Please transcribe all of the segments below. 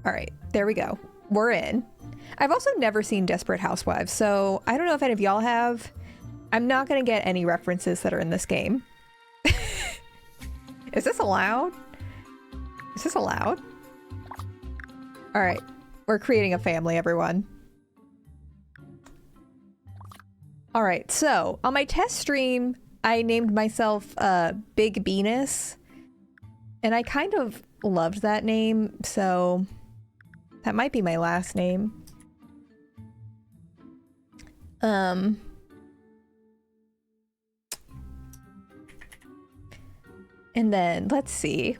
All right, there we go. We're in. I've also never seen Desperate Housewives, so I don't know if any of y'all have. I'm not going to get any references that are in this game. Is this allowed? Is this allowed? All right, we're creating a family, everyone. All right, so on my test stream, I named myself Big Venus, and I kind of loved that name, so that might be my last name. And then let's see.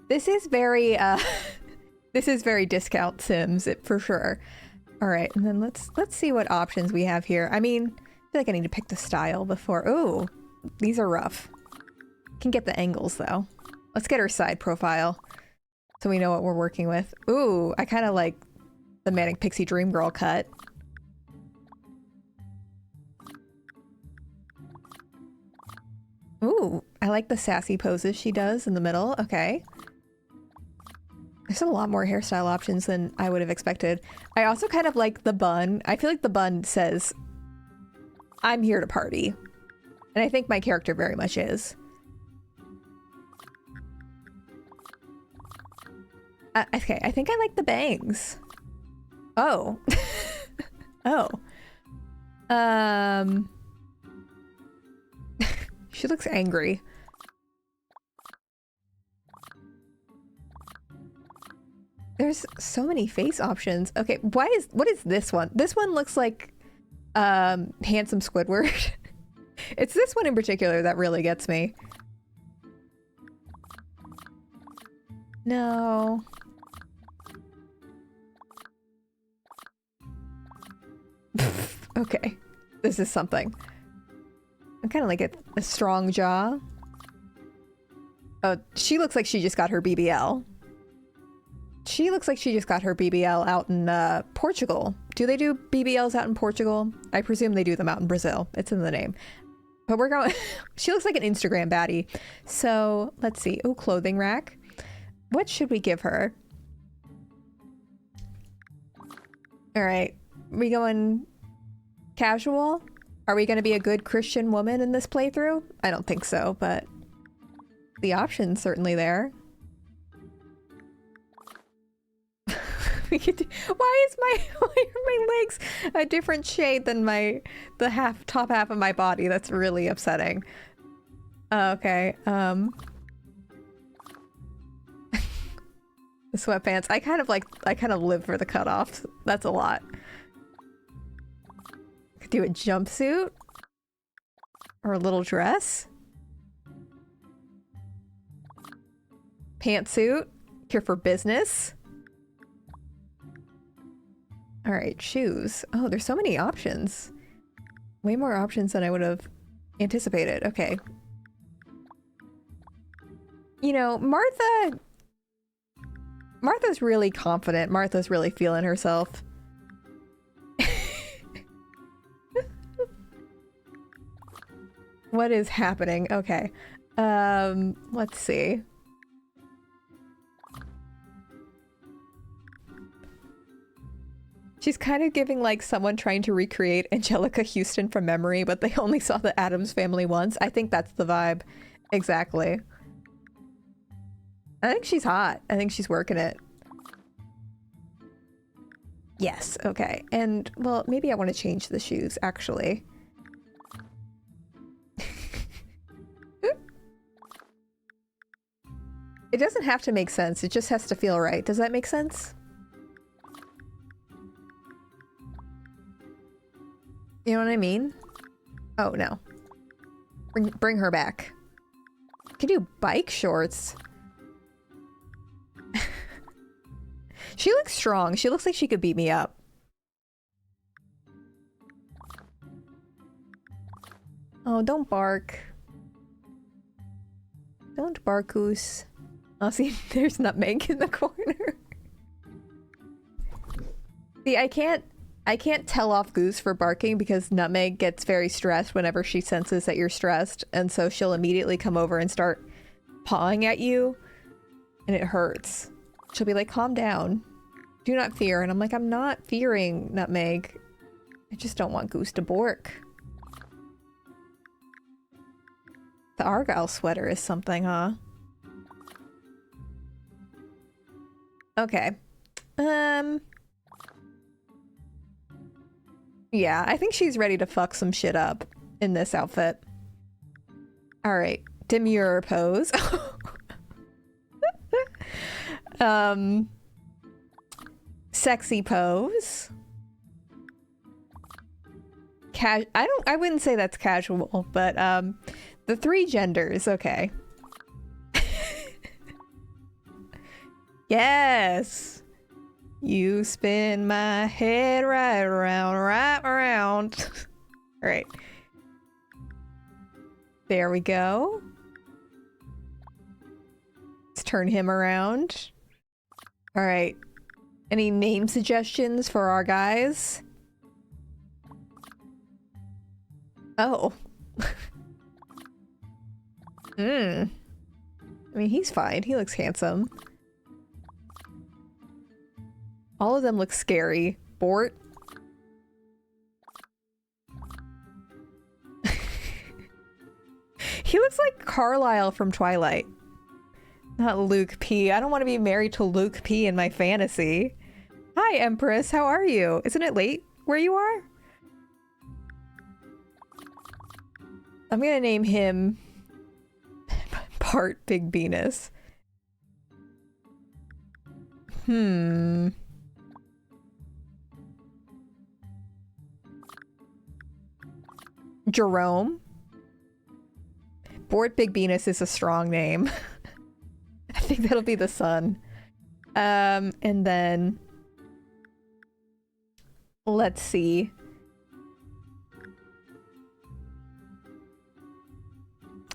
This is very this is very discount Sims, for sure. All right, and then let's see what options we have here. I mean, I feel like I need to pick the style before. Ooh, these are rough. Can get the angles though. Let's get her side profile so we know what we're working with. Ooh, I kind of like the Manic Pixie Dream Girl cut. Ooh, I like the sassy poses she does in the middle. Okay. There's a lot more hairstyle options than I would have expected. I also kind of like the bun. I feel like the bun says, I'm here to party. And I think my character very much is. Okay, I think I like the bangs. Oh. Oh. She looks angry. There's so many face options. Okay, what is this one? This one looks like handsome Squidward. It's this one in particular that really gets me. No. Okay, this is something. I kind of like a strong jaw. Oh, she looks like she just got her BBL. She looks like she just got her BBL out in Portugal. Do they do BBLs out in Portugal? I presume they do them out in Brazil. It's in the name. But we're going... She looks like an Instagram baddie. So, let's see. Oh, clothing rack. What should we give her? All right. We going casual? Are we going to be a good Christian woman in this playthrough? I don't think so, but the option's certainly there. We could do, why are my legs a different shade than the top half of my body? That's really upsetting. Okay. The sweatpants. I kind of live for the cutoffs. That's a lot. Could do a jumpsuit or a little dress. Pantsuit. Here for business. All right, shoes. Oh, there's so many options. Way more options than I would have anticipated. Okay. You know, Martha's really confident. Martha's really feeling herself. What is happening? Okay. Let's see. She's kind of giving like someone trying to recreate Angelica Houston from memory, but they only saw the Addams Family once. I think that's the vibe. Exactly. I think she's hot. I think she's working it. Yes, okay. And, well, maybe I want to change the shoes, actually. It doesn't have to make sense. It just has to feel right. Does that make sense? You know what I mean? Oh, no. Bring her back. I can do bike shorts. She looks strong. She looks like she could beat me up. Oh, don't bark. Don't bark, Goose. Oh, see, there's Nutmeg in the corner. See, I can't tell off Goose for barking because Nutmeg gets very stressed whenever she senses that you're stressed, and so she'll immediately come over and start pawing at you, and it hurts. She'll be like, calm down. Do not fear. And I'm like, I'm not fearing, Nutmeg. I just don't want Goose to bork. The Argyle sweater is something, huh? Okay. Yeah, I think she's ready to fuck some shit up in this outfit. Alright. Demure pose. Sexy pose. I wouldn't say that's casual, but the three genders, okay. Yes. You spin my head right around, right around. All right. There we go. Let's turn him around. All right. Any name suggestions for our guys? Oh. I mean, he's fine. He looks handsome. All of them look scary. Bort. He looks like Carlisle from Twilight. Not Luke P. I don't want to be married to Luke P in my fantasy. Hi, Empress. How are you? Isn't it late where you are? I'm gonna name him Part Big Venus. Jerome. Bort Big Venus is a strong name. I think that'll be the son. And then let's see.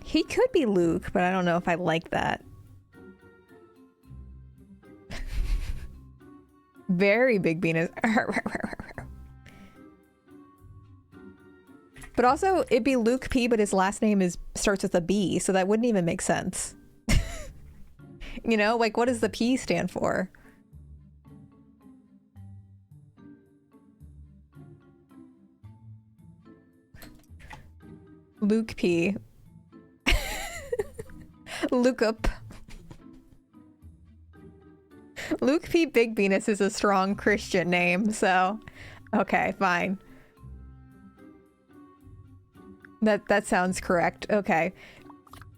He could be Luke, but I don't know if I like that. Very Big Venus. But also, it'd be Luke P, but his last name starts with a B, so that wouldn't even make sense. You know, like, what does the P stand for? Luke P. Luke up. Luke P. Big Venus is a strong Christian name, so okay, fine. That sounds correct. Okay.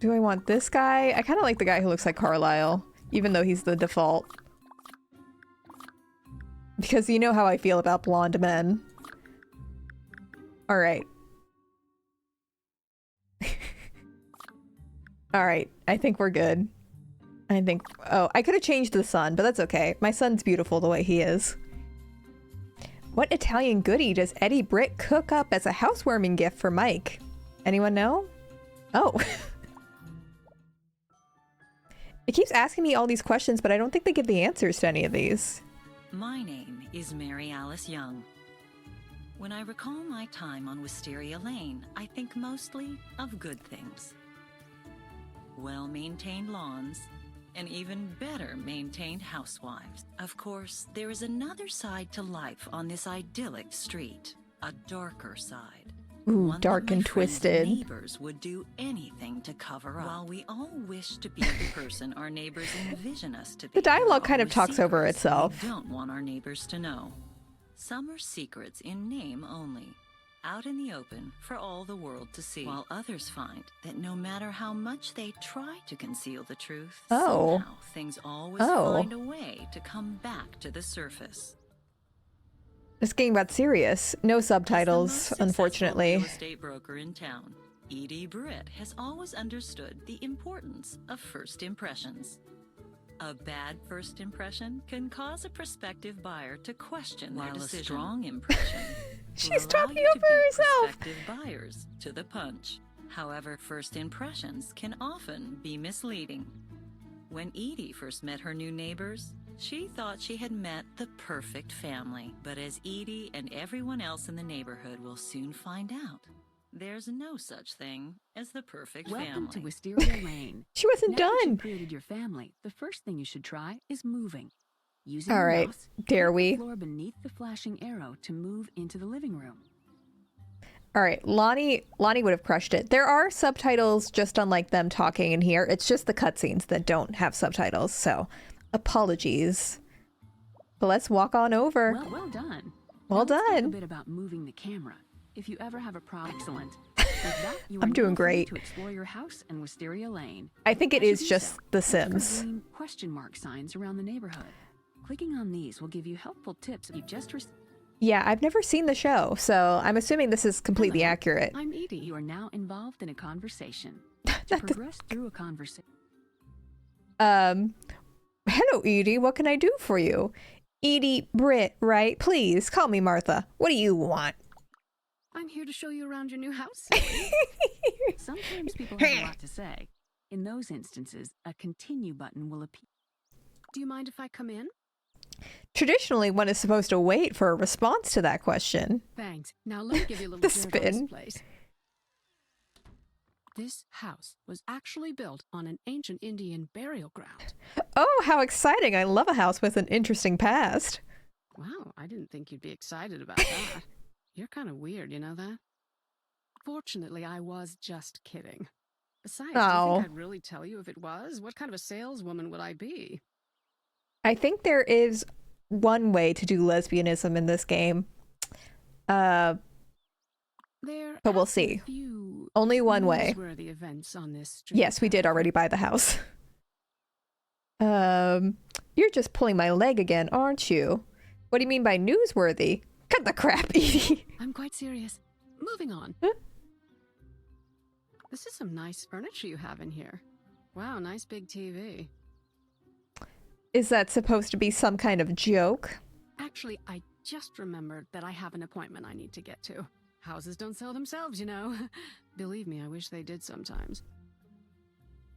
Do I want this guy? I kind of like the guy who looks like Carlisle, even though he's the default. Because you know how I feel about blonde men. Alright. Alright, I think we're good. I think... Oh, I could have changed the sun, but that's okay. My son's beautiful the way he is. What Italian goodie does Eddie Britt cook up as a housewarming gift for Mike? Anyone know? Oh. It keeps asking me all these questions, but I don't think they give the answers to any of these. My name is Mary Alice Young. When I recall my time on Wisteria Lane, I think mostly of good things. Well-maintained lawns, and even better maintained housewives. Of course, there is another side to life on this idyllic street, a darker side. Ooh, One dark that my and friends twisted. Neighbors would do anything to cover up. While we all wish to be the person our neighbors envision us to be. The dialogue there kind are of talks over secrets itself. We don't want our neighbors to know. Some are secrets in name only, out in the open for all the world to see. While others find that no matter how much they try to conceal the truth, somehow things always find a way to come back to the surface. This game got serious. No subtitles, unfortunately. As the most successful real estate broker in town, Edie Britt has always understood the importance of first impressions. A bad first impression can cause a prospective buyer to question their decision. A strong impression She's will allow talking you to over beat herself. prospective buyers to the punch. However, first impressions can often be misleading. When Edie first met her new neighbors, she thought she had met the perfect family. But as Edie and everyone else in the neighborhood will soon find out, There's no such thing as the perfect Welcome to family. Wisteria Lane. She wasn't Now that done. you've created your family, the first thing you should try is moving. Using All your right, mouse, dare click we? the floor beneath the flashing arrow to move into the living room. All right, Lonnie would have crushed it. There are subtitles just unlike them talking in here. It's just the cutscenes that don't have subtitles, so apologies. But let's walk on over. Well done. Well Now let's talk done. a bit about moving the camera. If you ever have a problem, excellent. With that, you I'm are doing now free great. to explore your house and Wisteria Lane. I think it As you is do just so, The look for Sims. green question mark signs around the neighborhood. Clicking on these will give you helpful tips you've just received. Yeah, I've never seen the show, so I'm assuming this is completely Hello, accurate. I'm Edie. You are now involved in a conversation. To progress through a conversation. Hello, Edie. What can I do for you? Edie Britt, right? Please call me Martha. What do you want? I'm here to show you around your new house. Silly. Sometimes people have a lot to say. In those instances, a continue button will appear. Do you mind if I come in? Traditionally, one is supposed to wait for a response to that question. Thanks. Now let me give you a little The tour of this spin. place. This house was actually built on an ancient Indian burial ground. Oh, how exciting. I love a house with an interesting past. Wow, I didn't think you'd be excited about that. You're kind of weird, you know that? Fortunately, I was just kidding. Besides, do you Oh. think I'd really tell you if it was? What kind of a saleswoman would I be? I think there is one way to do lesbianism in this game. There But we'll are a see. few Only one way. newsworthy events on this street. Yes, we did already buy the house. You're just pulling my leg again, aren't you? What do you mean by newsworthy? Cut the crap, Edie. I'm quite serious. Moving on. Huh? This is some nice furniture you have in here. Wow, nice big TV. Is that supposed to be some kind of joke? Actually, I just remembered that I have an appointment I need to get to. Houses don't sell themselves, you know. Believe me, I wish they did sometimes.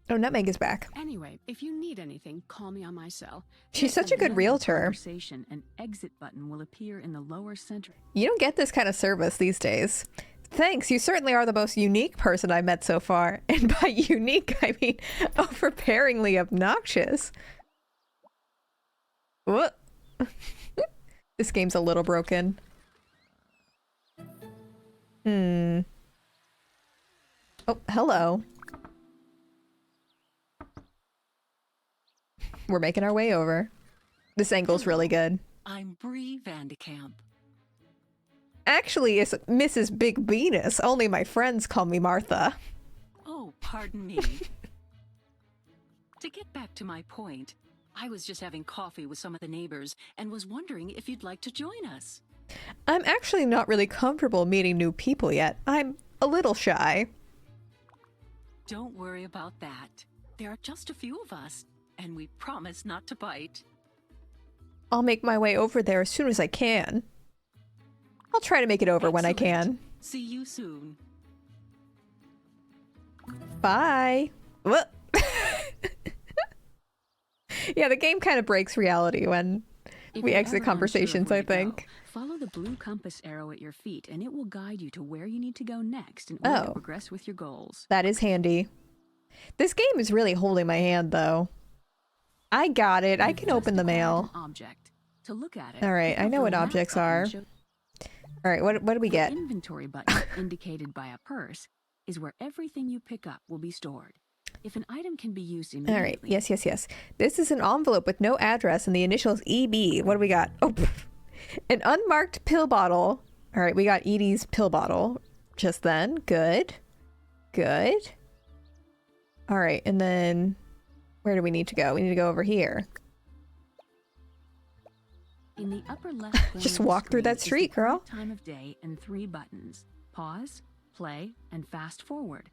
Oh, Nutmeg is back. Anyway, if you need anything, call me on my cell. She's such a At the good end of the realtor. Conversation, an exit button will appear in the lower center. You don't get this kind of service these days. Thanks, you certainly are the most unique person I've met so far. And by unique, I mean overbearingly obnoxious. What? This game's a little broken. Oh, hello. We're making our way over. This angle's really good. I'm Bree Vandekamp. Actually, it's Mrs. Big Venus. Only my friends call me Martha. Oh, pardon me. To get back to my point, I was just having coffee with some of the neighbors and was wondering if you'd like to join us. I'm actually not really comfortable meeting new people yet. I'm a little shy. Don't worry about that. There are just a few of us, and we promise not to bite. I'll make my way over there as soon as I can. I'll try to make it over when I can. Excellent. See you soon. Bye. What? Yeah, the game kind of breaks reality when If we you're exit ever unsure of conversations, where I to go, think. follow the blue compass arrow at your feet, and it will guide you to where you need to go next in order to Oh. progress with your goals. That is handy. This game is really holding my hand, though. I got it. I You've can just open the acquired mail. an object. To look at it, All right, I look know for what a map objects button are. show- All right, what do we The get? inventory button, indicated by a purse, is where everything you pick up will be stored. If an item can be used All immediately, right, yes. This is an envelope with no address and the initials EB. What do we got? Oh, an unmarked pill bottle. All right, we got Edie's pill bottle just then. Good. All right, and then where do we need to go? We need to go over here. in the upper left corner Just of the walk through that screen is street, the girl. current time of day and 3 buttons: pause, play, and fast forward.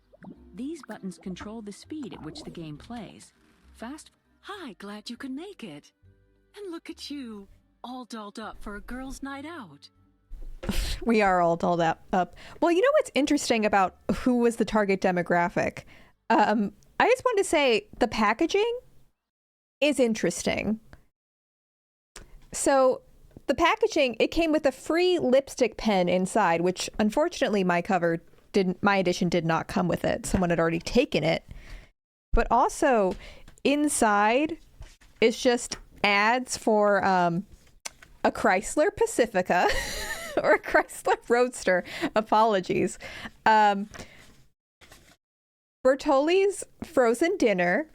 These buttons control the speed at which the game plays. Fast Hi, glad you could make it. And look at you, all dolled up for a girls' night out. We are all dolled up. Well, you know what's interesting about who was the target demographic? I just wanted to say the packaging is interesting. So the packaging, it came with a free lipstick pen inside, which unfortunately my cover my edition did not come with it. Someone had already taken it. But also inside is just ads for a Chrysler Pacifica or a Chrysler Roadster. Apologies. Bertolli's frozen dinner.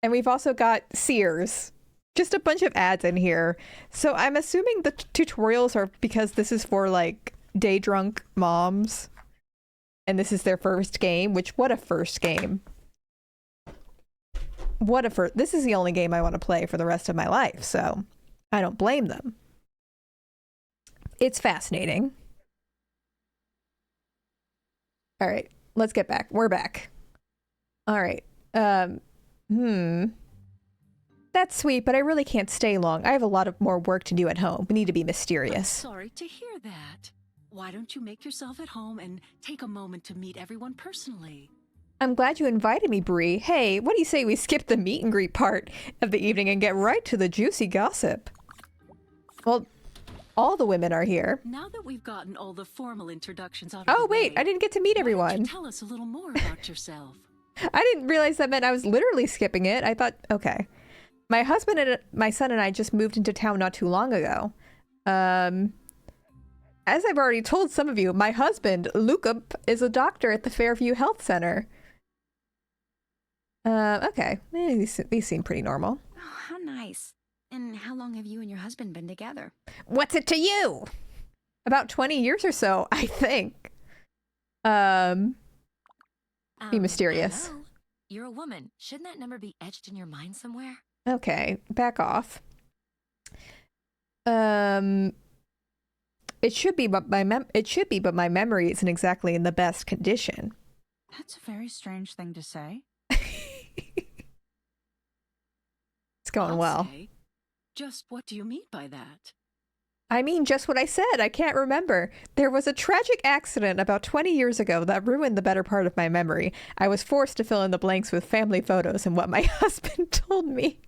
And we've also got Sears. Just a bunch of ads in here. So I'm assuming the tutorials are because this is for like day drunk moms. And this is their first game, which what a first game. This is the only game I want to play for the rest of my life, so I don't blame them. It's fascinating. All right, let's get back. We're back. All right. That's sweet, but I really can't stay long. I have a lot of more work to do at home. We need to be mysterious. I'm sorry to hear that. Why don't you make yourself at home and take a moment to meet everyone personally? I'm glad you invited me, Bree. Hey, what do you say we skip the meet and greet part of the evening and get right to the juicy gossip? Well, all the women are here. Now that we've gotten all the formal introductions out of Oh, the way, wait, I didn't get to meet everyone. Why don't you tell us a little more about yourself? I didn't realize that meant I was literally skipping it. I thought, okay. My husband and my son and I just moved into town not too long ago. As I've already told some of you, my husband, Luca, is a doctor at the Fairview Health Center. Okay. These seem pretty normal. Oh, how nice. And how long have you and your husband been together? What's it to you? About 20 years or so, I think. Be mysterious. Hello? You're a woman. Shouldn't that number be etched in your mind somewhere? Okay, back off. It should be, but my memory isn't exactly in the best condition. That's a very strange thing to say. It's going well. Just what do you mean by that? I mean, just what I said. I can't remember. There was a tragic accident about 20 years ago that ruined the better part of my memory. I was forced to fill in the blanks with family photos and what my husband told me.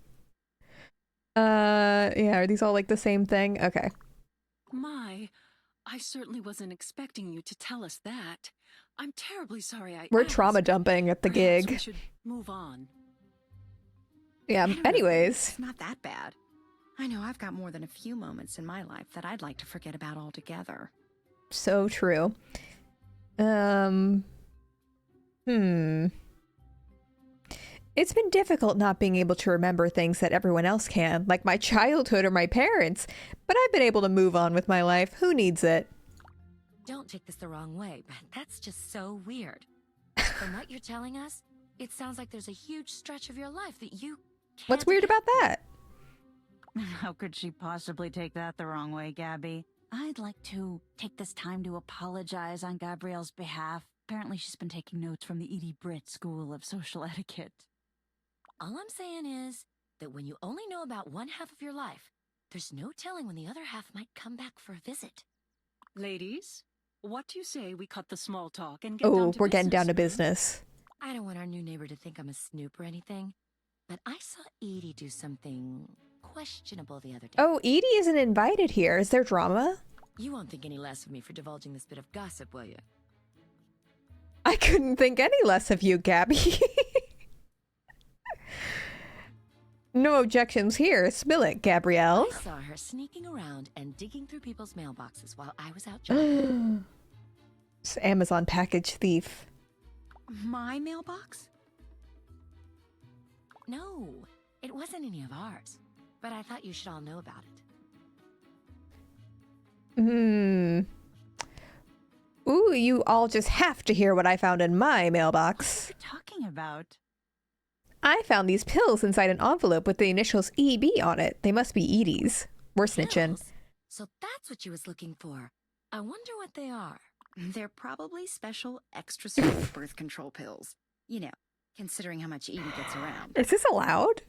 Yeah, are these all like the same thing? Okay. My, I certainly wasn't expecting you to tell us that. I'm terribly sorry I We're asked. trauma dumping at the Perhaps gig. we should move on. Yeah, I don't know. anyways. It's not that bad. I know I've got more than a few moments in my life that I'd like to forget about altogether. So true. It's been difficult not being able to remember things that everyone else can, like my childhood or my parents, but I've been able to move on with my life. Who needs it? Don't take this the wrong way, but that's just so weird. From what you're telling us, it sounds like there's a huge stretch of your life that you can't... What's weird about that? How could she possibly take that the wrong way, Gabby? I'd like to take this time to apologize on Gabrielle's behalf. Apparently she's been taking notes from the Edie Britt School of Social Etiquette. All I'm saying is that when you only know about one half of your life, there's no telling when the other half might come back for a visit. Ladies, what do you say we cut the small talk and get down Oh, to we're getting down to business? business. I don't want our new neighbor to think I'm a snoop or anything, but I saw Edie do something questionable the other day. Oh, Edie isn't invited here. Is there drama? You won't think any less of me for divulging this bit of gossip, will you? I couldn't think any less of you, Gabby. No objections here. Spill it, Gabrielle. I saw her sneaking around and digging through people's mailboxes while I was out jogging. It's Amazon package thief. My mailbox? No, it wasn't any of ours, but I thought you should all know about it. Ooh, you all just have to hear what I found in my mailbox. What are you talking about? I found these pills inside an envelope with the initials EB on it. They must be Edie's. We're snitching. Pills? So that's what you was looking for. I wonder what they are. They're probably special extra strength birth control pills. You know, considering how much Edie gets around. Is this allowed?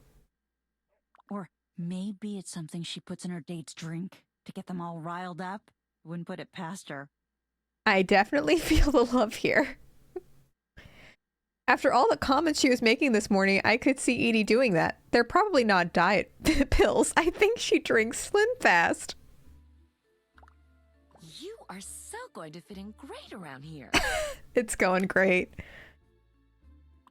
Or maybe it's something she puts in her date's drink to get them all riled up. Wouldn't put it past her. I definitely feel the love here. After all the comments she was making this morning, I could see Edie doing that. They're probably not diet pills. I think she drinks Slim Fast. You are so going to fit in great around here. It's going great.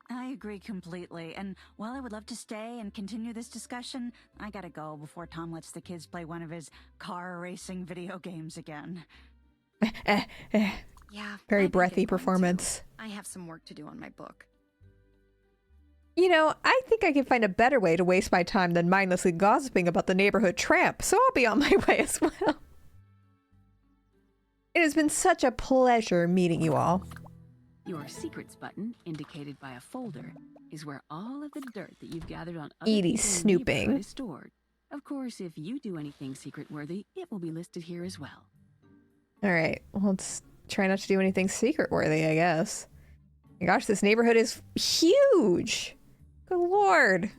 I agree completely, and while I would love to stay and continue this discussion, I gotta go before Tom lets the kids play one of his car racing video games again. Yeah. Very I breathy think I'm going performance. to. I have some work to do on my book. You know, I think I can find a better way to waste my time than mindlessly gossiping about the neighborhood tramp, so I'll be on my way as well. It has been such a pleasure meeting you all. Your secrets button, indicated by a folder, is where all of the dirt that you've gathered on other Edie's people in the snooping. neighborhood is stored. Of course, if you do anything secret-worthy, it will be listed here as well. Alright, well, let's try not to do anything secret-worthy, I guess. My gosh, this neighborhood is huge! Good lord!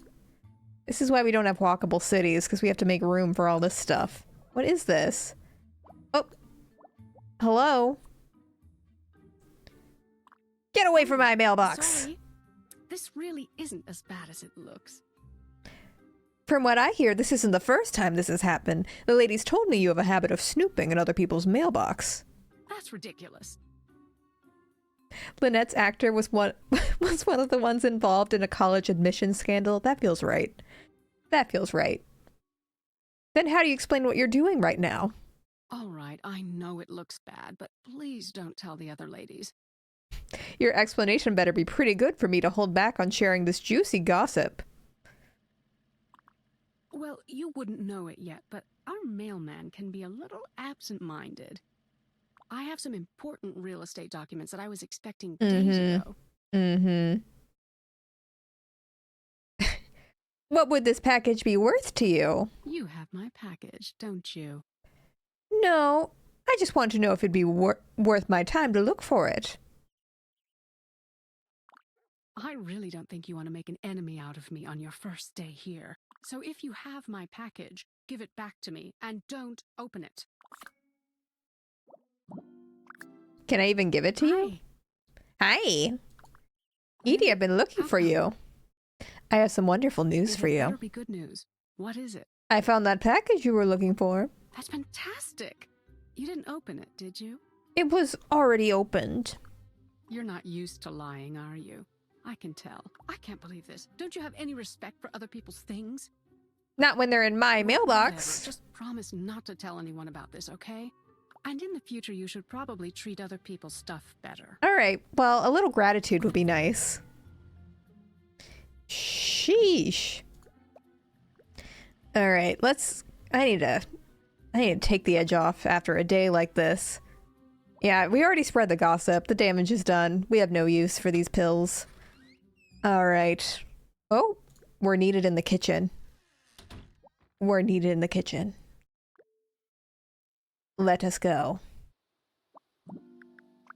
This is why we don't have walkable cities, because we have to make room for all this stuff. What is this? Oh. Hello? Get away from my mailbox! Sorry. This really isn't as bad as it looks. From what I hear, this isn't the first time this has happened. The ladies told me you have a habit of snooping in other people's mailbox. That's ridiculous. Lynette's actor was one of the ones involved in a college admissions scandal. That feels right. That feels right. Then how do you explain what you're doing right now? All right, I know it looks bad, but please don't tell the other ladies. Your explanation better be pretty good for me to hold back on sharing this juicy gossip. Well, you wouldn't know it yet, but our mailman can be a little absent-minded. I have some important real estate documents that I was expecting days ago. Mm-hmm. What would this package be worth to you? You have my package, don't you? No, I just want to know if it'd be worth my time to look for it. I really don't think you want to make an enemy out of me on your first day here. So if you have my package, give it back to me and don't open it. Can I even give it to you? Hi. Edie, I've been looking for you. I have some wonderful news for It better you. be good news. What is it? I found that package you were looking for. That's fantastic. You didn't open it, did you? It was already opened. You're not used to lying, are you? I can tell. I can't believe this. Don't you have any respect for other people's things? Not when they're in my Whatever. mailbox. Just promise not to tell anyone about this, okay? And in the future, you should probably treat other people's stuff better. All right. Well, a little gratitude would be nice. Sheesh. All right. I need to take the edge off after a day like this. Yeah, we already spread the gossip. The damage is done. We have no use for these pills. All right. Oh, we're needed in the kitchen. We're needed in the kitchen. Let us go.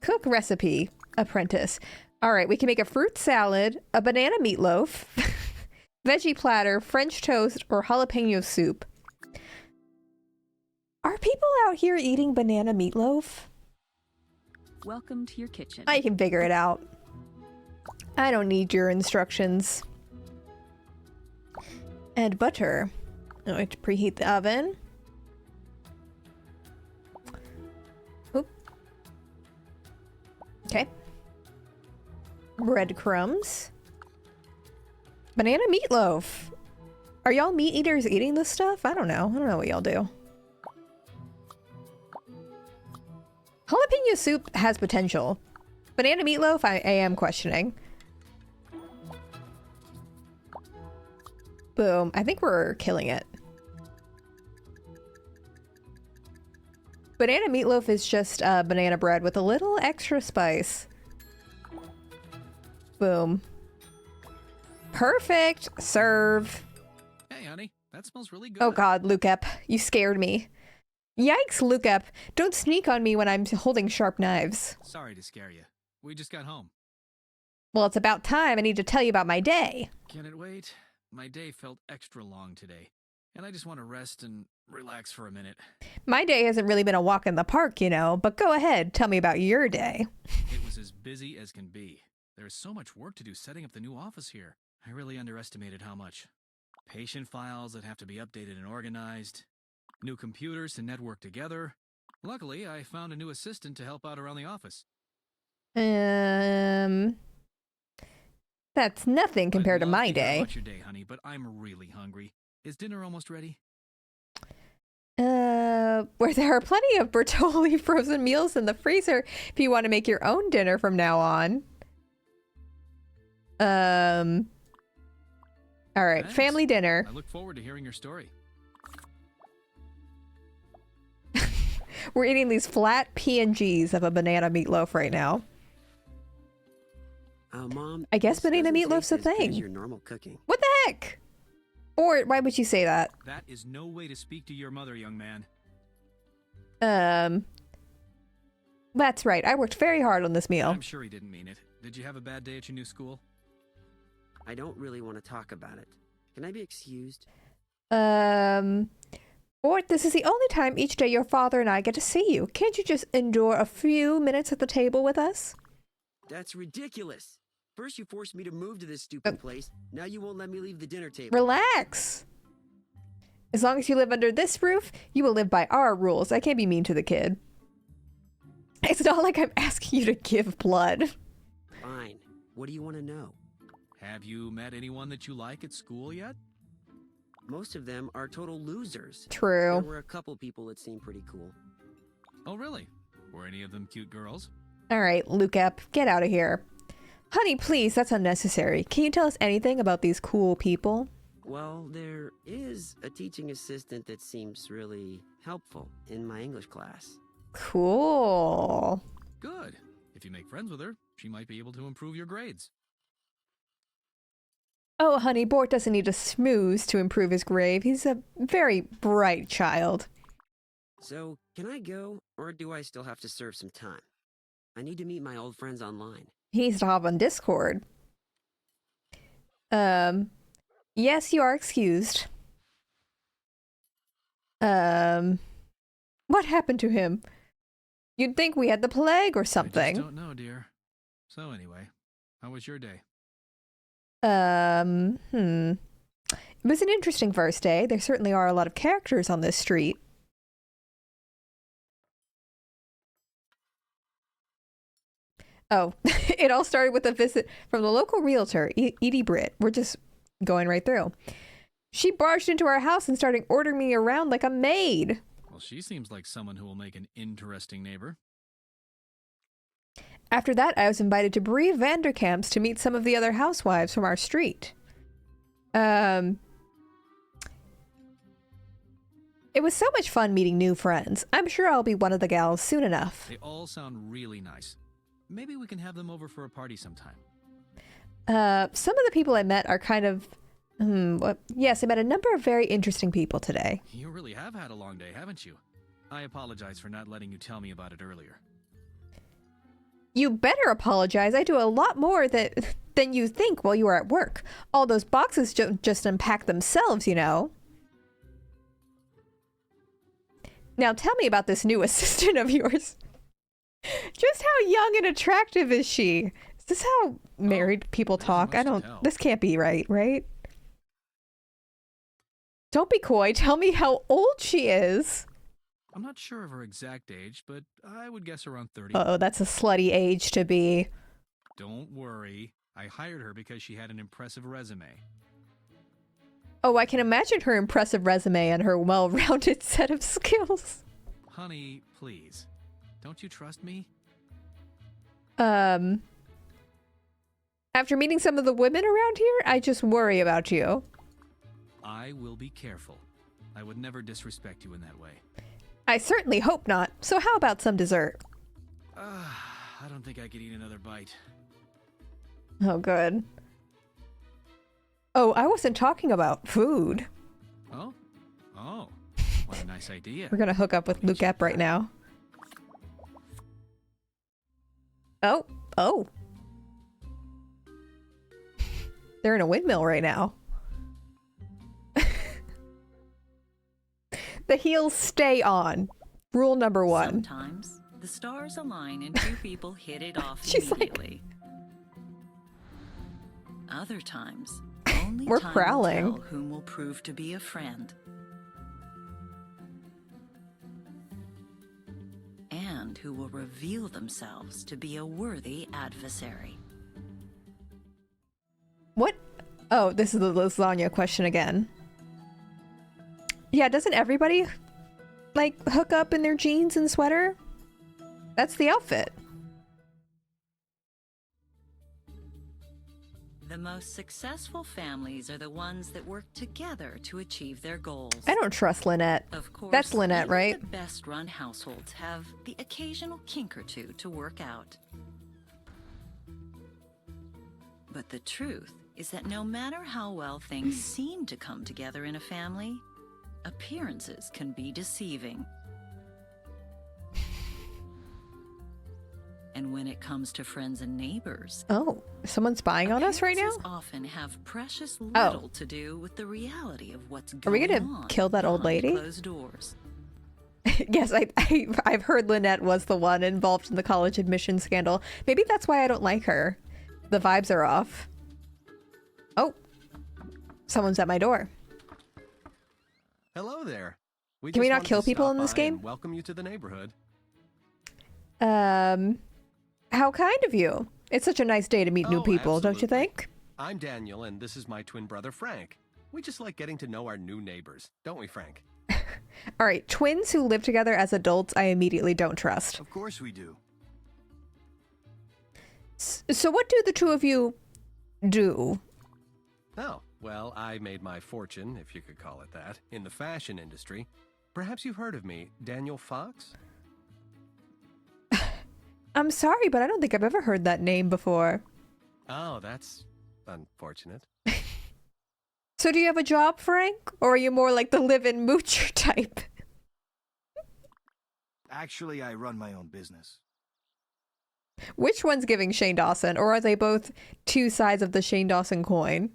Cook recipe, apprentice. All right, we can make a fruit salad, a banana meatloaf, veggie platter, French toast, or jalapeno soup. Are people out here eating banana meatloaf? Welcome to your kitchen. I can figure it out. I don't need your instructions. And butter. I'm going to preheat the oven. Oop. Okay. Breadcrumbs. Banana meatloaf. Are y'all meat eaters eating this stuff? I don't know. I don't know what y'all do. Jalapeno soup has potential. Banana meatloaf, I am questioning. Boom. I think we're killing it. Banana meatloaf is just banana bread with a little extra spice. Boom. Perfect. Serve. Hey, honey, that smells really good. Oh god, Lukep. You scared me. Yikes, Lukep. Don't sneak on me when I'm holding sharp knives. Sorry to scare you. We just got home. Well, it's about time. I need to tell you about my day. Can it wait? My day felt extra long today, and I just want to rest and relax for a minute. My day hasn't really been a walk in the park, you know, but go ahead. Tell me about your day. It was as busy as can be. There is so much work to do setting up the new office here. I really underestimated how much. Patient files that have to be updated and organized. New computers to network together. Luckily, I found a new assistant to help out around the office. That's nothing compared to my I'd love to hear day. about your day, honey, but I'm really hungry. Is dinner almost ready? Where there are plenty of Bertolli frozen meals in the freezer if you want to make your own dinner from now on. All right, Thanks. family dinner. I look forward to hearing your story. We're eating these flat PNGs of a banana meatloaf right now. Mom, I guess this banana doesn't meatloaf's taste a as good as thing. your normal cooking. What the heck? Or why would you say that? That is no way to speak to your mother, young man. That's right. I worked very hard on this meal. I'm sure he didn't mean it. Did you have a bad day at your new school? I don't really want to talk about it. Can I be excused? Or this is the only time each day your father and I get to see you. Can't you just endure a few minutes at the table with us? That's ridiculous. First you forced me to move to this stupid place. Now you won't let me leave the dinner table. Relax. As long as you live under this roof, you will live by our rules. I can't be mean to the kid. It's not like I'm asking you to give blood. Fine. What do you want to know? Have you met anyone that you like at school yet? Most of them are total losers. True. There were a couple people that seemed pretty cool. Oh, really? Were any of them cute girls? All right, Lucap, get out of here. Honey, please, that's unnecessary. Can you tell us anything about these cool people? Well, there is a teaching assistant that seems really helpful in my English class. Cool. Good. If you make friends with her, she might be able to improve your grades. Oh, honey, Bort doesn't need a smooze to improve his grade. He's a very bright child. So, can I go, or do I still have to serve some time? I need to meet my old friends online. He needs to hop on Discord. Yes, you are excused. What happened to him? You'd think we had the plague or I something. just don't know, dear. So anyway, how was your day? It was an interesting first day. There certainly are a lot of characters on this street. Oh, it all started with a visit from the local realtor, Edie Britt. We're just going right through. She barged into our house and started ordering me around like a maid. Well, she seems like someone who will make an interesting neighbor. After that, I was invited to Brie Vanderkamp's to meet some of the other housewives from our street. It was so much fun meeting new friends. I'm sure I'll be one of the gals soon enough. They all sound really nice. Maybe we can have them over for a party sometime. Some of the people I met are kind of... yes, I met a number of very interesting people today. You really have had a long day, haven't you? I apologize for not letting you tell me about it earlier. You better apologize. I do a lot more than you think while you are at work. All those boxes just unpack themselves, you know. Now tell me about this new assistant of yours. Just how young and attractive is she? Is this how married people talk? I don't... This can't be right? Don't be coy. Tell me how old she is. I'm not sure of her exact age, but I would guess around 30. Uh-oh, that's a slutty age to be. Don't worry. I hired her because she had an impressive resume. Oh, I can imagine her impressive resume and her well-rounded set of skills. Honey, please. Don't you trust me? After meeting some of the women around here, I just worry about you. I will be careful. I would never disrespect you in that way. I certainly hope not. So how about some dessert? I don't think I could eat another bite. Oh, good. Oh, I wasn't talking about food. Oh? Oh. What a nice idea. We're gonna hook up with Luke Epp right now. Oh. They're in a windmill right now. The heels stay on. Rule number 1. Sometimes the stars align and two people hit it off She's immediately. Other times, only We're time prowling. will tell whom will prove to be a friend. friend who will reveal themselves to be a worthy adversary. What? Oh, this is the lasagna question again. Yeah, doesn't everybody, like, hook up in their jeans and sweater? That's the outfit. The most successful families are the ones that work together to achieve their goals. I don't trust Lynette. Of course, That's Lynette, even right? The best-run households have the occasional kink or two to work out. But the truth is that no matter how well things seem to come together in a family, appearances can be deceiving. And when it comes to friends and neighbors, Oh, someone's spying on us right now? appearances often have precious little to do with the reality of what's going we on. gonna kill that old behind lady? Closed doors. Yes, I've heard Lynette was the one involved in the college admission scandal. Maybe that's why I don't like her. The vibes are off. Oh, someone's at my door. Hello there. Can we not kill people in this game? Welcome you to the neighborhood. How kind of you. It's such a nice day to meet new people, don't you absolutely. think? I'm Daniel, and this is my twin brother, Frank. We just like getting to know our new neighbors, don't we, Frank? All right, twins who live together as adults, I immediately don't trust. Of course we do. So what do the two of you do? Oh, well, I made my fortune, if you could call it that, in the fashion industry. Perhaps you've heard of me, Daniel Fox? I'm sorry, but I don't think I've ever heard that name before. Oh, that's unfortunate. So do you have a job, Frank? Or are you more like the live-in moocher type? Actually, I run my own business. Which one's giving Shane Dawson? Or are they both two sides of the Shane Dawson coin?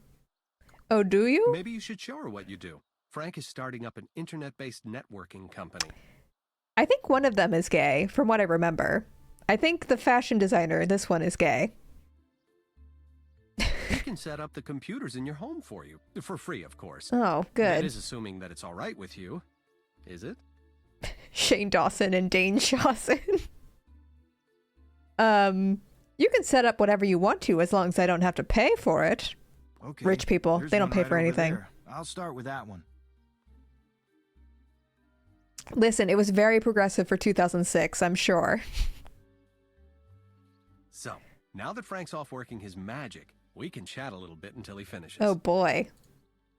Oh, do you? Maybe you should show her what you do. Frank is starting up an internet-based networking company. I think one of them is gay, from what I remember. I think the fashion designer, this one is gay. He can set up the computers in your home for you. For free, of course. Oh, That good. is assuming that it's all right with you. Is it? Shane Dawson and Dane Shawson. You can set up whatever you want to as long as I don't have to pay for it. Okay. Rich people, there's they don't one pay right for over anything. there. I'll start with that one. Listen, it was very progressive for 2006, I'm sure. So, now that Frank's off working his magic, we can chat a little bit until he finishes. Oh boy.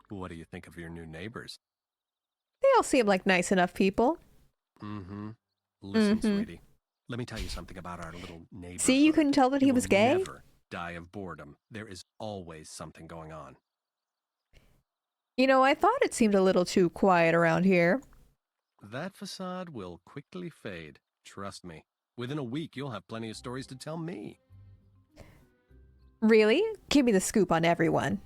What do you think of your new neighbors? They all seem like nice enough people. Mm-hmm. Listen, sweetie. Let me tell you something about our little neighborhood. See, you couldn't tell that he You was will gay? Never die of boredom. There is always something going on. You know, I thought it seemed a little too quiet around here. That facade will quickly fade. Trust me. Within a week, you'll have plenty of stories to tell me. Really? Give me the scoop on everyone.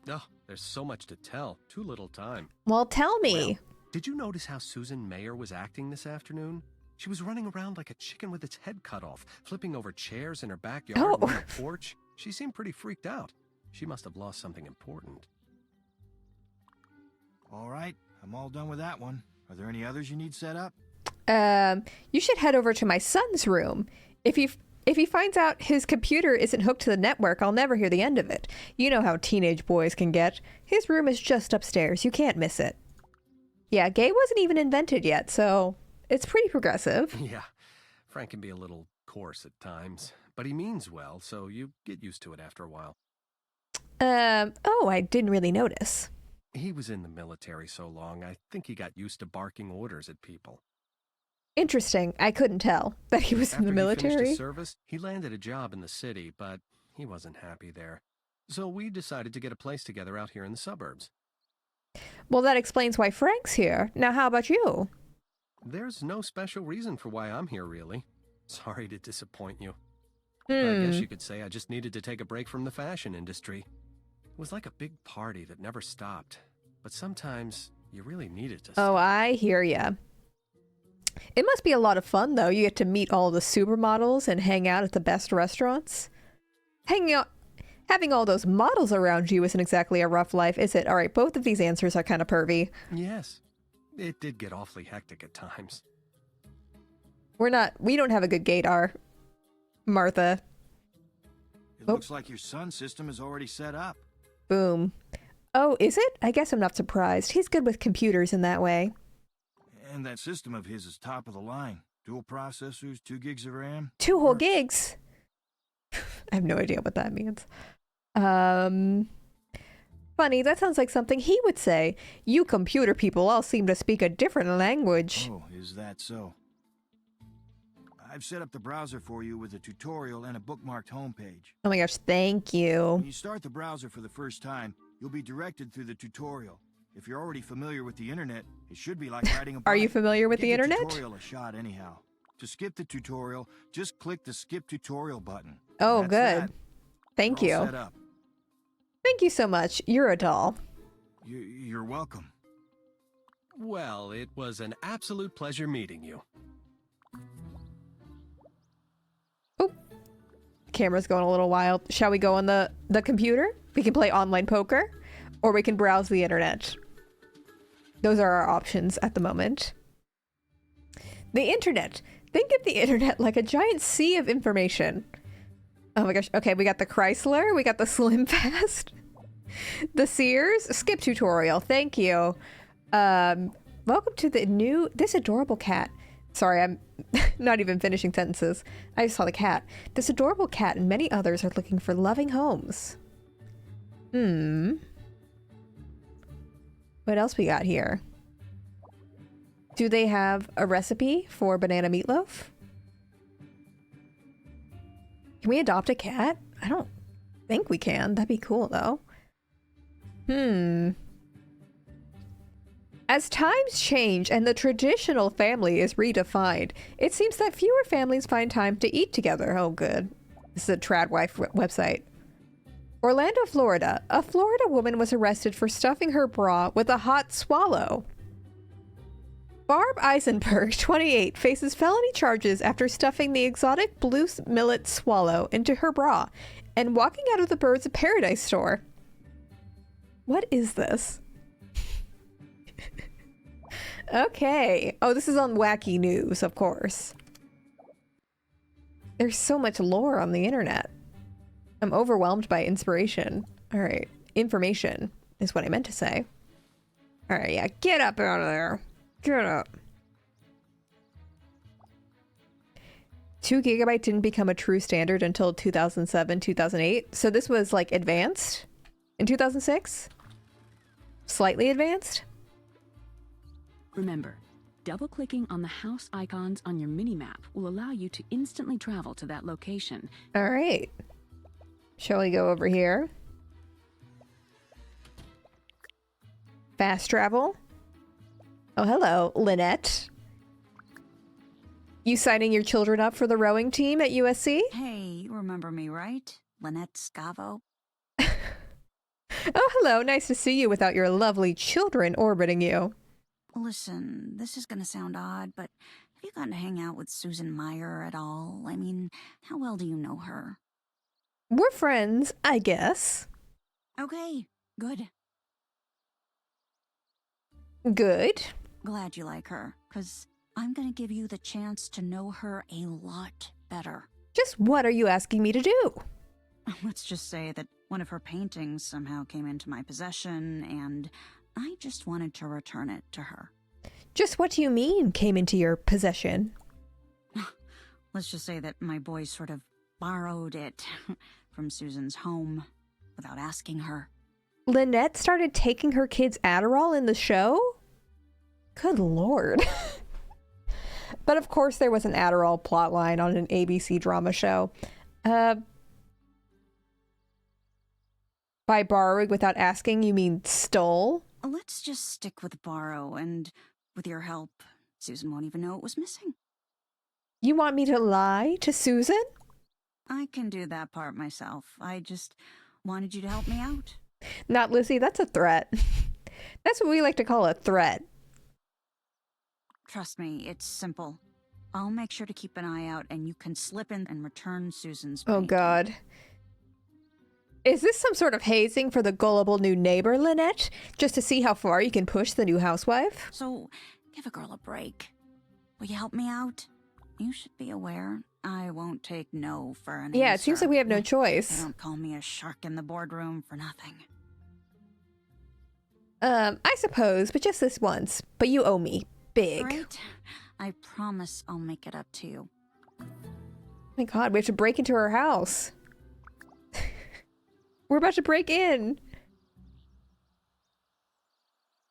Oh, there's so much to tell. Too little time. Well, tell me. Well, did you notice how Susan Mayer was acting this afternoon? She was running around like a chicken with its head cut off, flipping over chairs in her backyard Oh. on the porch. She seemed pretty freaked out. She must have lost something important. All right, I'm all done with that one. Are there any others you need set up? You should head over to my son's room. If he finds out his computer isn't hooked to the network, I'll never hear the end of it. You know how teenage boys can get. His room is just upstairs. You can't miss it. Yeah, gay wasn't even invented yet, so it's pretty progressive. Yeah, Frank can be a little coarse at times, but he means well, so you get used to it after a while. Oh, I didn't really notice. He was in the military so long, I think he got used to barking orders at people. Interesting. I couldn't tell that he was in the After he finished military. his service, he landed a job in the city, but he wasn't happy there. So we decided to get a place together out here in the suburbs. Well, that explains why Frank's here. Now, how about you? There's no special reason for why I'm here, really. Sorry to disappoint you. I guess you could say I just needed to take a break from the fashion industry. It was like a big party that never stopped. But sometimes you really need it to stop. Oh, I hear ya. It must be a lot of fun, though. You get to meet all the supermodels and hang out at the best restaurants. Having all those models around you isn't exactly a rough life, is it? All right, both of these answers are kind of pervy. Yes. It did get awfully hectic at times. We don't have a good gaydar, Martha. It looks like your son's system is already set up. Boom. Oh, is it? I guess I'm not surprised. He's good with computers in that way. And that system of his is top of the line. Dual processors, 2 gigs of RAM. 2 whole gigs? I have no idea what that means. Funny, that sounds like something he would say. You computer people all seem to speak a different language. Oh, is that so? I've set up the browser for you with a tutorial and a bookmarked homepage. Oh my gosh, thank you. When you start the browser for the first time, you'll be directed through the tutorial. If you're already familiar with the internet, it should be like riding a bike. Are you familiar with the internet? Give the tutorial a shot anyhow. To skip the tutorial, just click the skip tutorial button. Oh, That's good. that. Thank You're all you. set up. Thank you so much. You're a doll. You're welcome. Well, it was an absolute pleasure meeting you. Oh, camera's going a little wild. Shall we go on the computer? We can play online poker, or we can browse the internet. Those are our options at the moment. The internet. Think of the internet like a giant sea of information. Oh my gosh. Okay, we got the Chrysler. We got the Slim Fast. The Sears. Skip tutorial. Thank you. Welcome to this adorable cat. Sorry, I'm not even finishing sentences. I just saw the cat. This adorable cat and many others are looking for loving homes. What else we got here? Do they have a recipe for banana meatloaf? Can we adopt a cat? I don't think we can. That'd be cool, though. As times change and the traditional family is redefined, it seems that fewer families find time to eat together. Oh, good. This is a tradwife website. Orlando, Florida. A Florida woman was arrested for stuffing her bra with a hot swallow. Barb Eisenberg, 28, faces felony charges after stuffing the exotic blue millet swallow into her bra and walking out of the Birds of Paradise store. What is this? Okay. Oh, this is on Wacky News, of course. There's so much lore on the internet. I'm overwhelmed by inspiration. All right. Information is what I meant to say. All right, yeah. Get up out of there. Get up. 2 GB didn't become a true standard until 2007, 2008. So this was like advanced in 2006? Slightly advanced? Remember, double-clicking on the house icons on your mini-map will allow you to instantly travel to that location. All right. Shall we go over here? Fast travel. Oh, hello, Lynette. You signing your children up for the rowing team at USC? Hey, you remember me, right? Lynette Scavo? Oh, hello. Nice to see you without your lovely children orbiting you. Listen, this is gonna sound odd, but have you gotten to hang out with Susan Meyer at all? I mean, how well do you know her? We're friends, I guess. Okay, good. Good. Glad you like her, 'cause I'm gonna give you the chance to know her a lot better. Just what are you asking me to do? Let's just say that one of her paintings somehow came into my possession, and I just wanted to return it to her. Just what do you mean came into your possession? Let's just say that my boys sort of borrowed it from Susan's home without asking her. Lynette started taking her kids Adderall in the show? Good lord. But of course there was an Adderall plotline on an ABC drama show. By borrowing without asking, you mean stole? Let's just stick with borrow, and with your help, Susan won't even know it was missing. You want me to lie to Susan? I can do that part myself. I just wanted you to help me out. Not Lucy, that's a threat. That's what we like to call a threat. Trust me, it's simple. I'll make sure to keep an eye out, and you can slip in and return Susan's painting. Oh god. Is this some sort of hazing for the gullible new neighbor, Lynette? Just to see how far you can push the new housewife? So, give a girl a break. Will you help me out? You should be aware I won't take no for an Yeah, it answer. seems like we have no They choice. don't call me a shark in the boardroom for nothing. I suppose, but just this once. But you owe me. Big. Right? I promise I'll make it up to you. Oh my god, we have to break into her house. We're about to break in.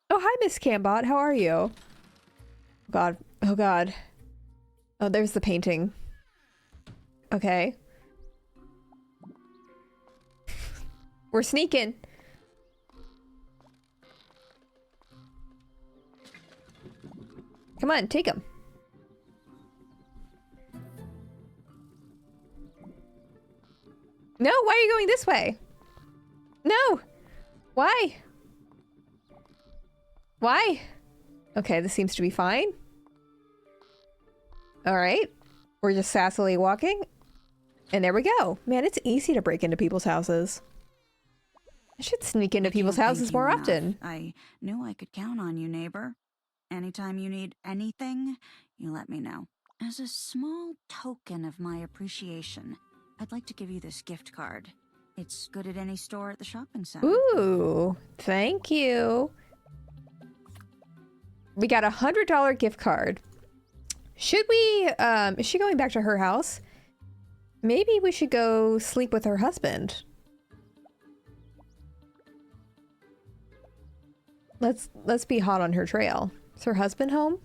Oh, hi, Miss Cambot. How are you? Oh god. Oh god. Oh, there's the painting. Okay. We're sneaking. Come on, take him. No, why are you going this way? No! Why? Why? Okay, this seems to be fine. Alright. We're just sassily walking. And there we go. Man, it's easy to break into people's houses. I should sneak into people's Can't houses thank you more enough. often. I knew I could count on you, neighbor. Anytime you need anything, you let me know. As a small token of my appreciation, I'd like to give you this gift card. It's good at any store at the shopping center. Ooh, thank you. We got $100 gift card. Should we, is she going back to her house? Maybe we should go sleep with her husband. Let's be hot on her trail. Is her husband home?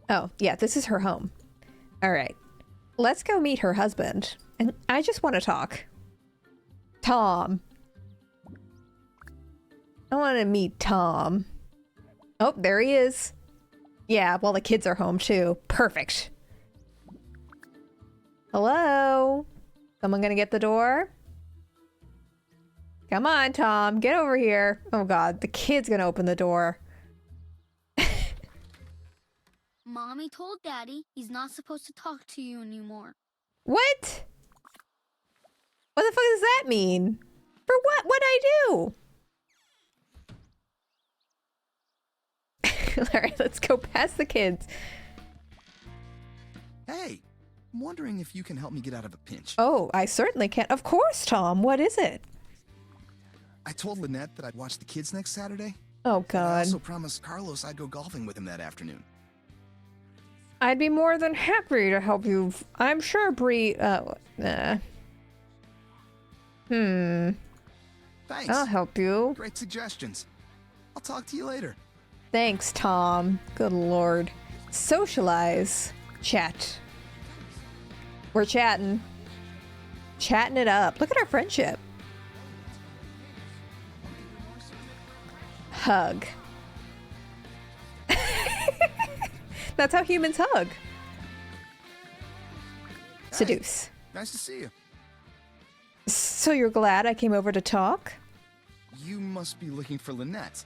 Oh, yeah, this is her home. All right. Let's go meet her husband. And I just want to talk. Tom. I want to meet Tom. Oh, there he is. Yeah, well, the kids are home too. Perfect. Hello? Someone gonna get the door? Come on, Tom. Get over here. Oh, God. The kid's gonna open the door. Mommy told Daddy he's not supposed to talk to you anymore. What? What the fuck does that mean? For what? What'd I do? Alright, let's go past the kids. Hey, I'm wondering if you can help me get out of a pinch. Oh, I certainly can. Of course, Tom. What is it? I told Lynette that I'd watch the kids next Saturday. Oh, I God. also promised Carlos I'd go golfing with him that afternoon. I'd be more than happy to help you. I'm sure Bree, Thanks. I'll help you. Great suggestions. I'll talk to you later. Thanks, Tom. Good lord. Socialize. Chat. We're chatting. Chatting it up. Look at our friendship. Hug. That's how humans hug. Seduce. Nice to see you. So you're glad I came over to talk? You must be looking for Lynette.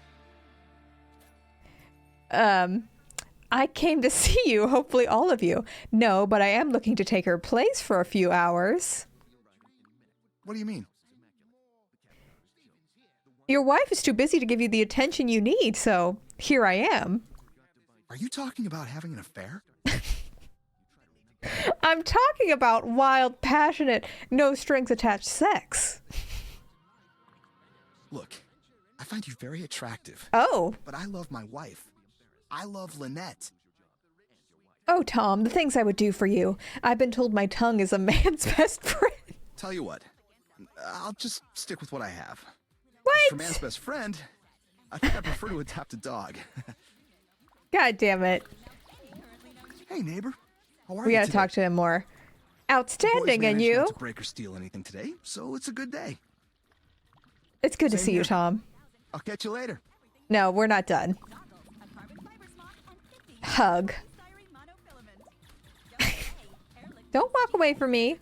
I came to see you, hopefully all of you. No, but I am looking to take her place for a few hours. What do you mean? Your wife is too busy to give you the attention you need, so here I am. Are you talking about having an affair? I'm talking about wild, passionate, no strings attached sex. Look, I find you very attractive. Oh. But I love my wife. I love Lynette. Oh, Tom, the things I would do for you. I've been told my tongue is a man's best friend. Tell you what, I'll just stick with what I have. What? As for man's best friend, I think I prefer to adopt a dog. God damn it. Hey, neighbor. How are We you gotta today? talk to him more. The boys Outstanding, and managed you? not to break or steal anything today, so it's a good day. It's good to Same see you, here. Tom. I'll catch you later. No, we're not done. Hug. Don't walk away from me.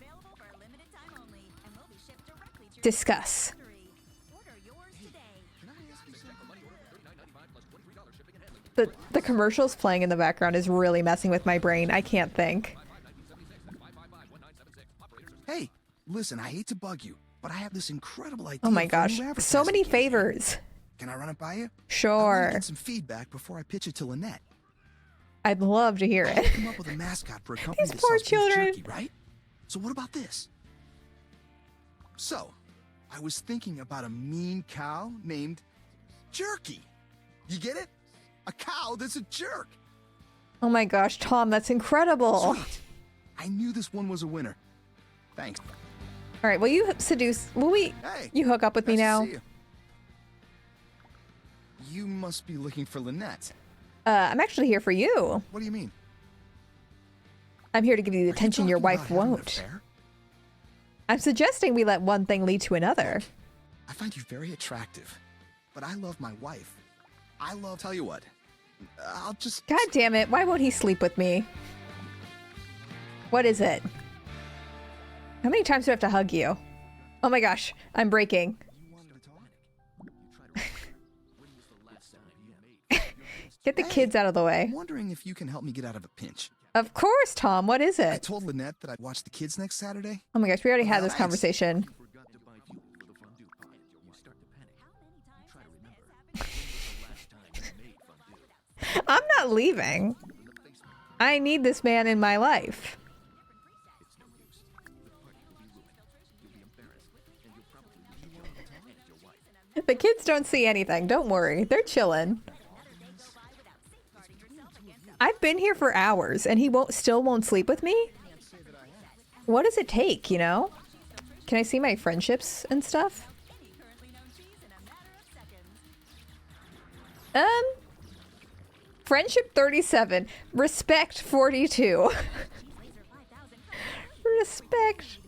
Discuss. The commercials playing in the background is really messing with my brain. I can't think. Hey, listen, I hate to bug you, but I have this incredible idea. Oh my for a new gosh. So advertising many campaign. favors. Can I run it by you? I want Sure. to get some feedback before I pitch it to Lynette. I'd love to hear I it. come up with a mascot for a company These that poor sells beef children. jerky, right? So what about this? So, I was thinking about a mean cow named Jerky. You get it? A cow that's a jerk. Oh my gosh, Tom, that's incredible. Sweet. I knew this one was a winner. Thanks. All right, will you seduce? Will we? Hey, You hook up with me nice to now? see you. You must be looking for Lynette. I'm actually here for you. What do you mean? I'm here to give you the Are you attention your talking wife about having an won't. affair? I'm suggesting we let one thing lead to another. I find you very attractive, but I love my wife. Tell you what, I'll just... God damn it, why won't he sleep with me? What is it? How many times do I have to hug you? Oh my gosh, I'm breaking. Get the kids out of the way. I'm wondering if you can help me get out of a pinch. Of course, Tom, what is I it? told Lynette that I'd watch the kids next Saturday. Oh my gosh, we already had this Thanks. conversation. I'm not leaving. I need this man in my life. The kids don't see anything. Don't worry. They're chilling. I've been here for hours and he still won't sleep with me? What does it take, you know? Can I see my friendships and stuff? Friendship 37. Respect 42. Respect.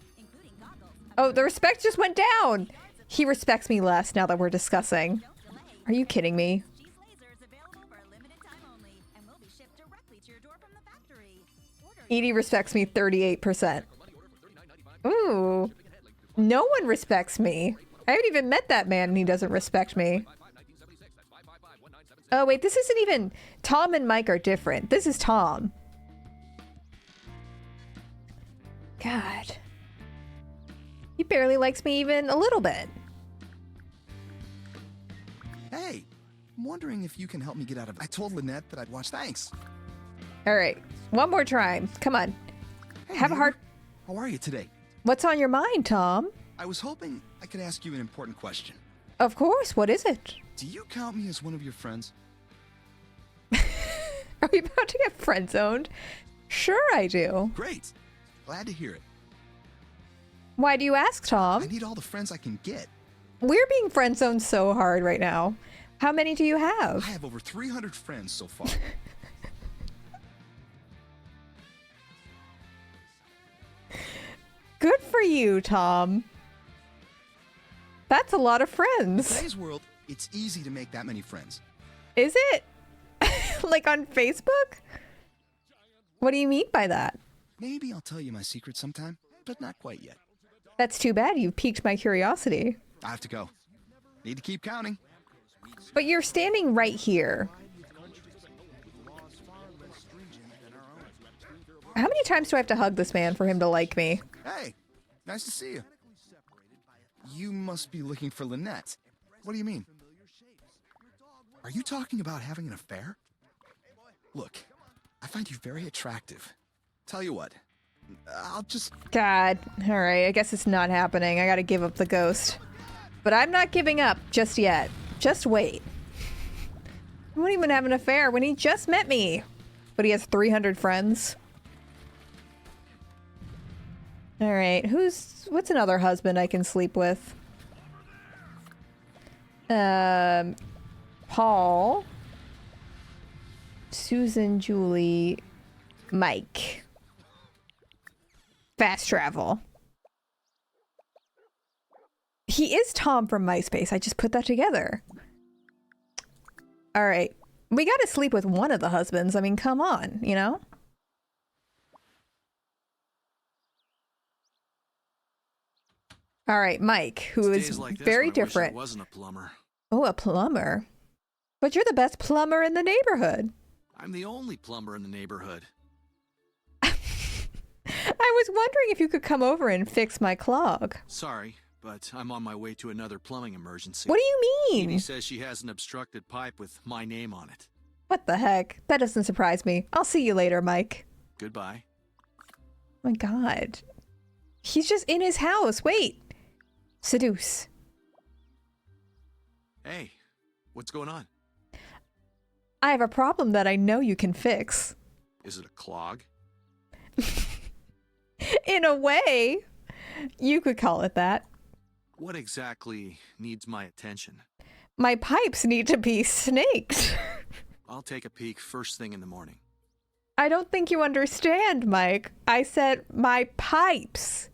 Oh, the respect just went down. He respects me less now that we're discussing. Are you kidding me? Edie respects me 38%. Ooh. No one respects me. I haven't even met that man and he doesn't respect me. Oh wait, this isn't even... Tom and Mike are different. This is Tom. God. He barely likes me even a little bit. Hey, I'm wondering if you can help me get out of... I told Lynette that I'd watch... Thanks. Alright, one more try. Come on. Hey, Have a neighbor. heart... How are you today? What's on your mind, Tom? I was hoping I could ask you an important question. Of course, what is it? Do you count me as one of your friends? Are we about to get friend-zoned? Sure I do. Great. Glad to hear it. Why do you ask, Tom? I need all the friends I can get. We're being friend-zoned so hard right now. How many do you have? I have over 300 friends so far. Good for you, Tom. That's a lot of In friends. today's world, it's easy to make that many friends. Is it? Like on Facebook? What do you mean by that? Maybe I'll tell you my secret sometime, but not quite yet. That's too bad. You piqued my curiosity. I have to go. Need to keep counting. But you're standing right here. How many times do I have to hug this man for him to like me? Hey, nice to see you. You must be looking for Lynette. What do you mean? Are you talking about having an affair? Look, I find you very attractive. Tell you what, I'll just... God. All right, I guess it's not happening. I gotta give up the ghost. But I'm not giving up just yet. Just wait. I won't even have an affair when he just met me. But he has 300 friends. All right, what's another husband I can sleep with? Paul, Susan, Julie, Mike. Fast travel. He is Tom from MySpace. I just put that together. All right. We got to sleep with one of the husbands. I mean, come on, you know? All right, Mike, who is Days like this very when I wish I different. wasn't a plumber. Oh, a plumber. But you're the best plumber in the neighborhood. I'm the only plumber in the neighborhood. I was wondering if you could come over and fix my clog. Sorry, but I'm on my way to another plumbing emergency. What do you mean? Edie says she has an obstructed pipe with my name on it. What the heck? That doesn't surprise me. I'll see you later, Mike. Goodbye. Oh my god. He's just in his house. Wait. Seduce. Hey, what's going on? I have a problem that I know you can fix. Is it a clog? In a way, you could call it that. What exactly needs my attention? My pipes need to be snaked. I'll take a peek first thing in the morning. I don't think you understand, Mike. I said my pipes.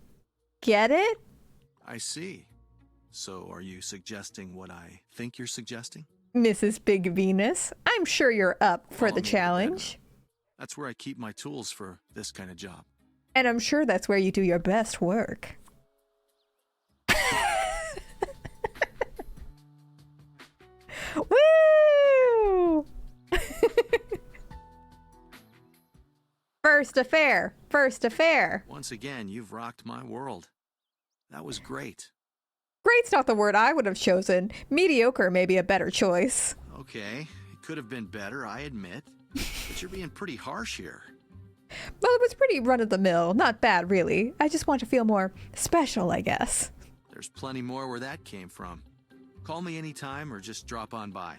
Get it? I see. So are you suggesting what I think you're suggesting? Mrs. Big Venus, I'm sure you're up for the challenge. That's where I keep my tools for this kind of job. And I'm sure that's where you do your best work. Woo! First affair. First affair. Once again, you've rocked my world. That was great. Great's not the word I would have chosen. Mediocre may be a better choice. Okay, it could have been better, I admit. But you're being pretty harsh here. Well, it was pretty run-of-the-mill. Not bad, really. I just want to feel more special, I guess. There's plenty more where that came from. Call me anytime or just drop on by.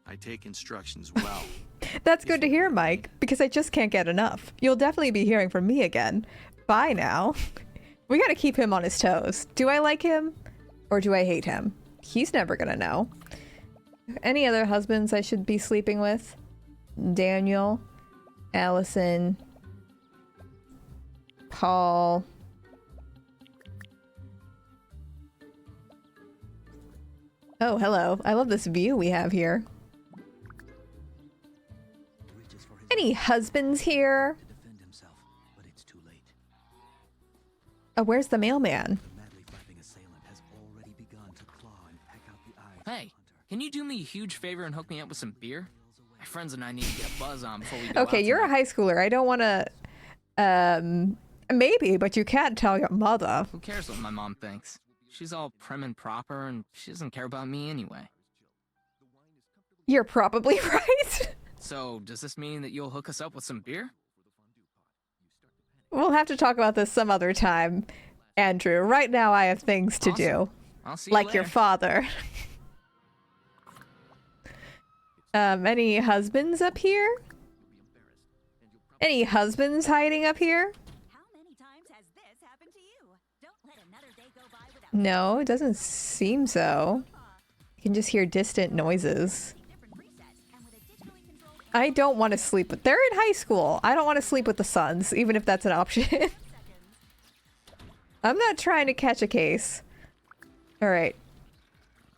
I take instructions well. That's good to hear, Mike, because I just can't get enough. You'll definitely be hearing from me again. Bye now. We gotta keep him on his toes. Do I like him? Or do I hate him? He's never gonna know. Any other husbands I should be sleeping with? Daniel, Allison, Paul. Oh, hello. I love this view we have here. Any husbands here? Oh, where's the mailman? Hey, can you do me a huge favor and hook me up with some beer? My friends and I need to get a buzz on before we go Okay, out you're a tonight. high schooler. I don't want to... maybe, but you can't tell your mother. Who cares what my mom thinks? She's all prim and proper, and she doesn't care about me anyway. You're probably right. So, does this mean that you'll hook us up with some beer? We'll have to talk about this some other time, Andrew. Right now I have things to do. I'll see you Like your later. father. Any husbands up here? Any husbands hiding up here? No, it doesn't seem so. You can just hear distant noises. I don't want to sleep with... They're in high school. I don't want to sleep with the sons, even if that's an option. I'm not trying to catch a case. Alright.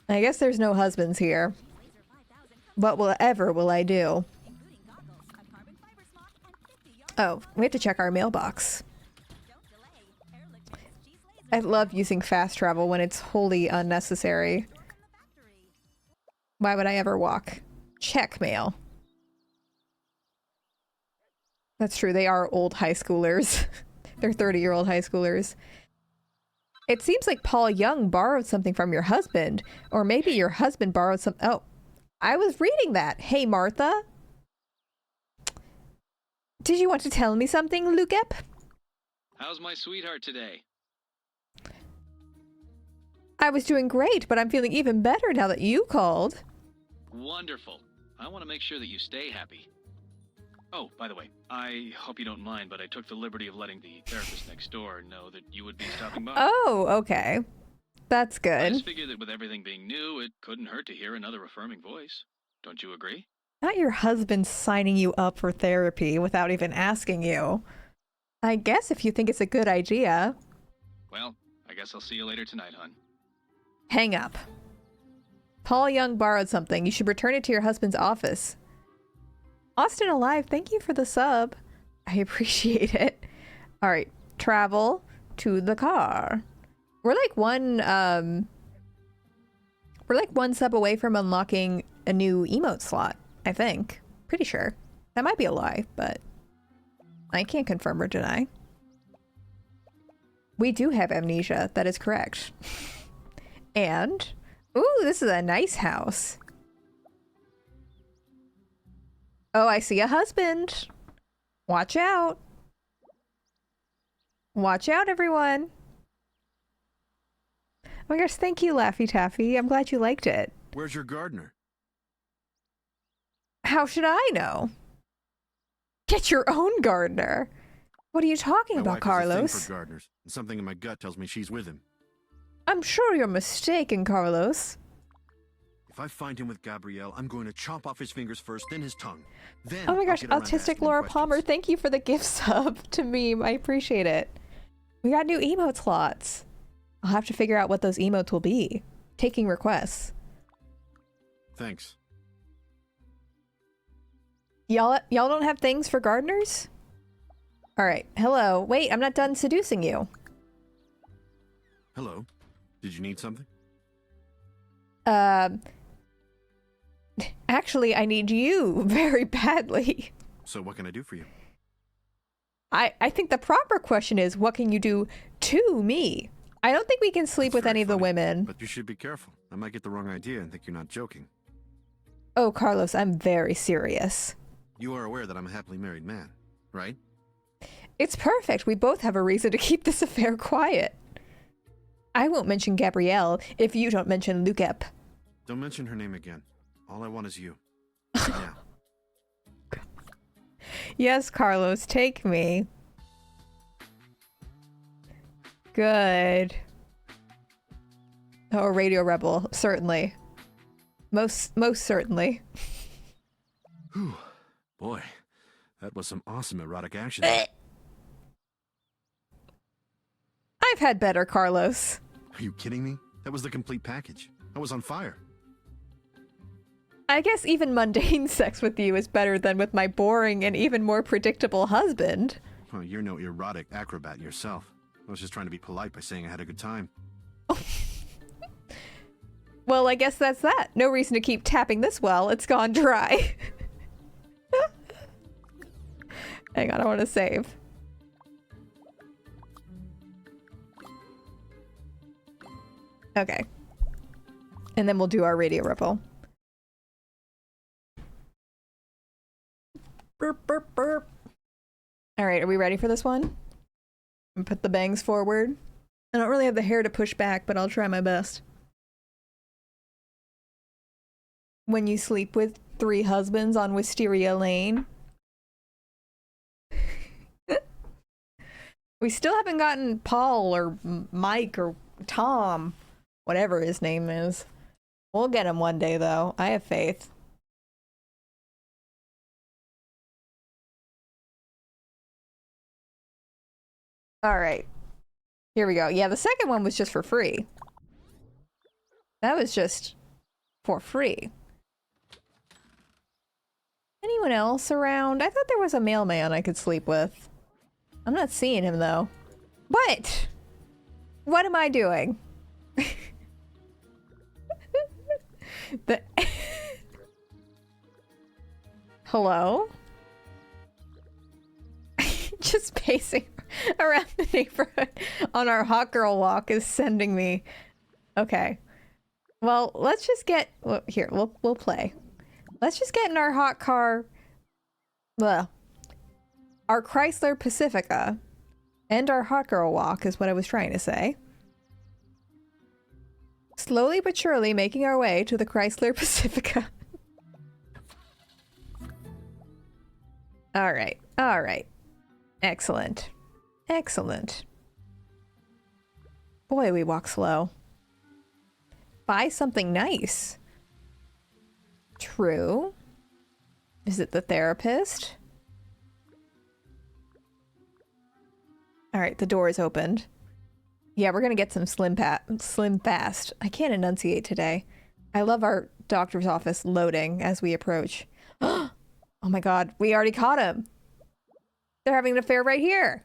I guess there's no husbands here. What will I do? Oh, we have to check our mailbox. I love using fast travel when it's wholly unnecessary. Why would I ever walk? Check mail. That's true, they are old high schoolers. They're 30-year-old high schoolers. It seems like Paul Young borrowed something from your husband. Or maybe your husband borrowed some... Oh, I was reading that. Hey, Martha. Did you want to tell me something, Lukep? How's my sweetheart today? I was doing great, but I'm feeling even better now that you called. Wonderful. I want to make sure that you stay happy. Oh, by the way, I hope you don't mind, but I took the liberty of letting the therapist next door know that you would be stopping by. Oh, okay. That's I good. just figured that with everything being new, it couldn't hurt to hear another affirming voice. Don't you agree? Not your husband signing you up for therapy without even asking you. I guess if you think it's a good idea. Well, I guess I'll see you later tonight, hon. Hang up. Paul Young borrowed something. You should return it to your husband's office. Austin Alive, thank you for the sub. I appreciate it. All right, travel to the car. We're like one sub away from unlocking a new emote slot, I think. Pretty sure. That might be a lie, but I can't confirm or deny. We do have amnesia. That is correct. And, ooh, this is a nice house. Oh, I see a husband. Watch out. Watch out, everyone. Oh my gosh, thank you, Laffy Taffy. I'm glad you liked it. Where's your gardener? How should I know? Get your own gardener. What are you talking about, Carlos? My wife has a thing for gardeners, and something in my gut tells me she's with him. I'm sure you're mistaken, Carlos. If I find him with Gabrielle, I'm going to chop off his fingers first, then his tongue. Then oh my gosh, I'll get around to Autistic asking Laura questions. Palmer, thank you for the gift sub to meme. I appreciate it. We got new emote slots. I'll have to figure out what those emotes will be. Taking requests. Thanks. Y'all don't have things for gardeners? Alright, hello. Wait, I'm not done seducing you. Hello. Did you need something? Actually, I need you very badly. So what can I do for you? I think the proper question is, what can you do to me? I don't think we can sleep with any of the women. But you should be careful. I might get the wrong idea and think you're not joking. Oh, Carlos, I'm very serious. You are aware that I'm a happily married man, right? It's perfect. We both have a reason to keep this affair quiet. I won't mention Gabrielle if you don't mention Lucep. Don't mention her name again. All I want is you. Now. Yes, Carlos, take me. Good. Oh, Radio Rebel, certainly. Most certainly. Whew. Boy, that was some awesome erotic action. I've had better, Carlos. Are you kidding me? That was the complete package. I was on fire. I guess even mundane sex with you is better than with my boring and even more predictable husband. Well, you're no erotic acrobat yourself. I was just trying to be polite by saying I had a good time. Well, I guess that's that. No reason to keep tapping this well. It's gone dry. Hang on, I want to save. Okay. And then we'll do our Radio Ripple. Burp, burp, burp. All right, are we ready for this one? And put the bangs forward. I don't really have the hair to push back, but I'll try my best. When you sleep with 3 husbands on Wisteria Lane. We still haven't gotten Paul or Mike or Tom, whatever his name is. We'll get him one day, though. I have faith. All right. Here we go. Yeah, the second one was just for free. That was just for free. Anyone else around? I thought there was a mailman I could sleep with. I'm not seeing him, though. What? What am I doing? Hello? Just pacing around the neighborhood on our hot girl walk is sending me. Okay. Well, let's just get here. We'll play. Let's just get in our hot car. Well, our Chrysler Pacifica and our hot girl walk is what I was trying to say. Slowly but surely making our way to the Chrysler Pacifica. All right. All right. Excellent. Excellent. Boy, we walk slow. Buy something nice. True. Is it the therapist? All right, the door is opened. Yeah, we're gonna get some slim fast. I can't enunciate today. I love our doctor's office loading as we approach. Oh my god, we already caught him. They're having an affair right here.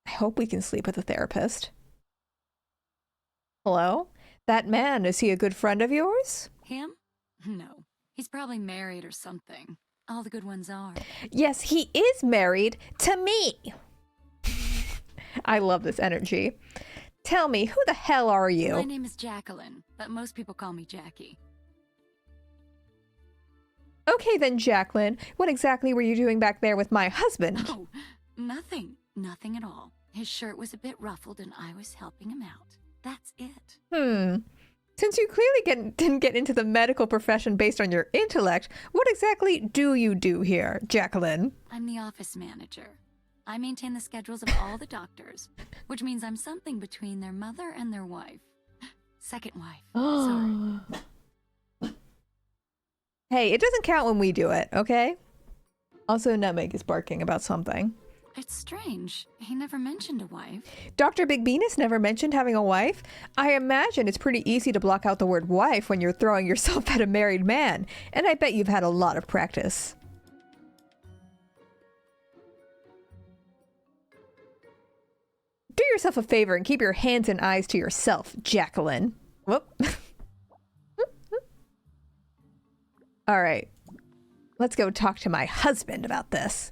I hope we can sleep with the therapist. Hello? That man, is he a good friend of yours? Him? No. He's probably married or something. All the good ones are. Yes, he is married to me. I love this energy. Tell me, who the hell are you? My name is Jacqueline, but most people call me Jackie. Okay then, Jacqueline. What exactly were you doing back there with my husband? Oh, nothing. Nothing at all. His shirt was a bit ruffled and I was helping him out. That's it. Since you clearly didn't get into the medical profession based on your intellect, what exactly do you do here, Jacqueline? I'm the office manager. I maintain the schedules of all the doctors, which means I'm something between their mother and their wife. Second wife. Sorry. Hey, it doesn't count when we do it, okay? Also, Nutmeg is barking about something. It's strange. He never mentioned a wife. Dr. Big Venus never mentioned having a wife. I imagine it's pretty easy to block out the word wife when you're throwing yourself at a married man, and I bet you've had a lot of practice. Do yourself a favor and keep your hands and eyes to yourself, Jacqueline. Whoop. All right. Let's go talk to my husband about this.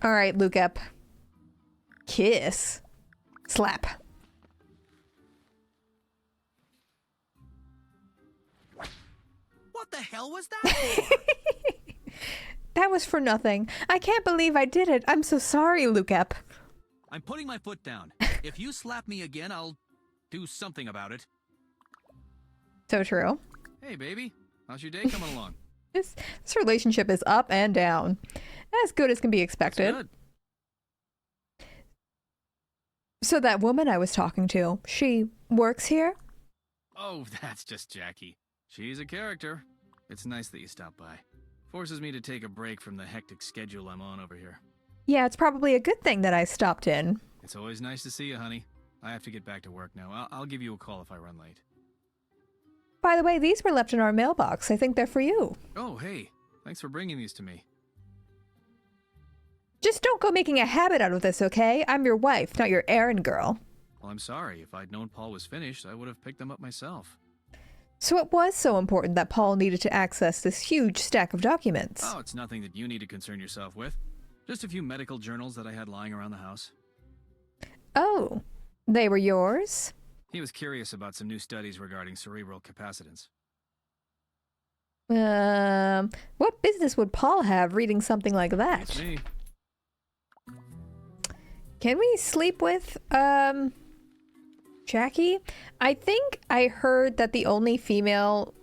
All right, Luke-ep. Kiss. Slap. What the hell was that for? That was for nothing. I can't believe I did it. I'm so sorry, Luke-ep. I'm putting my foot down. If you slap me again, I'll do something about it. So true. Hey, baby. How's your day coming along? This relationship is up and down. As good as can be expected. Good. So that woman I was talking to, she works here? Oh, that's just Jackie. She's a character. It's nice that you stopped by. Forces me to take a break from the hectic schedule I'm on over here. Yeah, it's probably a good thing that I stopped in. It's always nice to see you, honey. I have to get back to work now. I'll give you a call if I run late. By the way, these were left in our mailbox. I think they're for you. Oh, hey. Thanks for bringing these to me. Just don't go making a habit out of this, okay? I'm your wife, not your errand girl. Well, I'm sorry. If I'd known Paul was finished, I would have picked them up myself. So it was so important that Paul needed to access this huge stack of documents. Oh, it's nothing that you need to concern yourself with. Just a few medical journals that I had lying around the house. Oh, they were yours? He was curious about some new studies regarding cerebral capacitance. What business would Paul have reading something like that? It's me. Can we sleep with, Jackie? I think I heard that the only female,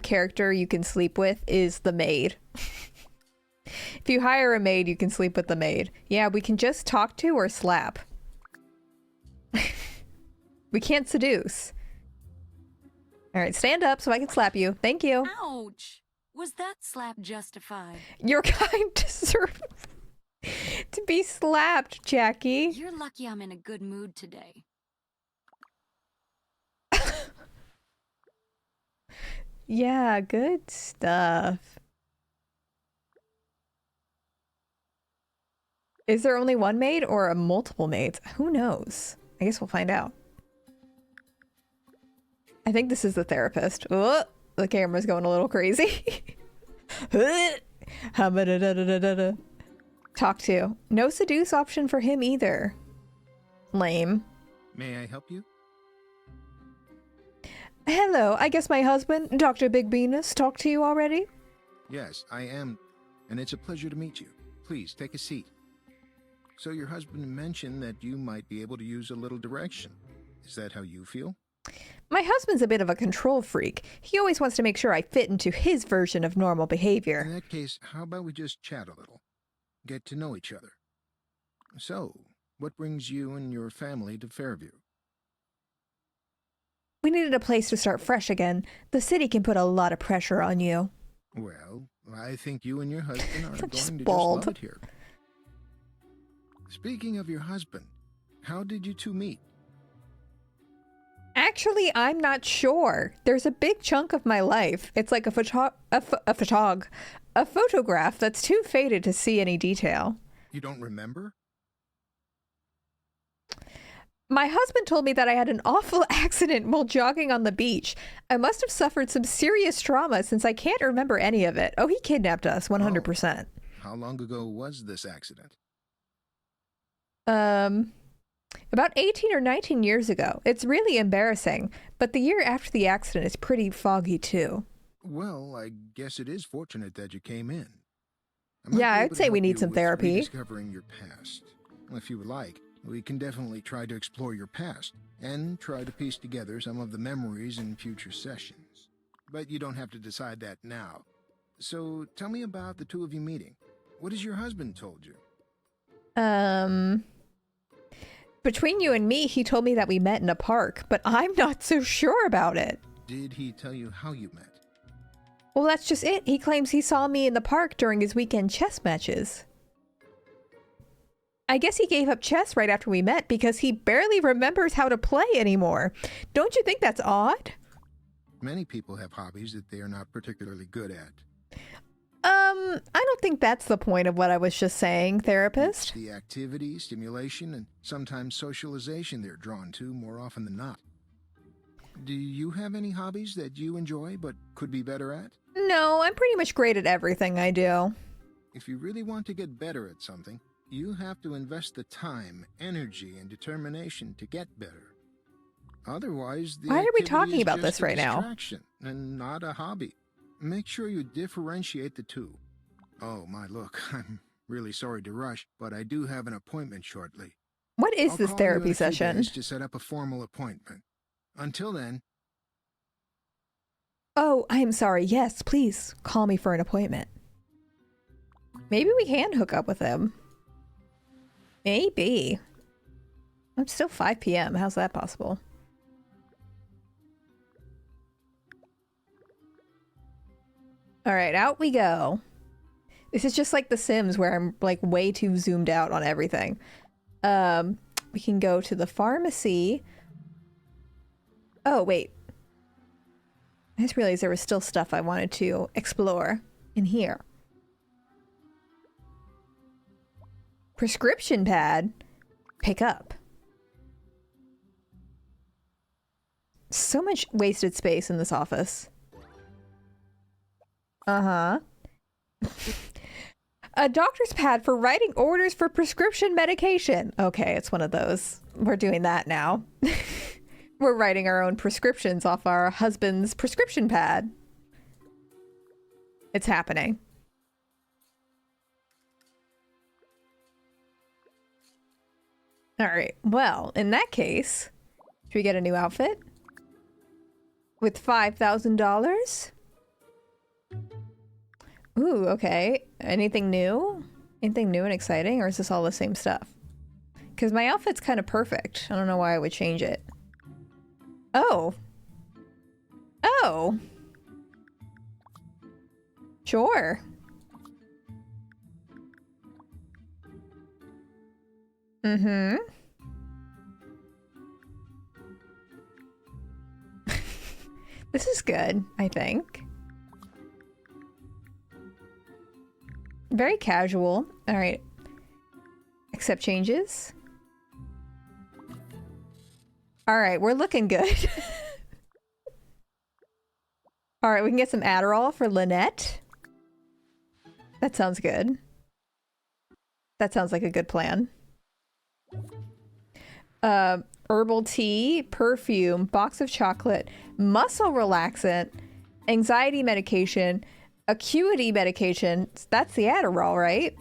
character you can sleep with is the maid. If you hire a maid, you can sleep with the maid. Yeah, we can just talk to or slap. We can't seduce. All right, stand up so I can slap you. Thank you. Ouch! Was that slap justified? Your kind deserve to be slapped, Jackie. You're lucky I'm in a good mood today. Yeah, good stuff. Is there only one maid or a multiple maids? Who knows? I guess we'll find out. I think this is the therapist. Oh, the camera's going a little crazy. Talk to. No seduce option for him either. Lame. May I help you? Hello, I guess my husband, Dr. Big Venus, talked to you already? Yes, I am, and it's a pleasure to meet you. Please, take a seat. So your husband mentioned that you might be able to use a little direction. Is that how you feel? My husband's a bit of a control freak. He always wants to make sure I fit into his version of normal behavior. In that case, how about we just chat a little? Get to know each other. So, what brings you and your family to Fairview? We needed a place to start fresh again. The city can put a lot of pressure on you. Well, I think you and your husband are going to just bald. love it here. Speaking of your husband, how did you two meet? Actually, I'm not sure. There's a big chunk of my life. It's like a photograph that's too faded to see any detail. You don't remember? My husband told me that I had an awful accident while jogging on the beach. I must have suffered some serious trauma since I can't remember any of it. Oh, he kidnapped us, 100%. How long ago was this accident? About 18 or 19 years ago. It's really embarrassing, but the year after the accident is pretty foggy too. Well, I guess it is fortunate that you came in. Yeah, I'd say we need some therapy. Rediscovering your past. If you would like, we can definitely try to explore your past and try to piece together some of the memories in future sessions. But you don't have to decide that now. So tell me about the two of you meeting. What has your husband told you? Between you and me, he told me that we met in a park, but I'm not so sure about it. Did he tell you how you met? Well, that's just it. He claims he saw me in the park during his weekend chess matches. I guess he gave up chess right after we met because he barely remembers how to play anymore. Don't you think that's odd? Many people have hobbies that they are not particularly good at. I don't think that's the point of what I was just saying, therapist. It's the activity, stimulation, and sometimes socialization they're drawn to more often than not. Do you have any hobbies that you enjoy but could be better at? No, I'm pretty much great at everything I do. If you really want to get better at something, you have to invest the time, energy, and determination to get better. Otherwise, the Why are we activity talking is about just this a right now? distraction and not a hobby. Make sure you differentiate the two. Oh, my, look, I'm really sorry to rush, but I do have an appointment shortly. What is I'll this call therapy you in a few session? days to set up a formal appointment. Until then. Oh, I'm sorry. Yes, please call me for an appointment. Maybe we can hook up with him. Maybe. It's still 5 p.m. How's that possible? All right, out we go. This is just like The Sims where I'm like way too zoomed out on everything. We can go to the pharmacy. Oh, wait. I just realized there was still stuff I wanted to explore in here. Prescription pad. Pick up. So much wasted space in this office. Uh-huh. A doctor's pad for writing orders for prescription medication. Okay, it's one of those. We're doing that now. We're writing our own prescriptions off our husband's prescription pad. It's happening. All right. Well, in that case, should we get a new outfit? With $5,000? Ooh, okay. Anything new? Anything new and exciting, or is this all the same stuff? Because my outfit's kind of perfect. I don't know why I would change it. Oh. Oh. Sure. Mm-hmm. This is good, I think. Very casual. All right. Accept changes. All right, we're looking good. All right, we can get some Adderall for Lynette. That sounds good. That sounds like a good plan. Herbal tea, perfume, box of chocolate, muscle relaxant, anxiety medication, acuity medication. That's the Adderall, right?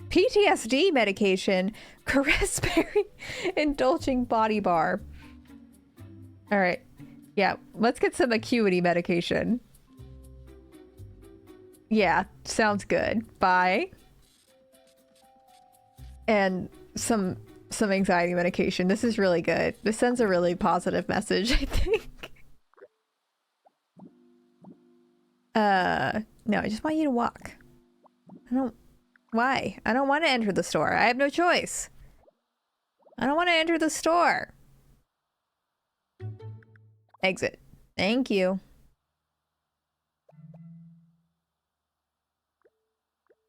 PTSD medication, caress berry, indulging body bar. All right. Yeah, let's get some acuity medication. Yeah, sounds good. Bye. And some anxiety medication. This is really good. This sends a really positive message, I think. No, I just want you to walk. Why? I don't want to enter the store. I have no choice. I don't want to enter the store. Exit. Thank you.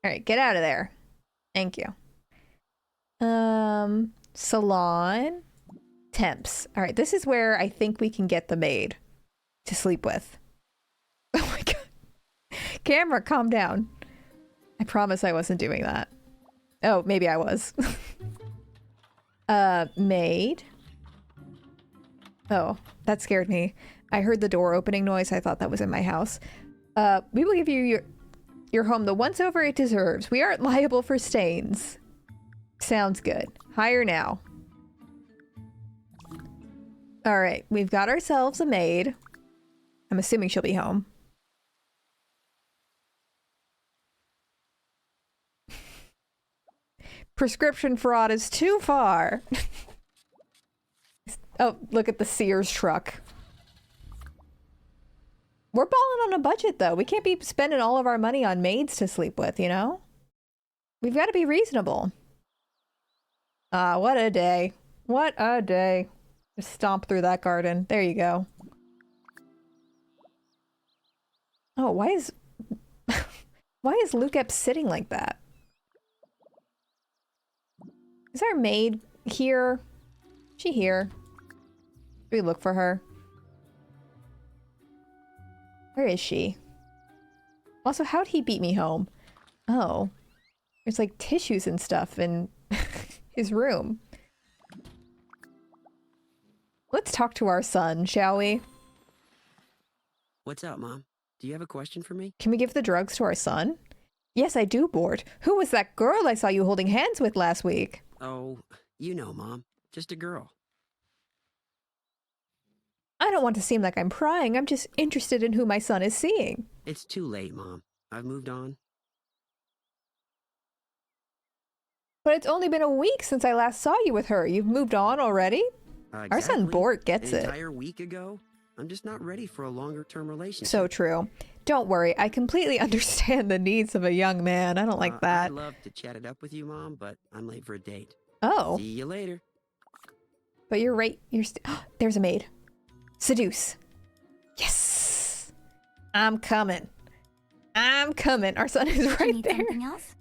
All right, get out of there. Thank you. Salon. Temps. All right, this is where I think we can get the maid to sleep with. Oh my god. Camera, calm down. I promise I wasn't doing that. Oh, maybe I was. Maid. Oh, that scared me. I heard the door opening noise. I thought that was in my house. We will give you your home the once-over it deserves. We aren't liable for stains. Sounds good. Hire now. All right, we've got ourselves a maid. I'm assuming she'll be home. Prescription fraud is too far. Oh, look at the Sears truck. We're balling on a budget, though. We can't be spending all of our money on maids to sleep with, you know? We've got to be reasonable. Ah, what a day. What a day. Just stomp through that garden. There you go. Oh, why is... why is Luke sitting like that? Is our maid here? Is she here? Do we look for her? Where is she? Also, how'd he beat me home? Oh. There's like tissues and stuff in his room. Let's talk to our son, shall we? What's up, Mom? Do you have a question for me? Can we give the drugs to our son? Yes, I do, Bort. Who was that girl I saw you holding hands with last week? Oh, you know, Mom. Just a girl. I don't want to seem like I'm prying. I'm just interested in who my son is seeing. It's too late, Mom. I've moved on. But it's only been a week since I last saw you with her. You've moved on already? Exactly. Our son Bort gets it. An entire week ago? I'm just not ready for a longer-term relationship. So true. Don't worry. I completely understand the needs of a young man. I don't like that. I'd love to chat it up with you, Mom, but I'm late for a date. Oh. See you later. But you're right. There's a maid. Seduce. Yes. I'm coming. I'm coming. Our son is right there. Something else?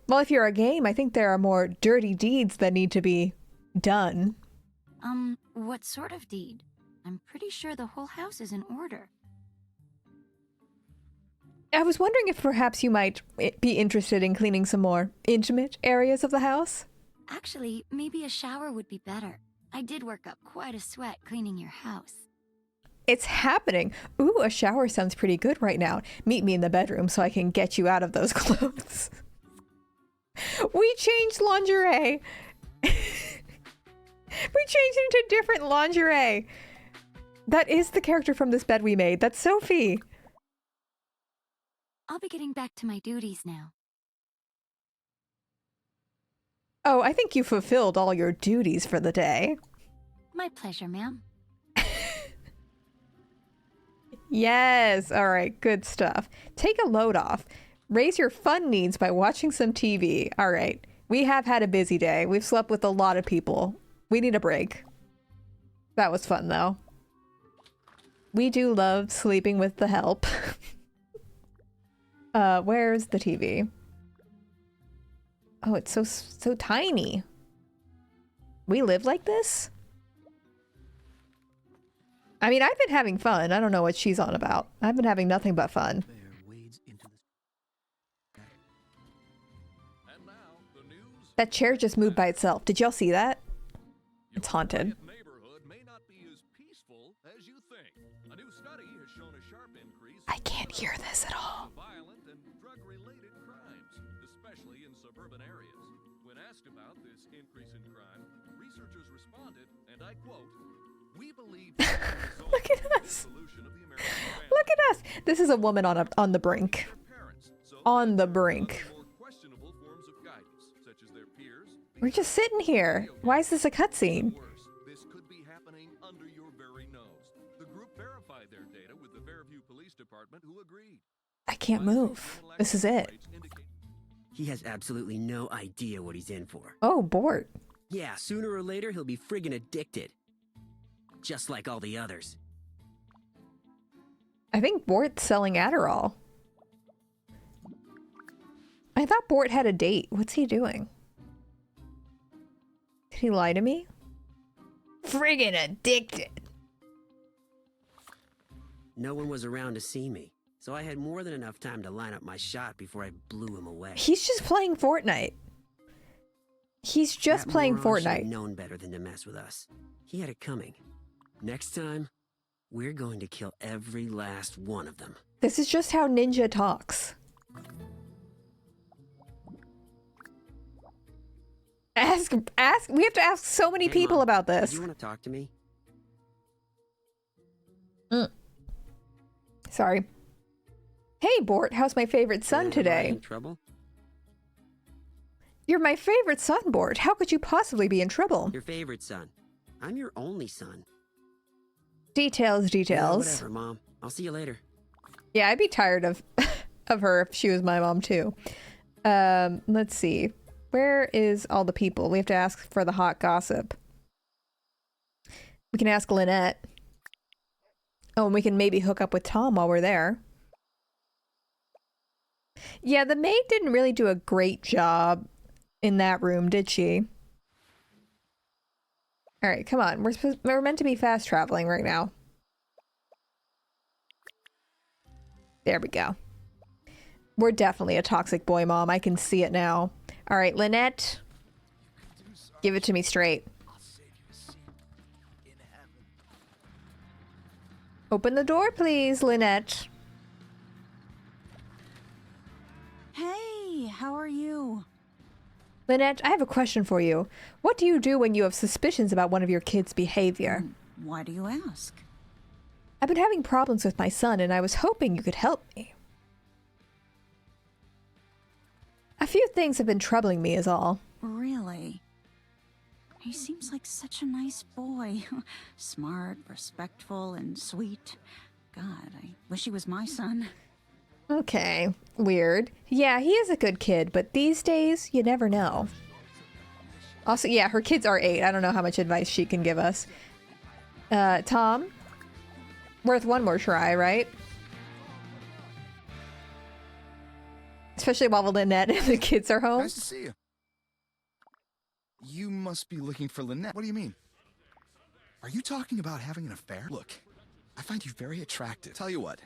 Well, if you're a game, I think there are more dirty deeds that need to be done. What sort of deed? I'm pretty sure the whole house is in order. I was wondering if perhaps you might be interested in cleaning some more intimate areas of the house. Actually, maybe a shower would be better. I did work up quite a sweat cleaning your house. It's happening. Ooh, a shower sounds pretty good right now. Meet me in the bedroom so I can get you out of those clothes. We changed lingerie. We changed into different lingerie. That is the character from this bed we made. That's Sophie. I'll be getting back to my duties now. Oh, I think you fulfilled all your duties for the day. My pleasure, ma'am. Yes. All right. Good stuff. Take a load off. Raise your fun needs by watching some TV. All right. We have had a busy day. We've slept with a lot of people. We need a break. That was fun, though. We do love sleeping with the help. Where's the TV? Oh, it's so tiny. We live like this? I mean, I've been having fun. I don't know what she's on about. I've been having nothing but fun. That chair just moved by itself. Did y'all see that? It's haunted. I can't hear this at all. Look at us. Look at us. This is a woman on the brink. On the brink. We're just sitting here. Why is this a cutscene? This could be happening under your very nose. The group verified their data with the Fairview Police Department, who agreed. I can't move. This is it. He has absolutely no idea what he's in for. Oh, Bort. Yeah, sooner or later he'll be friggin' addicted. Just like all the others. I think Bort's selling Adderall. I thought Bort had a date. What's he doing? Did he lie to me? Friggin' addicted. No one was around to see me. so I had more than enough time to line up my shot before I blew him away. He's just playing Fortnite. He's just That playing moron should have Fortnite. known better than to mess with us. He had it coming. Next time, we're going to kill every last one of them. This is just how Ninja talks. Ask. We have to ask so many people Mom, about do this. you want to talk to me? Sorry. Hey, Bort, how's my favorite son Am I today? in trouble? You're my favorite son, Bort. How could you possibly be in trouble? Your favorite son. I'm your only son. Details. Whatever, Mom. I'll see you later. Yeah, I'd be tired of of her if she was my mom too. Let's see. Where is all the people? We have to ask for the hot gossip. We can ask Lynette. Oh, and we can maybe hook up with Tom while we're there. Yeah, the maid didn't really do a great job in that room, did she? All right, come on. We're meant to be fast traveling right now. There we go. We're definitely a toxic boy mom. I can see it now. All right, Lynette. Give it to me straight. Open the door, please, Lynette. Hey, how are you? Lynette, I have a question for you. What do you do when you have suspicions about one of your kids' behavior? Why do you ask? I've been having problems with my son, and I was hoping you could help me. A few things have been troubling me is all. Really? He seems like such a nice boy. Smart, respectful, and sweet. God, I wish he was my son. Okay, weird. Yeah, he is a good kid, but these days, you never know. Also, yeah, her kids are 8. I don't know how much advice she can give us. Tom? Worth one more try, right? Especially while Lynette and the kids are home. Nice to see you. You must be looking for Lynette. What do you mean? Are you talking about having an affair? Look, I find you very attractive. Tell you what.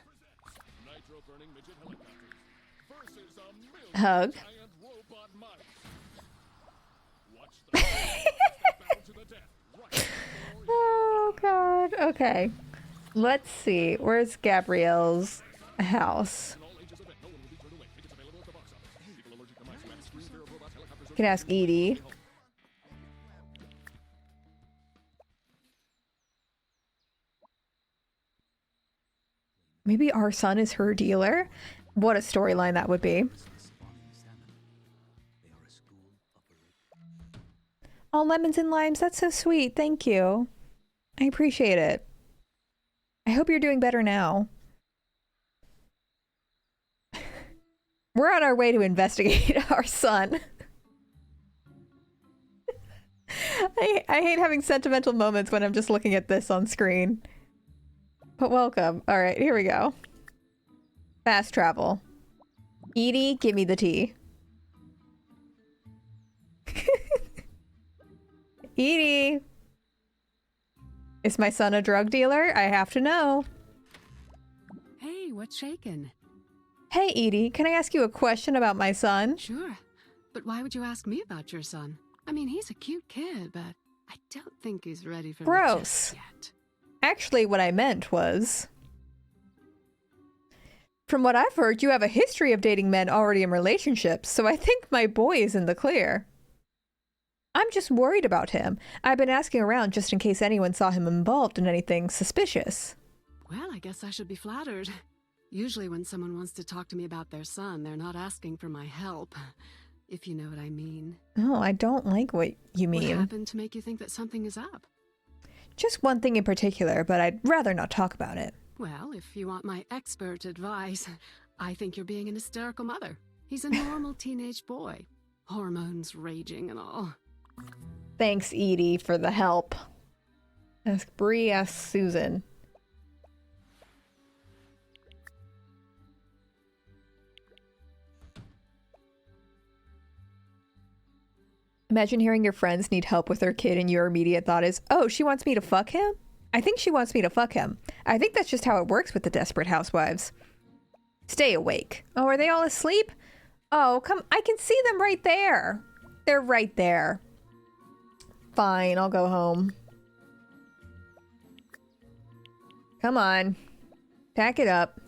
Hug. Oh, God. Okay. Let's see. Where's Gabrielle's house? You can ask Edie. Maybe our son is her dealer? What a storyline that would be. Oh, lemons and limes. That's so sweet. Thank you. I appreciate it. I hope you're doing better now. We're on our way to investigate our son. I hate having sentimental moments when I'm just looking at this on screen. But welcome. All right, here we go. Fast travel. Edie, give me the tea. Edie! Is my son a drug dealer? I have to know. Hey, what's shaking? Hey, Edie, can I ask you a question about my son? Sure. But why would you ask me about your son? I mean, he's a cute kid, but I don't think he's ready for me Gross. just yet. Actually, what I meant was... From what I've heard, you have a history of dating men already in relationships, so I think my boy is in the clear. I'm just worried about him. I've been asking around just in case anyone saw him involved in anything suspicious. Well, I guess I should be flattered. Usually when someone wants to talk to me about their son, they're not asking for my help, if you know what I mean. Oh, I don't like what you mean. What happened to make you think that something is up? Just one thing in particular, but I'd rather not talk about it. Well, if you want my expert advice, I think you're being an hysterical mother. He's a normal teenage boy. Hormones raging and all. Thanks, Edie, for the help. Ask Bree, ask Susan. Imagine hearing your friends need help with their kid and your immediate thought is, oh, she wants me to fuck him? I think she wants me to fuck him. I think that's just how it works with the Desperate Housewives. Stay awake. Oh, are they all asleep? Oh, come. I can see them right there. They're right there. Fine, I'll go home. Come on. Pack it up.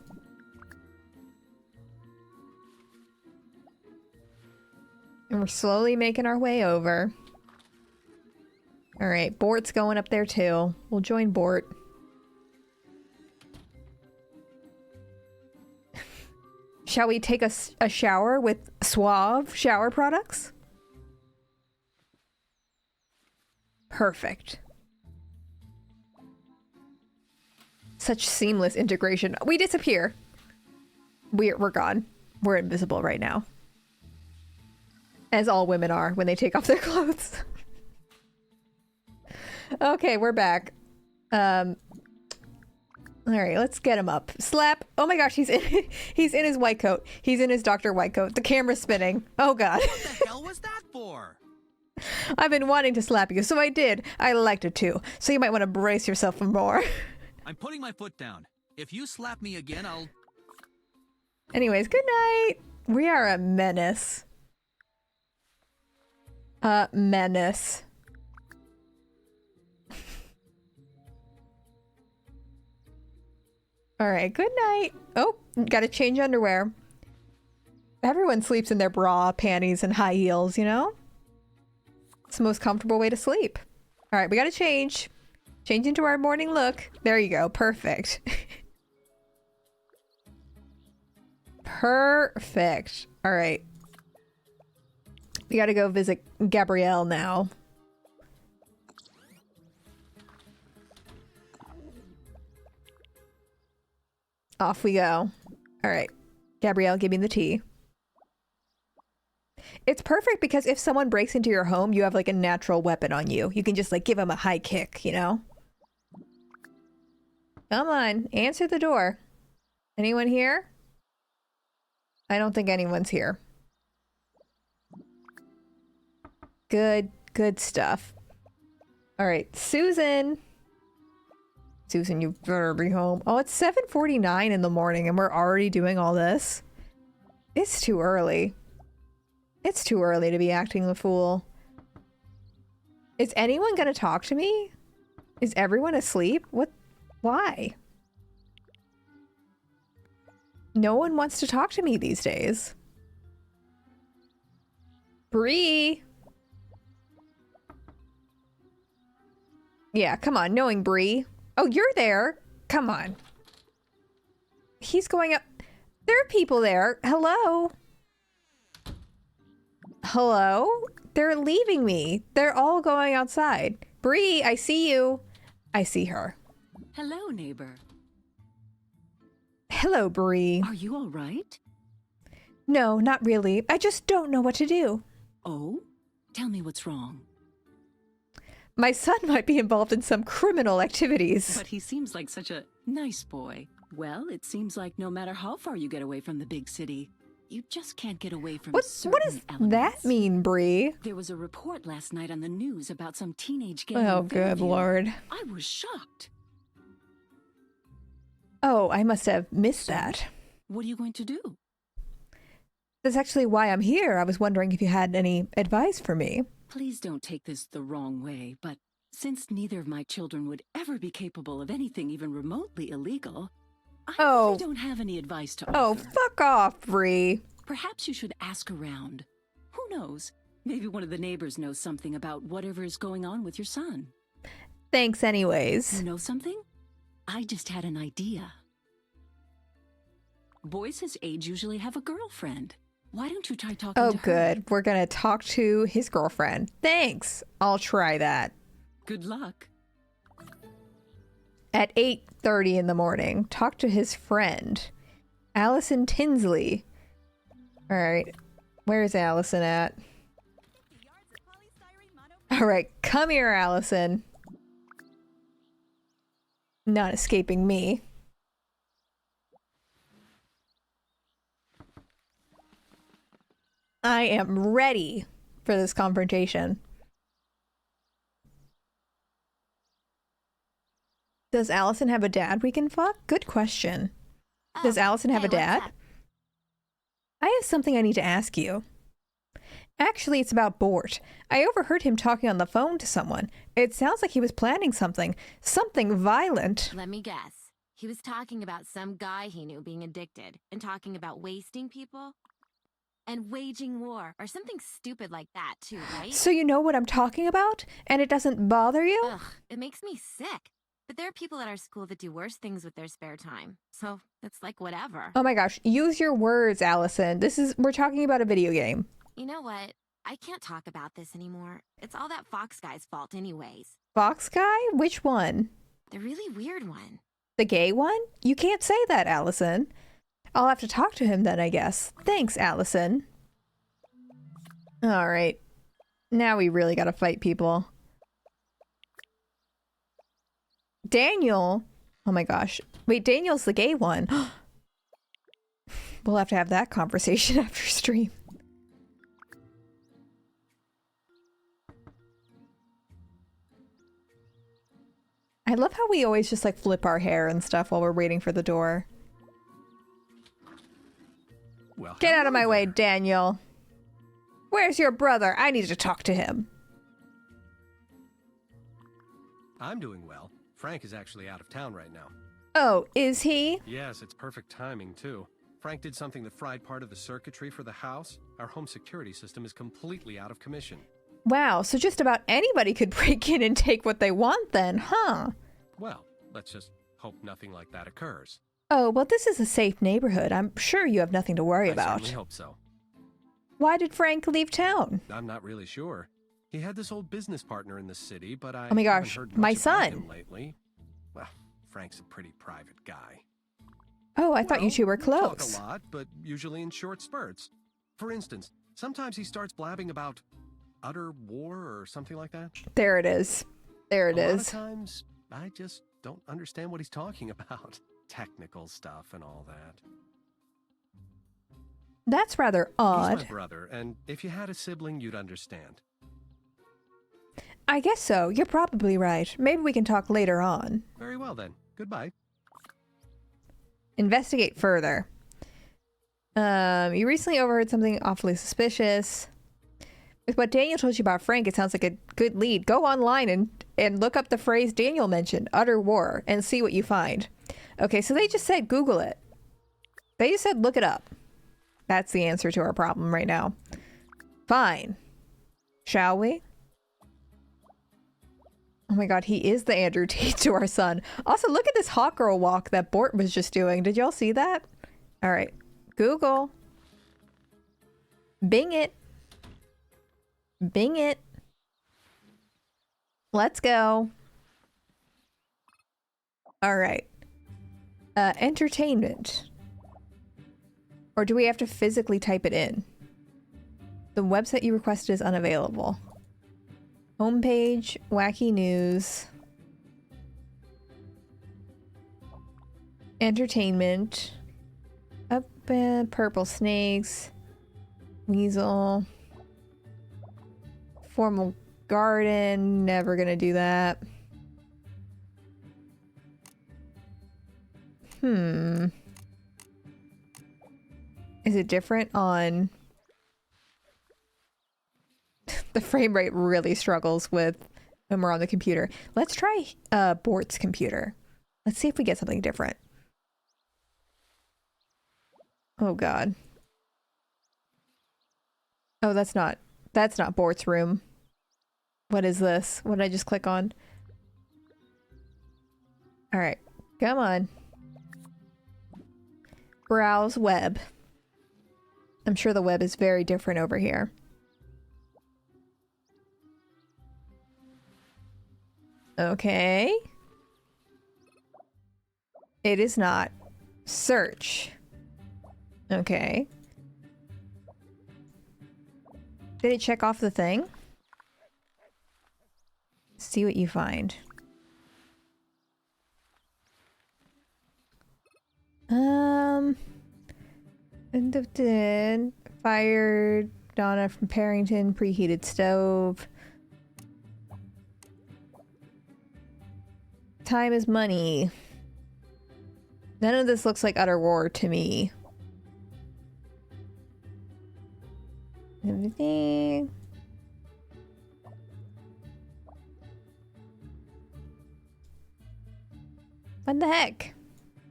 And we're slowly making our way over. Alright, Bort's going up there too. We'll join Bort. Shall we take a shower with Suave shower products? Perfect. Such seamless integration. We disappear. We're gone. We're invisible right now. As all women are when they take off their clothes. Okay, we're back. Alright, let's get him up. Slap. Oh my gosh, he's in his white coat. He's in his Dr. White coat. The camera's spinning. Oh god. What the hell was that for? I've been wanting to slap you, so I did. I liked it too. So you might want to brace yourself for more. I'm putting my foot down. If you slap me again, I'll... Anyways, good night. We are a menace. Menace. Alright, good night. Oh, gotta change underwear. Everyone sleeps in their bra, panties, and high heels, you know? It's the most comfortable way to sleep. Alright, we gotta change. Change into our morning look. There you go. Perfect. Perfect. Alright. We gotta go visit Gabrielle now. Off we go. Alright. Gabrielle, give me the tea. It's perfect because if someone breaks into your home, you have like a natural weapon on you. You can just like give them a high kick, you know? Come on, answer the door. Anyone here? I don't think anyone's here. Good stuff. Alright, Susan. Susan, you better be home. Oh, it's 7:49 in the morning and we're already doing all this. It's too early. It's too early to be acting the fool. Is anyone gonna talk to me? Is everyone asleep? What? Why? No one wants to talk to me these days. Bree! Yeah, come on, knowing Bree. Oh, you're there. Come on. He's going up. There are people there. Hello? Hello? They're leaving me. They're all going outside. Bree, I see you. I see her. Hello, neighbor. Hello, Bree. Are you all right? No, not really. I just don't know what to do. Oh? Tell me what's wrong. My son might be involved in some criminal activities. But he seems like such a nice boy. Well, it seems like no matter how far you get away from the big city, you just can't get away from certain What does that mean, Bree? There was a report last night on the news about some teenage gang. Oh, in good Fairview. lord. I was shocked. Oh, I must have missed that. What are you going to do? That's actually why I'm here. I was wondering if you had any advice for me. Please don't take this the wrong way, but since neither of my children would ever be capable of anything even remotely illegal, I really don't have any advice to offer. Oh, fuck off, Bree. Perhaps you should ask around. Who knows? Maybe one of the neighbors knows something about whatever is going on with your son. Thanks anyways. You know something? I just had an idea. Boys his age usually have a girlfriend. Why don't you try talking to her? Oh, good. We're gonna talk to his girlfriend. Thanks. I'll try that. Good luck. At 8:30 in the morning, talk to his friend, Allison Tinsley. All right. Where's Allison at? All right. Come here, Allison. Not escaping me. I am ready for this confrontation. Does Allison have a dad we can fuck? Good question. Does Allison have a dad? I have something I need to ask you. Actually, it's about Bort. I overheard him talking on the phone to someone. It sounds like he was planning something. Something violent. Let me guess. He was talking about some guy he knew being addicted and talking about wasting people and waging war or something stupid like that too, right? So you know what I'm talking about? And it doesn't bother you? Ugh, it makes me sick. But there are people at our school that do worse things with their spare time. So it's like whatever. Oh my gosh. Use your words, Allison. We're talking about a video game. You know what? I can't talk about this anymore. It's all that Fox guy's fault anyways. Fox guy? Which one? The really weird one. The gay one? You can't say that, Allison. I'll have to talk to him then, I guess. Thanks, Allison. All right. Now we really gotta fight people. Daniel? Oh my gosh. Wait, Daniel's the gay one. We'll have to have that conversation after stream. I love how we always just like flip our hair and stuff while we're waiting for the door. Well, get out of my way, Daniel. Where's your brother? I need to talk to him. I'm doing well. Frank is actually out of town right now. Oh, is he? Yes, it's perfect timing, too. Frank did something that fried part of the circuitry for the house. Our home security system is completely out of commission. Wow, so just about anybody could break in and take what they want then, huh? Well, let's just hope nothing like that occurs. Oh, well, this is a safe neighborhood. I'm sure you have nothing to worry about. I certainly hope so. Why did Frank leave town? I'm not really sure. He had this old business partner in the city, but I oh my gosh, haven't heard my much about son. him lately. Well, Frank's a pretty private guy. Oh, I thought you two were close. We talk a lot, but usually in short spurts. For instance, sometimes he starts blabbing about utter war or something like that. There it is. There it is. A lot of times, I just don't understand what he's talking about. Technical stuff and all that. That's rather odd. He's my brother, and if you had a sibling, you'd understand. I guess so. You're probably right. Maybe we can talk later on. Very well then. Goodbye. Investigate further. You recently overheard something awfully suspicious. With what Daniel told you about Frank, it sounds like a good lead. Go online and look up the phrase Daniel mentioned, utter war, and see what you find. Okay, so they just said Google it. They just said look it up. That's the answer to our problem right now. Fine. Shall we? Oh my god, he is the Andrew Tate to our son. Also, look at this hot girl walk that Bort was just doing. Did y'all see that? All right. Google. Bing it. Bing it. Let's go. All right. Entertainment. Or do we have to physically type it in? The website you requested is unavailable. Homepage, wacky news. Entertainment. Up, purple snakes. Weasel. Formal garden. Never gonna do that. Is it different on... The frame rate really struggles with when we're on the computer. Let's try Bort's computer. Let's see if we get something different. Oh god. Oh, that's not Bort's room. What is this? What did I just click on? All right, come on. Browse web. I'm sure the web is very different over here. Okay. It is not. Search. Okay. Did it check off the thing? See what you find. Fired Donna from Parental, preheated stove. Time is money. None of this looks like utter war to me. anything. What the heck?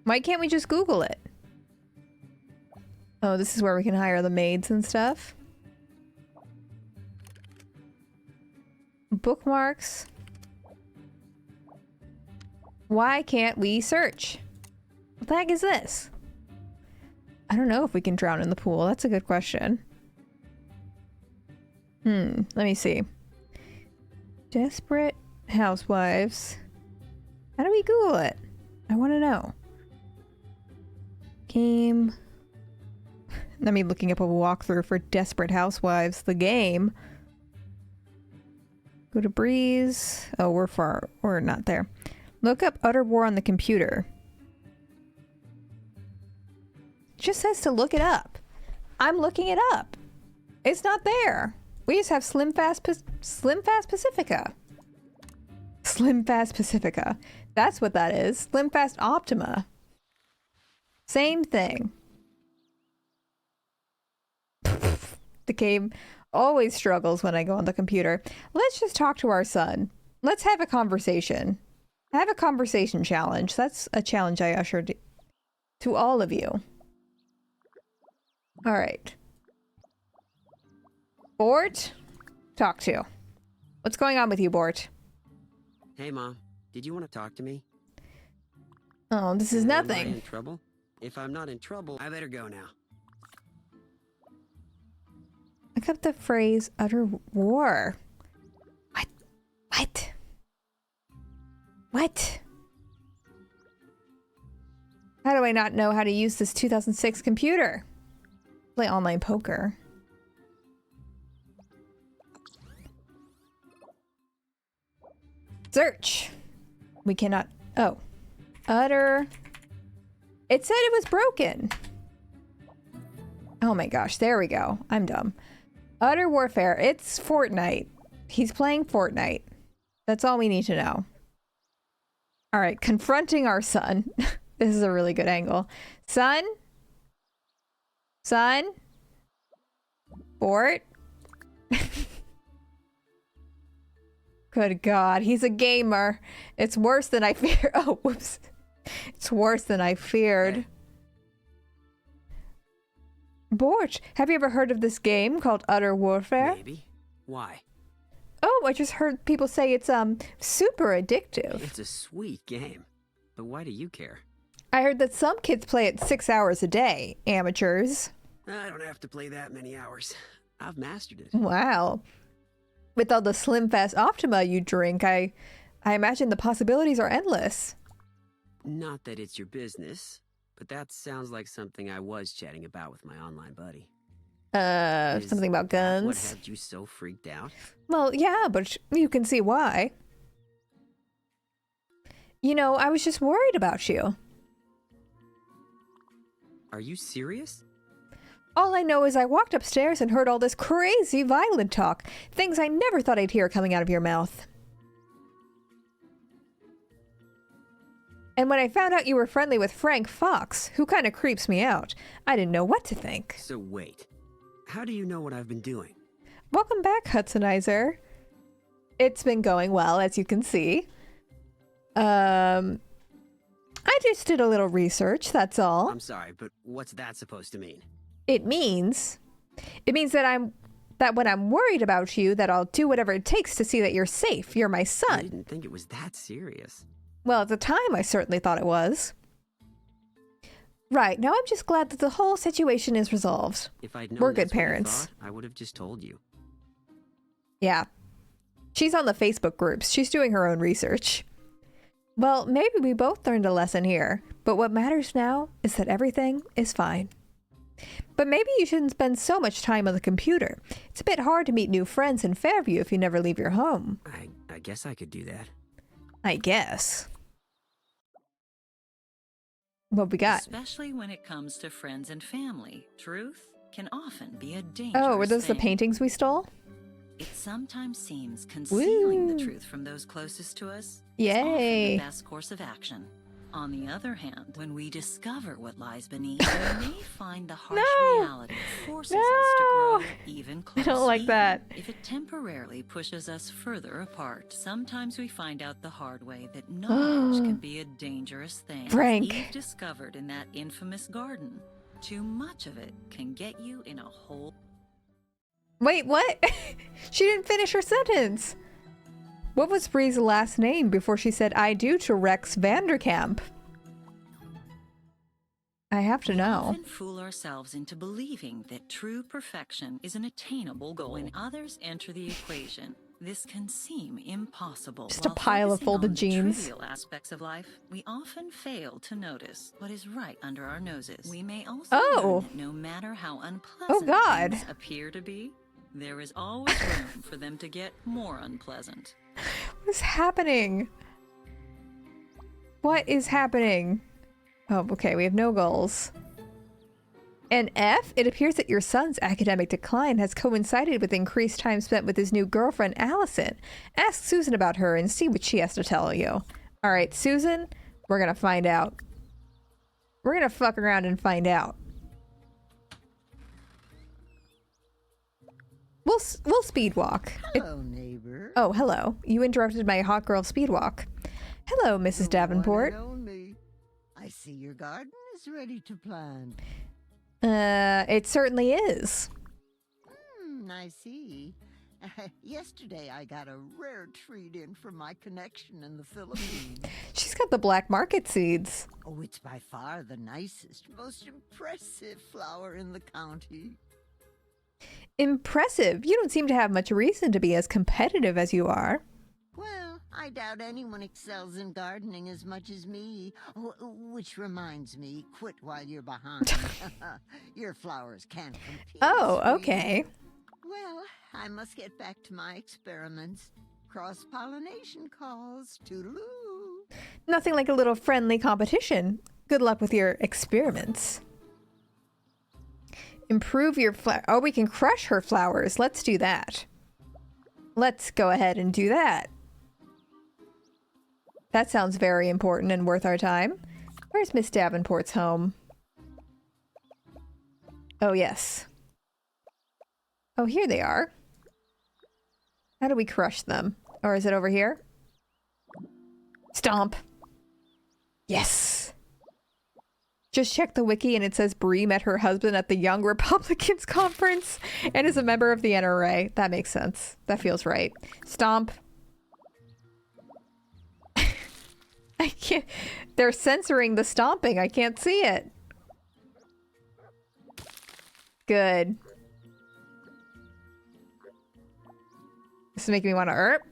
Why can't we just Google it? Oh, this is where we can hire the maids and stuff. Bookmarks. Why can't we search? What the heck is this? I don't know if we can drown in the pool. That's a good question. Let me see. Desperate Housewives. How do we Google it? I want to know. Game. Let me looking up a walkthrough for Desperate Housewives, the game. Go to Breeze. Oh, we're not there. Look up Utter War on the computer. It just says to look it up. I'm looking it up. It's not there. We just have Slim Fast Pacifica. Slim Fast Pacifica. That's what that is. Slim Fast Optima. Same thing. The game always struggles when I go on the computer. Let's just talk to our son. Let's have a conversation. Have a conversation challenge. That's a challenge I ushered to all of you. All right. Bort, talk to. What's going on with you, Bort? Hey, Mom. Did you want to talk to me? Oh, this is nothing. Am I in trouble? If I'm not in trouble, I better go now. Look up the phrase utter war. What? What? What? How do I not know how to use this 2006 computer? Play online poker. Search. We cannot. Oh. Utter. It said it was broken. Oh my gosh. There we go. I'm dumb. Utter Warfare. It's Fortnite. He's playing Fortnite. That's all we need to know. All right. Confronting our son. This is a really good angle. Son? Son? Bort? Good God. He's a gamer. It's worse than I feared. Oh, whoops. It's worse than I feared. Bort, have you ever heard of this game called Utter Warfare? Maybe. Why? Oh, I just heard people say it's super addictive. It's a sweet game. But why do you care? I heard that some kids play it 6 hours a day. Amateurs. I don't have to play that many hours. I've mastered it. Wow. With all the Slim Fast Optima you drink, I imagine the possibilities are endless. Not that it's your business, but that sounds like something I was chatting about with my online buddy. Something about guns? What had you so freaked out? Well, yeah, but you can see why. You know, I was just worried about you. Are you serious? All I know is I walked upstairs and heard all this crazy violent talk. Things I never thought I'd hear coming out of your mouth. And when I found out you were friendly with Frank Fox, who kind of creeps me out, I didn't know what to think. So wait, how do you know what I've been doing? Welcome back, Hudsonizer. It's been going well, as you can see. I just did a little research, that's all. I'm sorry, but what's that supposed to mean? It means that when I'm worried about you, that I'll do whatever it takes to see that you're safe. You're my son. I didn't think it was that serious. Well, at the time, I certainly thought it was. Right, now I'm just glad that the whole situation is resolved. If I'd known We're good that's what you parents. thought, I would have just told you. Yeah. She's on the Facebook groups. She's doing her own research. Well, maybe we both learned a lesson here, but what matters now is that everything is fine. But maybe you shouldn't spend so much time on the computer. It's a bit hard to meet new friends in Fairview if you never leave your home. I guess I could do that. I guess. What we got? Especially when it comes to friends and family, truth can often be a dangerous Oh, were those the thing. paintings we stole? It sometimes seems concealing Woo. the truth from those closest to us Yay. is often the best course of action. On the other hand, when we discover what lies beneath, we may find the harsh reality forces us to grow even closer. I don't like that. If it temporarily pushes us further apart, sometimes we find out the hard way that knowledge can be a dangerous thing. Frank. Eve discovered in that infamous garden. Too much of it can get you in a hole. Wait, what? She didn't finish her sentence. What was Bree's last name before she said I do to Rex Vanderkamp? I have to know. We often fool ourselves into believing that true perfection is an attainable goal. When others enter the equation, this can seem impossible. Just a pile of folded jeans. Trivial aspects of life, we often fail to notice what is right under our noses. We may also learn that no matter how unpleasant things appear to be, there is always room for them to get more unpleasant. What is happening? What is happening? Oh, okay, we have no goals. And F, it appears that your son's academic decline has coincided with increased time spent with his new girlfriend, Allison. Ask Susan about her and see what she has to tell you. All right, Susan, we're gonna find out. We're gonna fuck around and find out. We'll speed walk. Hello, neighbor. Oh, hello. You interrupted my hot girl speed walk. Hello, Mrs. Davenport. I see your garden is ready to plant. It certainly is. I see. Yesterday I got a rare treat in from my connection in the Philippines. She's got the black market seeds. Oh, it's by far the nicest, most impressive flower in the county. Impressive. You don't seem to have much reason to be as competitive as you are. Well, I doubt anyone excels in gardening as much as me. Which reminds me, quit while you're behind. Your flowers can't compete. Oh, okay. Well, I must get back to my experiments. Cross-pollination calls. Toodaloo. Nothing like a little friendly competition. Good luck with your experiments. Improve your Oh, we can crush her flowers. Let's do that. Let's go ahead and do that. That sounds very important and worth our time. Where's Miss Davenport's home? Oh, yes. Oh, here they are. How do we crush them? Or is it over here? Stomp. Yes. Just check the wiki and it says Bree met her husband at the Young Republicans conference and is a member of the NRA. That makes sense. That feels right. Stomp. I can't. They're censoring the stomping. I can't see it. Good. This is making me want to erp.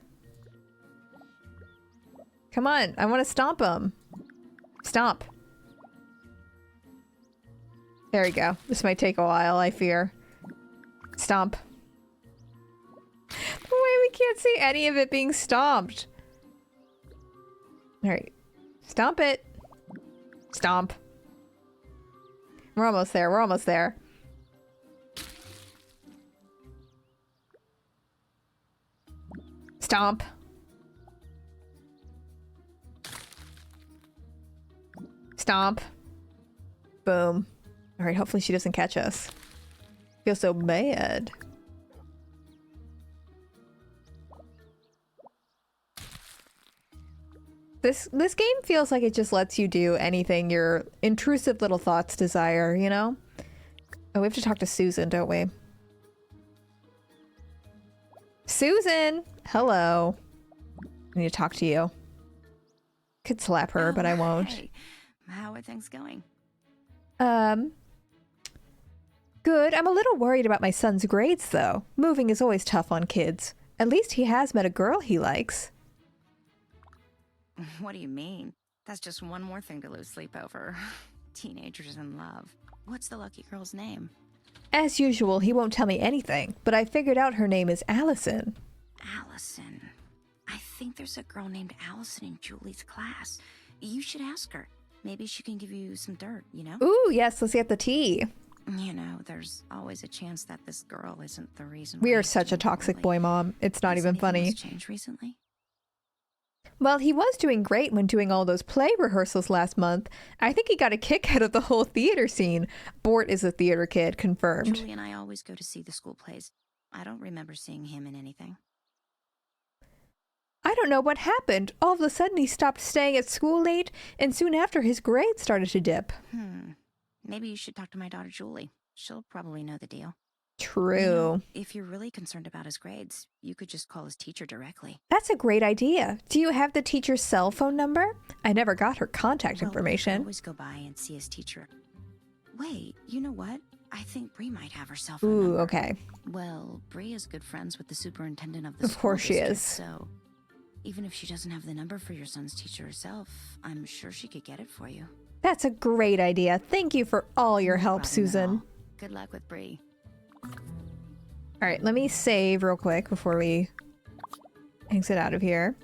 Come on. I want to stomp them. Stomp. There we go. This might take a while, I fear. Stomp. Wait, we can't see any of it being stomped. Alright. Stomp it. Stomp. We're almost there. We're almost there. Stomp. Stomp. Boom. Alright, hopefully she doesn't catch us. Feel so bad. This game feels like it just lets you do anything your intrusive little thoughts desire, you know? Oh, we have to talk to Susan, don't we? Susan! Hello. I need to talk to you. Could slap her, but I won't. Hey. How are things going? Good. I'm a little worried about my son's grades, though. Moving is always tough on kids. At least he has met a girl he likes. What do you mean? That's just one more thing to lose sleep over. Teenagers in love. What's the lucky girl's name? As usual, he won't tell me anything, but I figured out her name is Allison. Allison. I think there's a girl named Allison in Julie's class. You should ask her. Maybe she can give you some dirt, you know? Ooh, yes, let's get the tea. You know, there's always a chance that this girl isn't the reason we are such a toxic boy mom. It's not even funny. Changed recently? Well, he was doing great when doing all those play rehearsals last month. I think he got a kick out of the whole theater scene. Bort is a theater kid, confirmed. Julie and I always go to see the school plays. I don't remember seeing him in anything. I don't know what happened. All of a sudden he stopped staying at school late, and soon after his grades started to dip. Maybe you should talk to my daughter Julie. She'll probably know the deal. True. You know, if you're really concerned about his grades, you could just call his teacher directly. That's a great idea. Do you have the teacher's cell phone number? I never got her contact information. I always go by and see his teacher. Wait, you know what? I think Bree might have her cell phone Ooh, number. okay. Well, Bree is good friends with the superintendent of the school. Of course she district, is. So, even if she doesn't have the number for your son's teacher herself, I'm sure she could get it for you. That's a great idea. Thank you for all your help, Susan. Good luck with Bree. All right, let me save real quick before we exit out of here.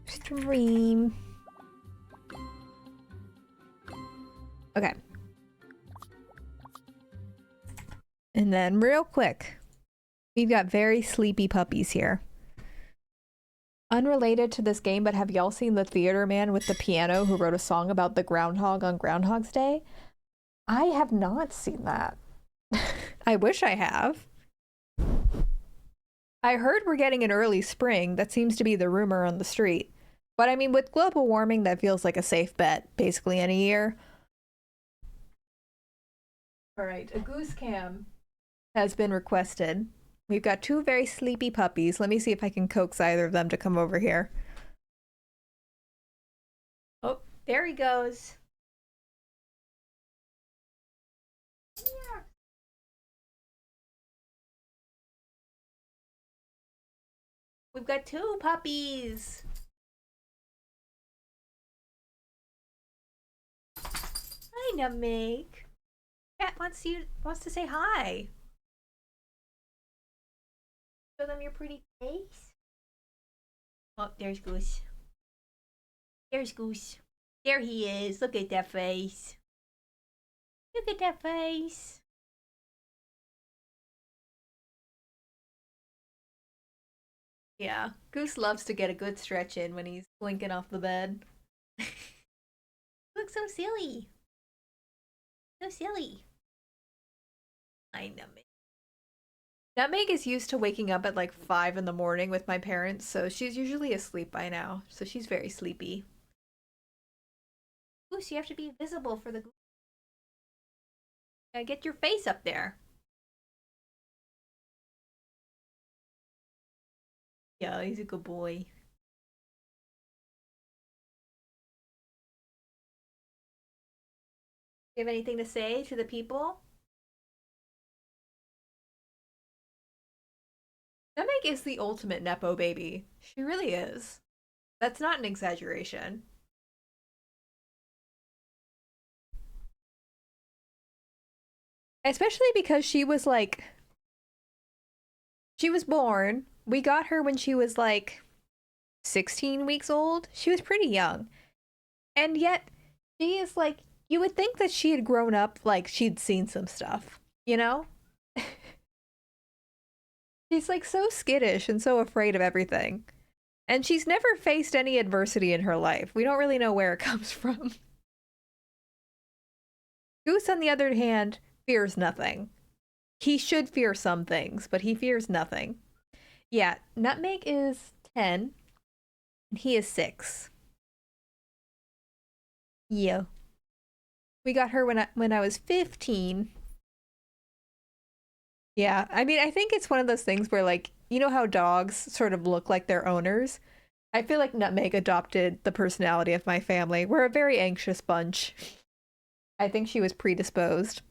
Stream. Okay. And then real quick, we've got very sleepy puppies here. Unrelated to this game, but have y'all seen the theater man with the piano who wrote a song about the groundhog on Groundhog's Day? I have not seen that. I wish I have. I heard we're getting an early spring. That seems to be the rumor on the street. But I mean, with global warming, that feels like a safe bet, basically any year. All right, a goose cam has been requested. We've got two very sleepy puppies. Let me see if I can coax either of them to come over here. Oh, there he goes. We've got two puppies. Hi, Nutmeg. Cat wants to say hi. Show them your pretty face. Oh, there's Goose. There's Goose. There he is. Look at that face. Look at that face. Yeah, Goose loves to get a good stretch in when he's blinking off the bed. Looks so silly. So silly. I know me. Nutmeg is used to waking up at like 5 in the morning with my parents, so she's usually asleep by now. So she's very sleepy. Goose, you have to be visible for the goose. Get your face up there. Yeah, he's a good boy. You have anything to say to the people? Nutmeg is the ultimate Nepo baby. She really is. That's not an exaggeration. Especially because she was like... She was born. We got her when she was like 16 weeks old. She was pretty young. And yet, she is like... You would think that she had grown up, like she'd seen some stuff, you know? She's like so skittish and so afraid of everything. And she's never faced any adversity in her life. We don't really know where it comes from. Goose, on the other hand, fears nothing. He should fear some things, but he fears nothing. Yeah, Nutmeg is 10, and he is 6. Yeah. We got her when I was 15. Yeah, I mean, I think it's one of those things where, like, you know how dogs sort of look like their owners? I feel like Nutmeg adopted the personality of my family. We're a very anxious bunch. I think she was predisposed.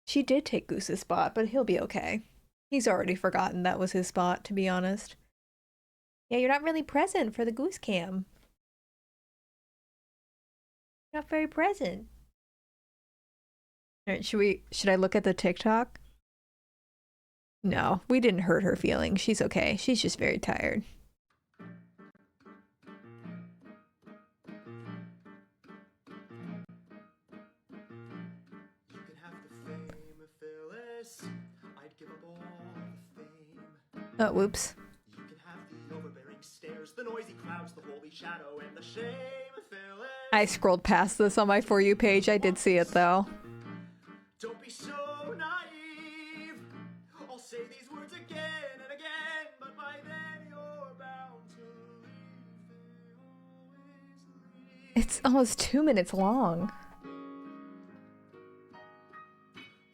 She did take Goose's spot, but he'll be okay. He's already forgotten that was his spot, to be honest. Yeah, you're not really present for the Goose Cam. Not very present. All right, should I look at the TikTok? No, we didn't hurt her feelings. She's okay. She's just very tired. Oh, whoops. the noisy crowds, the holy shadow, and the shame Phyllis. I scrolled past this on my For You page. I did see it though. Don't be so naive. I'll say these words again and again, but by then you're bound to leave. They always leave. It's almost 2 minutes long.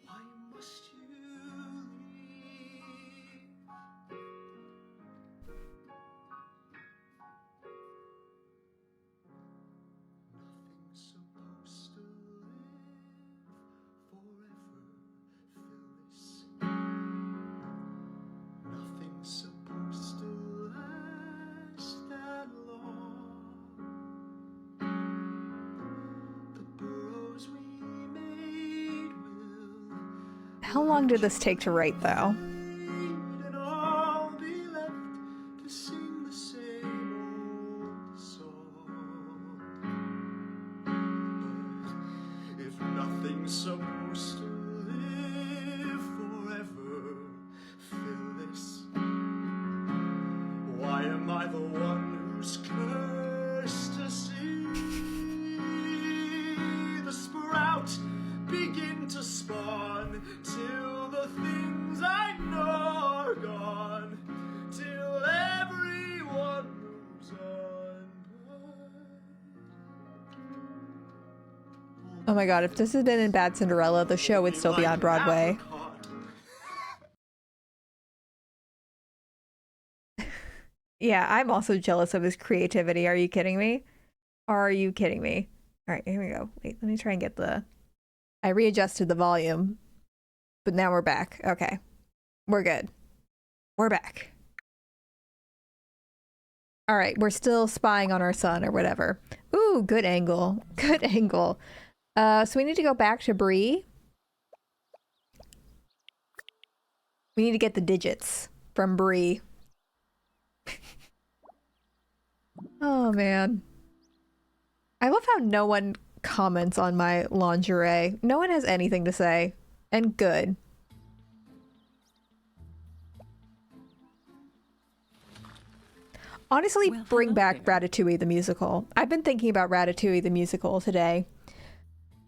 Why must you leave? Nothing's supposed to last that long. The burrows we made will How long did this take to write though? and all be left to sing the same old song. But if nothing's supposed to live forever, Phyllis, why am I the one who's cursed to see the sprout begin to spawn till the things I know are gone, till everyone moves on? Oh my god, if this had been in Bad Cinderella, the show would still be on Broadway. Yeah, I'm also jealous of his creativity. Are you kidding me? Are you kidding me? All right, here we go. Wait, let me try and get the... I readjusted the volume, but now we're back. Okay, we're good. We're back. All right, we're still spying on our son or whatever. Ooh, good angle. Good angle. So we need to go back to Bree. We need to get the digits from Bree. Oh man. I love how no one comments on my lingerie. No one has anything to say. And good. Honestly, bring back Ratatouille the musical. I've been thinking about Ratatouille the musical today.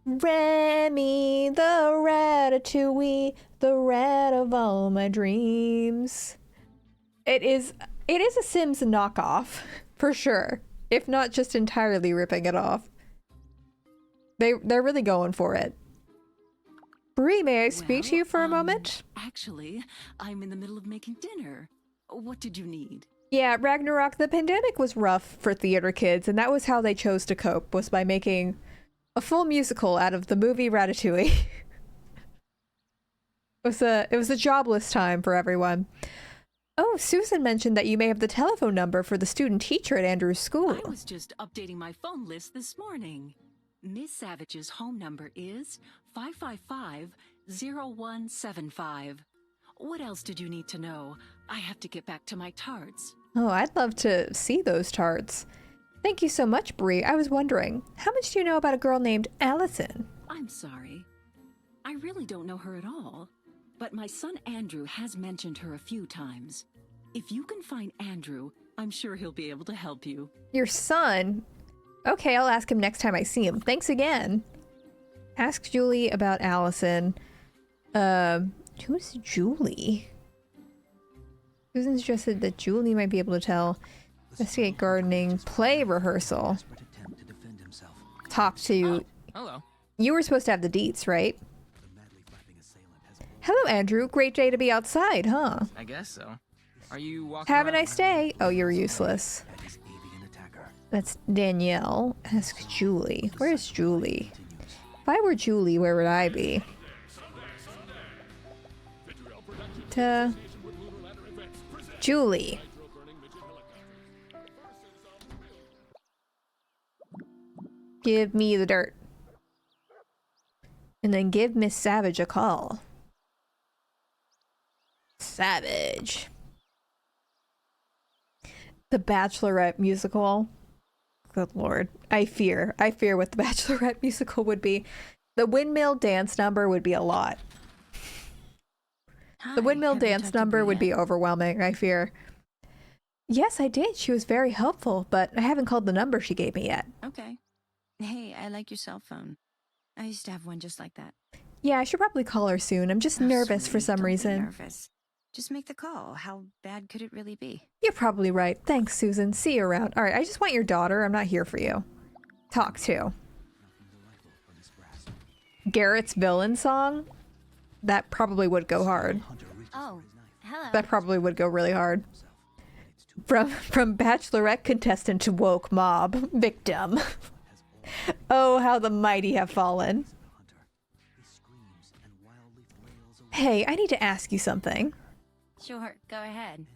Remy the Ratatouille, the rat of all my dreams. It is a Sims knockoff, for sure. If not just entirely ripping it off. They're really going for it. Bree, may I speak to you for a moment? Actually, I'm in the middle of making dinner. What did you need? Yeah, Ragnarok, the pandemic was rough for theater kids, and that was how they chose to cope, was by making a full musical out of the movie Ratatouille. It was a jobless time for everyone. Oh, Susan mentioned that you may have the telephone number for the student teacher at Andrew's school. I was just updating my phone list this morning. Miss Savage's home number is 555-0175. What else did you need to know? I have to get back to my tarts. Oh, I'd love to see those tarts. Thank you so much, Bree. I was wondering, how much do you know about a girl named Allison? I'm sorry. I really don't know her at all. But my son Andrew has mentioned her a few times. If you can find Andrew, I'm sure he'll be able to help you. Your son? Okay, I'll ask him next time I see him. Thanks again. Ask Julie about Allison. Who's Julie? Susan suggested that Julie might be able to tell. Investigate gardening, play rehearsal. Talk to... Hello. You were supposed to have the deets, right? Hello, Andrew. Great day to be outside, huh? I guess so. Are you walking Have a around? nice day. Oh, you're useless. That's Danielle. Ask Julie. Where's Julie? If I were Julie, where would I be? Julie. Give me the dirt. And then give Miss Savage a call. Savage. The Bachelorette musical. Good lord. I fear what the Bachelorette musical would be. The windmill dance number would be a lot. The windmill dance number would be overwhelming, I fear. Yes, I did. She was very helpful, but I haven't called the number she gave me yet. Okay. Hey, I like your cell phone. I used to have one just like that. Yeah, I should probably call her soon. I'm just nervous for some Don't be reason. nervous. Just make the call. How bad could it really be? You're probably right. Thanks, Susan. See you around. All right, I just want your daughter. I'm not here for you. Talk to. Garrett's villain song? That probably would go hard. Oh, hello. That probably would go really hard. From bachelorette contestant to woke mob victim. Oh, how the mighty have fallen. Hey, I need to ask you something. Sure, go ahead.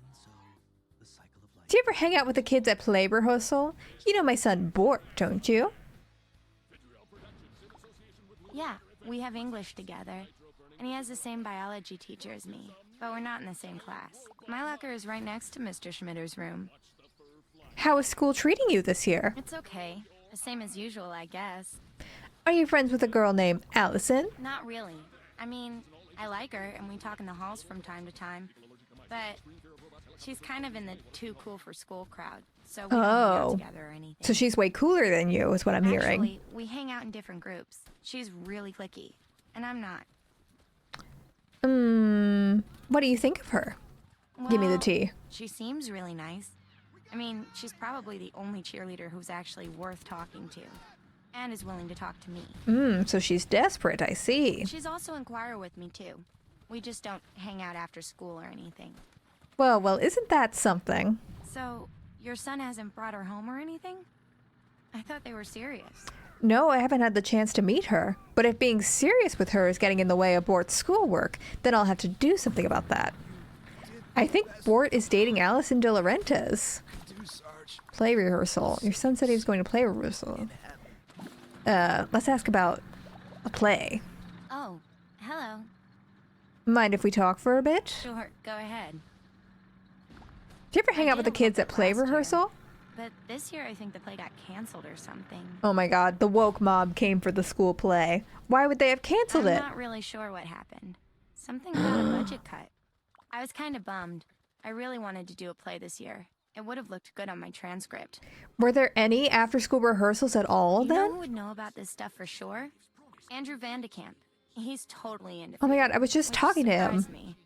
Do you ever hang out with the kids at play rehearsal? You know my son Bort, don't you? Yeah, we have English together. And he has the same biology teacher as me, but we're not in the same class. My locker is right next to Mr. Schmitter's room. How is school treating you this year? It's okay. The same as usual, I guess. Are you friends with a girl named Allison? Not really. I mean, I like her, and we talk in the halls from time to time. But she's kind of in the too cool for school crowd, so we don't hang out together or anything. So she's way cooler than you, is what I'm hearing. Actually, we hang out in different groups. She's really cliquey, and I'm not. What do you think of her? Give me the tea. She seems really nice. I mean, she's probably the only cheerleader who's actually worth talking to, and is willing to talk to me. So she's desperate, I see. She's also in choir with me, too. We just don't hang out after school or anything. Well, isn't that something? So, your son hasn't brought her home or anything? I thought they were serious. No, I haven't had the chance to meet her. But if being serious with her is getting in the way of Bort's schoolwork, then I'll have to do something about that. I think Bort is dating Allison De Laurentiis. Play rehearsal. Your son said he was going to play rehearsal. Let's ask about a play. Oh, hello. Mind if we talk for a bit? Sure, go ahead. Do you ever hang out with the kids at play rehearsal? But this year I think the play got canceled or something. Oh my god, the woke mob came for the school play. Why would they have canceled it? I'm not really sure what happened. Something about a budget cut. I was kind of bummed. I really wanted to do a play this year. It would have looked good on my transcript. Were there any after-school rehearsals at all, You then? know who would know about this stuff for sure? Andrew Vandekamp. He's totally into Oh my god, I was just talking to him. me.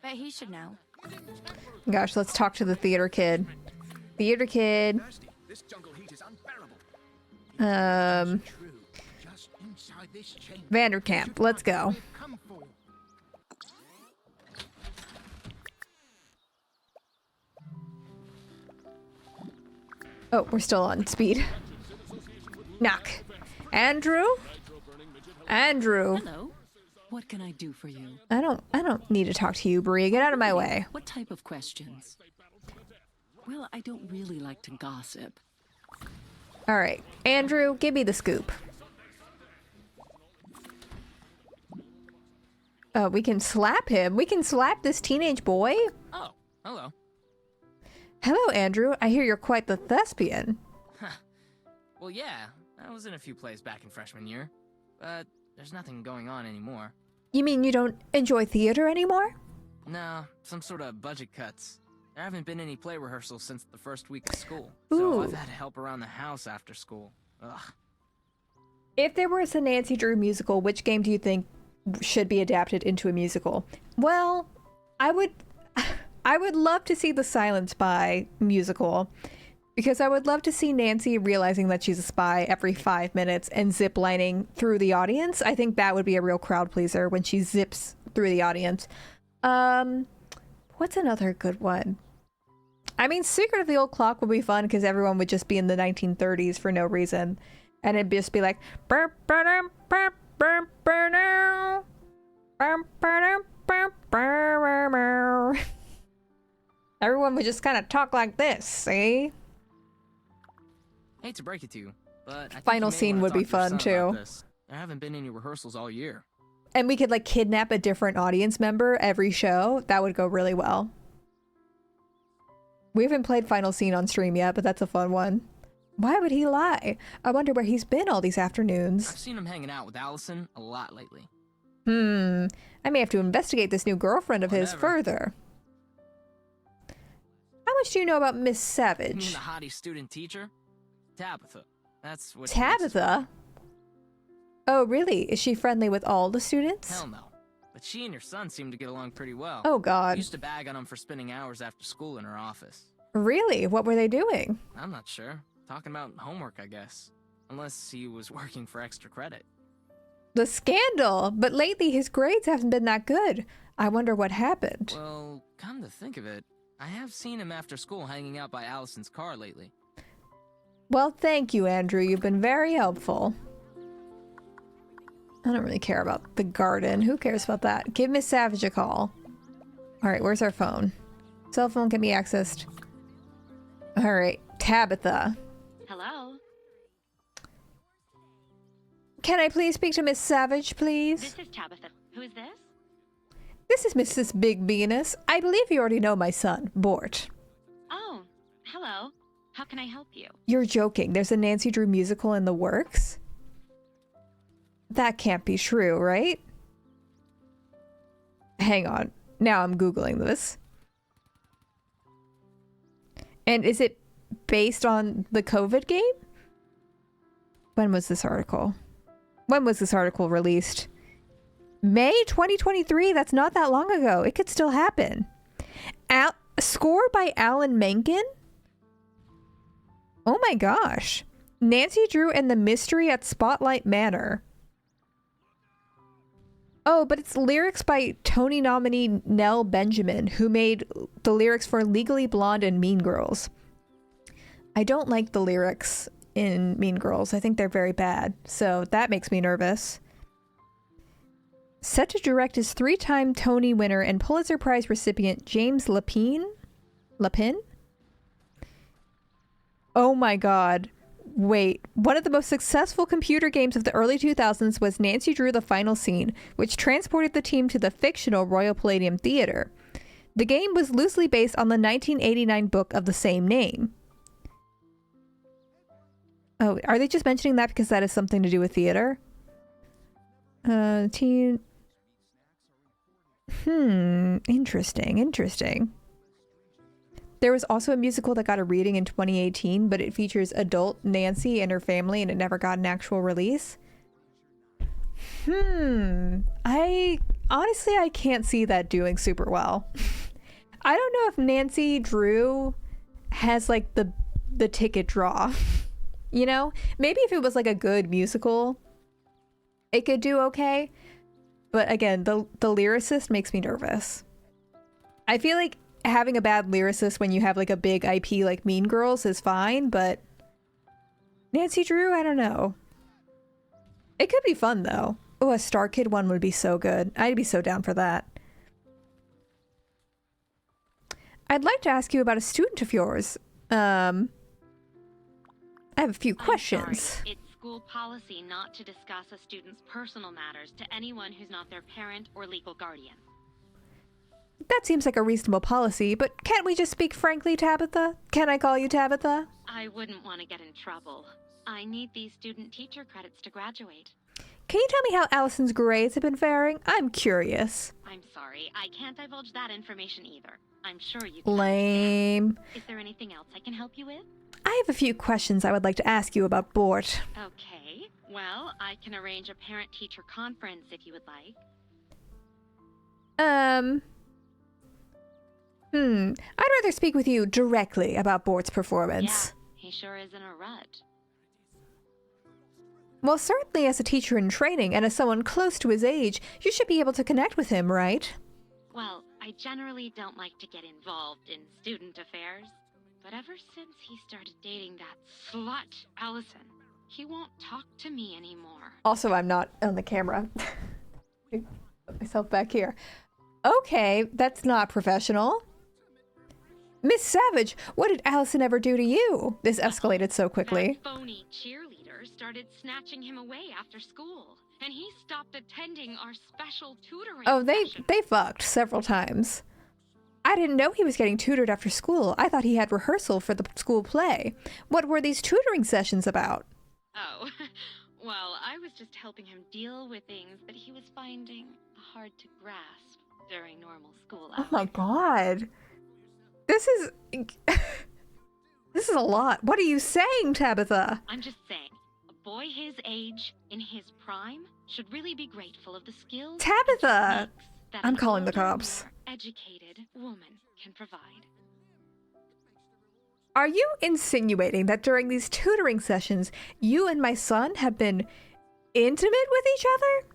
But he should know. Gosh, let's talk to the theater kid. Theater kid. Vanderkamp, let's go. Oh, we're still on speed. Knock. Andrew? Andrew. Hello. What can I do for you? I don't need to talk to you, Bree. Get out of my way. What type of questions? Well, I don't really like to gossip. All right. Andrew, give me the scoop. We can slap him. We can slap this teenage boy. Oh, hello. Hello, Andrew. I hear you're quite the thespian. Well, yeah, I was in a few plays back in freshman year, but there's nothing going on anymore. You mean you don't enjoy theater anymore? No, some sort of budget cuts. There haven't been any play rehearsals since the first week of school, Ooh. so I've had to help around the house after school. Ugh. If there was a Nancy Drew musical, which game do you think should be adapted into a musical? Well, I would love to see the Silent Spy musical, because I would love to see Nancy realizing that she's a spy every 5 minutes and ziplining through the audience. I think that would be a real crowd pleaser when she zips through the audience. What's another good one? I mean, Secret of the Old Clock would be fun because everyone would just be in the 1930s for no reason. And it'd just be like, everyone would just kind of talk like this, see? Hate to break it to you, but I think Final you may scene wanna would be talk to your fun, son too. about this. There haven't been any rehearsals all year. And we could like kidnap a different audience member every show. That would go really well. We haven't played Final Scene on stream yet, but that's a fun one. Why would he lie? I wonder where he's been all these afternoons. I've seen him hanging out with Allison a lot lately. I may have to investigate this new girlfriend of his further. How much do you know about Miss You mean Savage? the hottie student teacher? Tabitha. That's what Tabitha? Oh, really? Is she friendly with all the students? Hell no. But she and your son seem to get along pretty well. Oh, God. I used to bag on him for spending hours after school in her office. Really? What were they doing? I'm not sure. Talking about homework, I guess. Unless he was working for extra credit. The scandal! But lately his grades haven't been that good. I wonder what happened. Well, come to think of it, I have seen him after school hanging out by Allison's car lately. Well, thank you, Andrew. You've been very helpful. I don't really care about the garden. Who cares about that? Give Miss Savage a call. Alright, where's our phone? Cell phone can be accessed. Alright, Tabitha. Hello? Can I please speak to Miss Savage, please? This is Tabitha. Who is this? This is Mrs. Big Venus. I believe you already know my son, Bort. Oh, hello. How can I help you? You're joking. There's a Nancy Drew musical in the works? That can't be true, right? Hang on. Now I'm Googling this. And is it based on the COVID game? When was this article? When was this article released? May 2023? That's not that long ago. It could still happen. Score by Alan Menken? Oh my gosh. Nancy Drew and the Mystery at Spotlight Manor. Oh, but it's lyrics by Tony nominee Nell Benjamin, who made the lyrics for Legally Blonde and Mean Girls. I don't like the lyrics in Mean Girls. I think they're very bad, so that makes me nervous. Set to direct is 3-time Tony winner and Pulitzer Prize recipient James Lapine? Lapin? Oh my god. Wait, one of the most successful computer games of the early 2000s was Nancy Drew: The Final Scene, which transported the team to the fictional Royal Palladium Theater. The game was loosely based on the 1989 book of the same name. Oh, are they just mentioning that because that has something to do with theater? Interesting. There was also a musical that got a reading in 2018, but it features adult Nancy and her family, and it never got an actual release. I can't see that doing super well. I don't know if Nancy Drew has like the ticket draw. You know? Maybe if it was like a good musical, it could do okay. But again, the lyricist makes me nervous. I feel like having a bad lyricist when you have like a big IP like Mean Girls is fine, but Nancy Drew, I don't know. It could be fun though. Oh, a Star Kid one would be so good. I'd be so down for that. I'd like to ask you about a student of yours. I have a few questions. Sorry. It's school policy not to discuss a student's personal matters to anyone who's not their parent or legal guardian. That seems like a reasonable policy, but can't we just speak frankly, Tabitha? Can I call you Tabitha? I wouldn't want to get in trouble. I need these student teacher credits to graduate. Can you tell me how Allison's grades have been faring? I'm curious. I'm sorry, I can't divulge that information either. I'm sure you can. Lame. Is there anything else I can help you with? I have a few questions I would like to ask you about Bort. Okay, well, I can arrange a parent-teacher conference if you would like. I'd rather speak with you directly about Bort's performance. Yeah, he sure is in a rut. Well, certainly as a teacher in training and as someone close to his age, you should be able to connect with him, right? Well, I generally don't like to get involved in student affairs, but ever since he started dating that slut, Allison, he won't talk to me anymore. Also, I'm not on the camera. Put myself back here. Okay, that's not professional. Miss Savage, what did Allison ever do to you? This escalated so quickly. That phony cheerleader started snatching him away after school, and he stopped attending our special tutoring session. They fucked several times. I didn't know he was getting tutored after school. I thought he had rehearsal for the school play. What were these tutoring sessions about? Oh, well, I was just helping him deal with things that he was finding hard to grasp during normal school hours. Oh my god. This is... This is a lot. What are you saying, Tabitha? I'm just saying, a boy his age, in his prime, should really be grateful of the skills Tabitha! that I'm an calling the older, cops. more educated woman can provide. Are you insinuating that during these tutoring sessions, you and my son have been intimate with each other?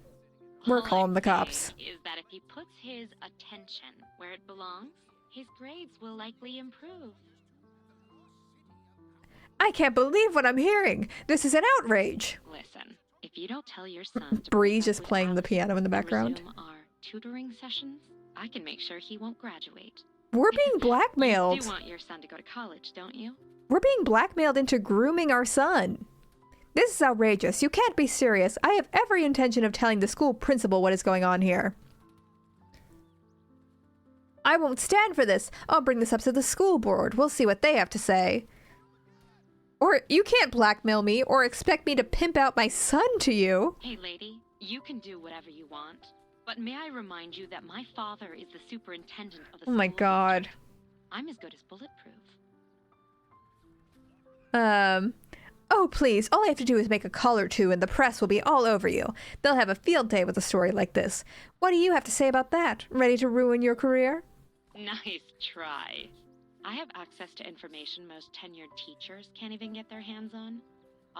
We're calling the cops. Is that if he puts his attention where it belongs, his grades will likely improve. I can't believe what I'm hearing. This is an outrage. Listen, if you don't tell your son to Bree's just playing the piano in the background. resume our tutoring sessions, I can make sure he won't graduate. We're being blackmailed. You do want your son to go to college, don't you? We're being blackmailed into grooming our son. This is outrageous. You can't be serious. I have every intention of telling the school principal what is going on here. I won't stand for this. I'll bring this up to the school board. We'll see what they have to say. Or you can't blackmail me or expect me to pimp out my son to you. Hey, lady, you can do whatever you want. But may I remind you that my father is the superintendent of the Oh my god. I'm as good as bulletproof. Oh please, all I have to do is make a call or two and the press will be all over you. They'll have a field day with a story like this. What do you have to say about that? Ready to ruin your career? Nice try. I have access to information most tenured teachers can't even get their hands on.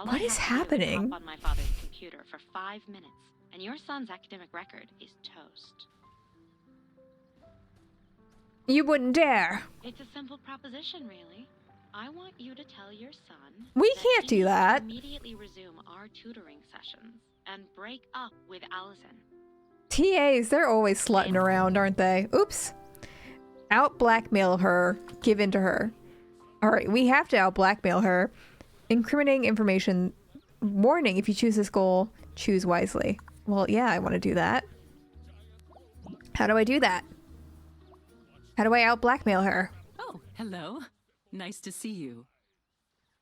What is happening? Hop on my father's computer for 5 minutes, and your son's academic record is toast. You wouldn't dare. It's a simple proposition, really. I want you to tell your son We that can't he do needs to that. Immediately resume our tutoring sessions and break up with Allison. TAs, they're always slutting around, aren't they? Oops. Out blackmail her. Give in to her. Alright, we have to out blackmail her. Incriminating information. Warning, if you choose this goal, choose wisely. Well, yeah, I want to do that. How do I do that? How do I out blackmail her? Oh, hello. Nice to see you.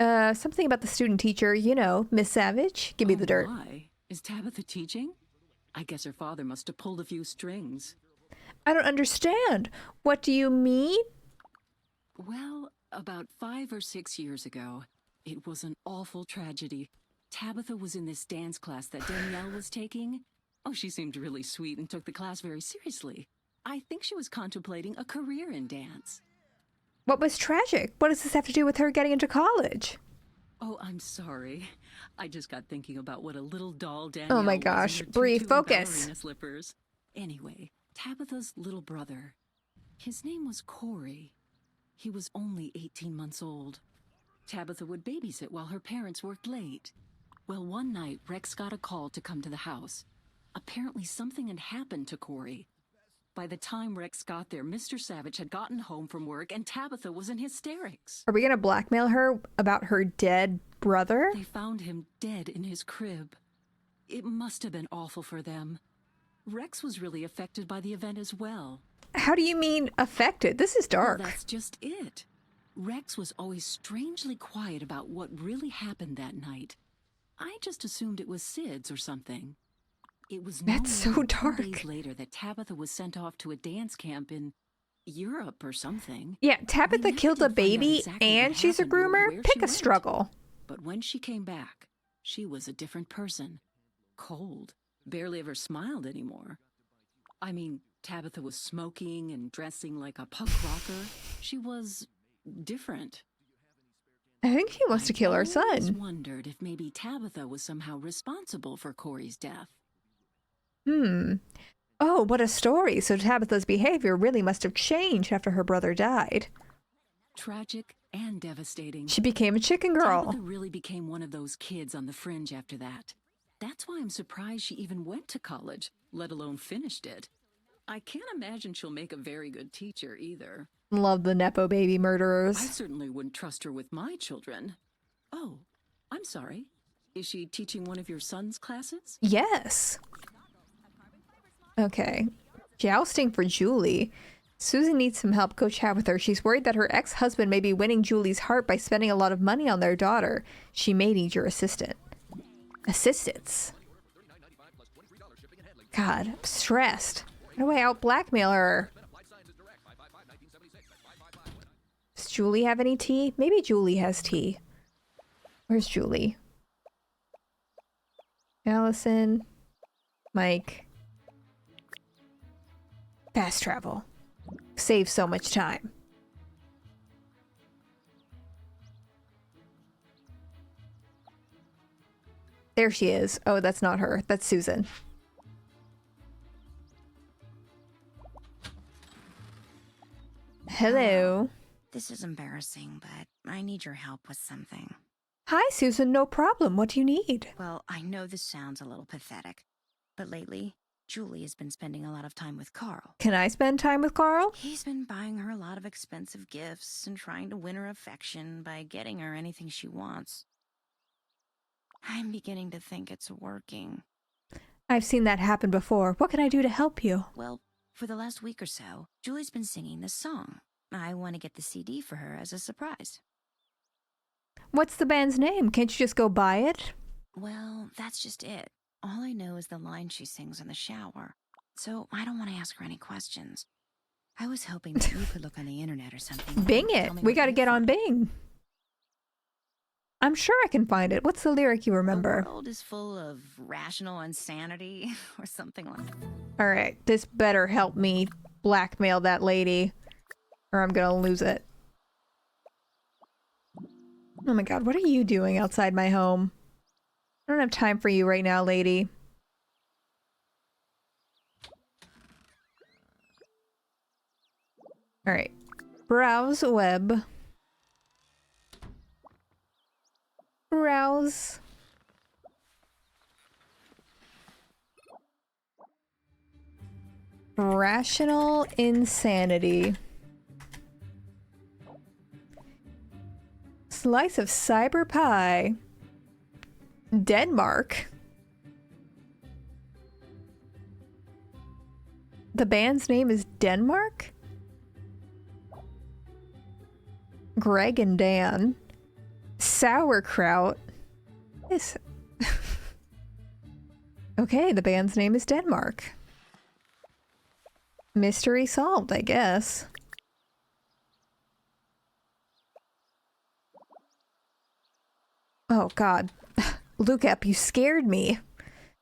Something about the student teacher, you know, Miss Savage. Give me the dirt. Why? Is Tabitha teaching? I guess her father must have pulled a few strings. I don't understand. What do you mean? Well, about 5 or 6 years ago, it was an awful tragedy. Tabitha was in this dance class that Danielle was taking. Oh, she seemed really sweet and took the class very seriously. I think she was contemplating a career in dance. What was tragic? What does this have to do with her getting into college? Oh, I'm sorry. I just got thinking about what a little doll Danielle Oh my was in gosh. her Bree, tutu and focus. ballerina slippers. Anyway, Tabitha's little brother. His name was Corey. He was only 18 months old. Tabitha would babysit while her parents worked late. Well, one night, Rex got a call to come to the house. Apparently something had happened to Corey. By the time Rex got there, Mr. Savage had gotten home from work and Tabitha was in hysterics. Are we gonna blackmail her about her dead brother? They found him dead in his crib. It must have been awful for them. Rex was really affected by the event as well. How do you mean affected? This is dark. Well, that's just it. Rex was always strangely quiet about what really happened that night. I just assumed it was SIDS or something. It was That's more so than 2 dark. days later that Tabitha was sent off to a dance camp in Europe or something. Yeah, Tabitha killed a baby and she's a groomer? Pick a struggle. But when she came back, she was a different person. Cold. Barely ever smiled anymore. I mean, Tabitha was smoking and dressing like a punk rocker. She was different. I think she wants to kill her I son. wondered if maybe Tabitha was somehow responsible for Corey's death. Oh, what a story. So Tabitha's behavior really must have changed after her brother died. Tragic and devastating. She became a chicken girl. Tabitha really became one of those kids on the fringe after that. That's why I'm surprised she even went to college, let alone finished it. I can't imagine she'll make a very good teacher either. Love the Nepo baby I murderers. certainly wouldn't trust her with my children. Oh, I'm sorry. Is she teaching one of your son's classes? Yes. Okay. Jousting for Julie. Susan needs some help. Go chat with her. She's worried that her ex-husband may be winning Julie's heart by spending a lot of money on their daughter. She may need your assistance. God, I'm stressed. How do I out blackmail her? Does Julie have any tea? Maybe Julie has tea. Where's Julie? Allison. Mike. Fast travel. Saves so much time. There she is. Oh, that's not her. That's Susan. Hello. This is embarrassing, but I need your help with something. Hi, Susan. No problem. What do you need? Well, I know this sounds a little pathetic, but lately, Julie has been spending a lot of time with Carl. Can I spend time with Carl? He's been buying her a lot of expensive gifts and trying to win her affection by getting her anything she wants. I'm beginning to think it's working. I've seen that happen before. What can I do to help you? Well, for the last week or so, Julie's been singing this song. I want to get the CD for her as a surprise. What's the band's name? Can't you just go buy it? Well, that's just it. All I know is the line she sings in the shower. So I don't want to ask her any questions. I was hoping that you could look on the internet or something. Bing it. We got to get on Bing. I'm sure I can find it. What's the lyric you remember? The world is full of rational insanity or something like that. All right. This better help me blackmail that lady or I'm going to lose it. Oh my god, what are you doing outside my home? I don't have time for you right now, lady. All right. Browse web. Browse. Rational insanity. Slice of cyber pie. Denmark. The band's name is Denmark? Greg and Dan. Sauerkraut. This. Okay, the band's name is Denmark. Mystery solved, I guess. Oh, God. Lucap, you scared me.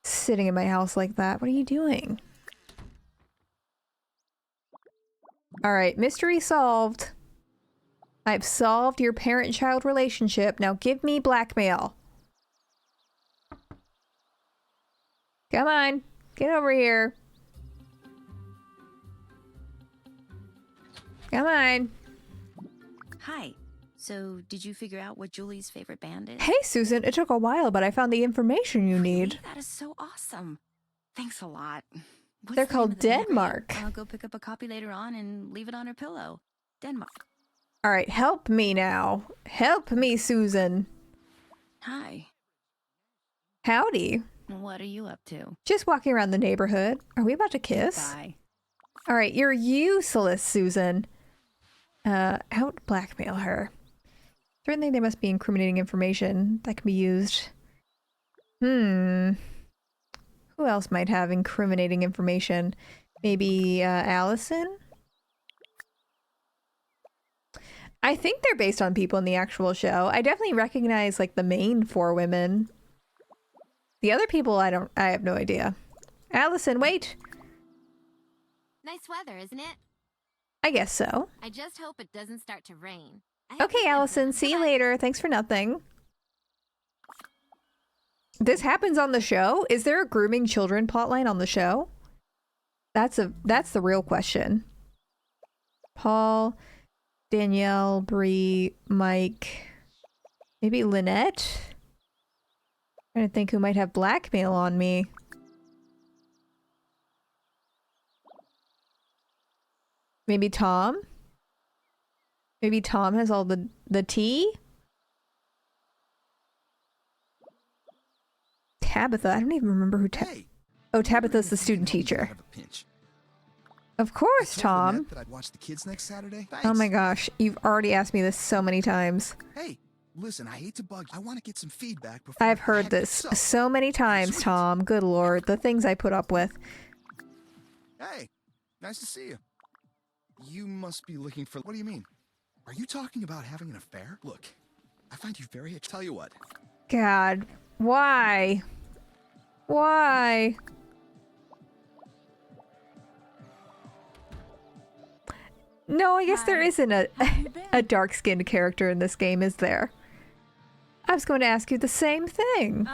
Sitting in my house like that. What are you doing? Alright, mystery solved. I've solved your parent-child relationship. Now give me blackmail. Come on. Get over here. Come on. Hi. So, did you figure out what Julie's favorite band is? Hey, Susan. It took a while, but I found the information you need. That is so awesome. Thanks a lot. What's They're the name called of the band? Denmark. I'll go pick up a copy later on and leave it on her pillow. Denmark. All right, help me now. Help me, Susan. Hi. Howdy. What are you up to? Just walking around the neighborhood. Are we about to kiss? Bye. All right, you're useless, Susan. Out blackmail her. Certainly there must be incriminating information that can be used. Who else might have incriminating information? Maybe Allison? I think they're based on people in the actual show. I definitely recognize like the main 4 women. The other people I have no idea. Allison, wait. Nice weather, isn't it? I guess so. I just hope it doesn't start to rain. Okay, Allison, see you later. Thanks for nothing. This happens on the show? Is there a grooming children plotline on the show? That's the real question. Paul, Danielle, Bree, Mike, maybe Lynette? Trying to think who might have blackmail on me. Maybe Tom? Maybe Tom has all the tea? Tabitha? I don't even remember who Oh, Tabitha's the student teacher. Of course, Tom. That I'd watch the kids next Saturday. Oh my gosh, you've already asked me this so many times. Hey, listen, I hate to bug you. I want to get some feedback before I've heard this so many times, Tom. Good lord, the things I put up with. Hey, nice to see you. You must be looking for... What do you mean? Are you talking about having an affair? Look, I find you very... Tell you what. God, why? Why? No, I guess there isn't a dark-skinned character in this game, is there? I was going to ask you the same thing.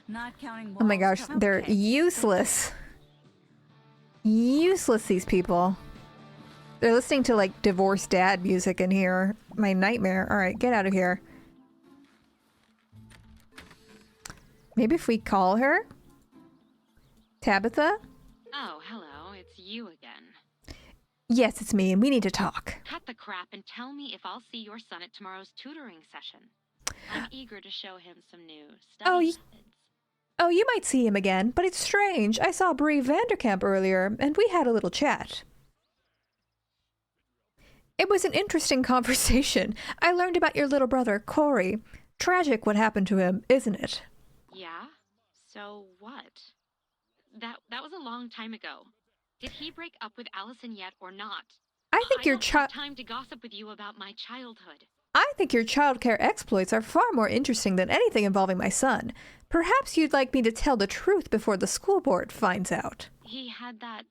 Not counting Oh my gosh, they're useless. Useless, these people. They're listening to, like, divorced dad music in here. My nightmare. Alright, get out of here. Maybe if we call her? Tabitha? Oh, hello. It's you again. Yes, it's me, and we need to talk. Cut the crap and tell me if I'll see your son at tomorrow's tutoring session. I'm eager to show him some new study methods. Oh, you might see him again, but it's strange. I saw Bree Vanderkamp earlier, and we had a little chat. It was an interesting conversation. I learned about your little brother, Corey. Tragic what happened to him, isn't it? Yeah? So what? That was a long time ago. Did he break up with Allison yet or not? I think your don't have time to gossip with you about my childhood. I think your childcare exploits are far more interesting than anything involving my son. Perhaps you'd like me to tell the truth before the school board finds out. He had that,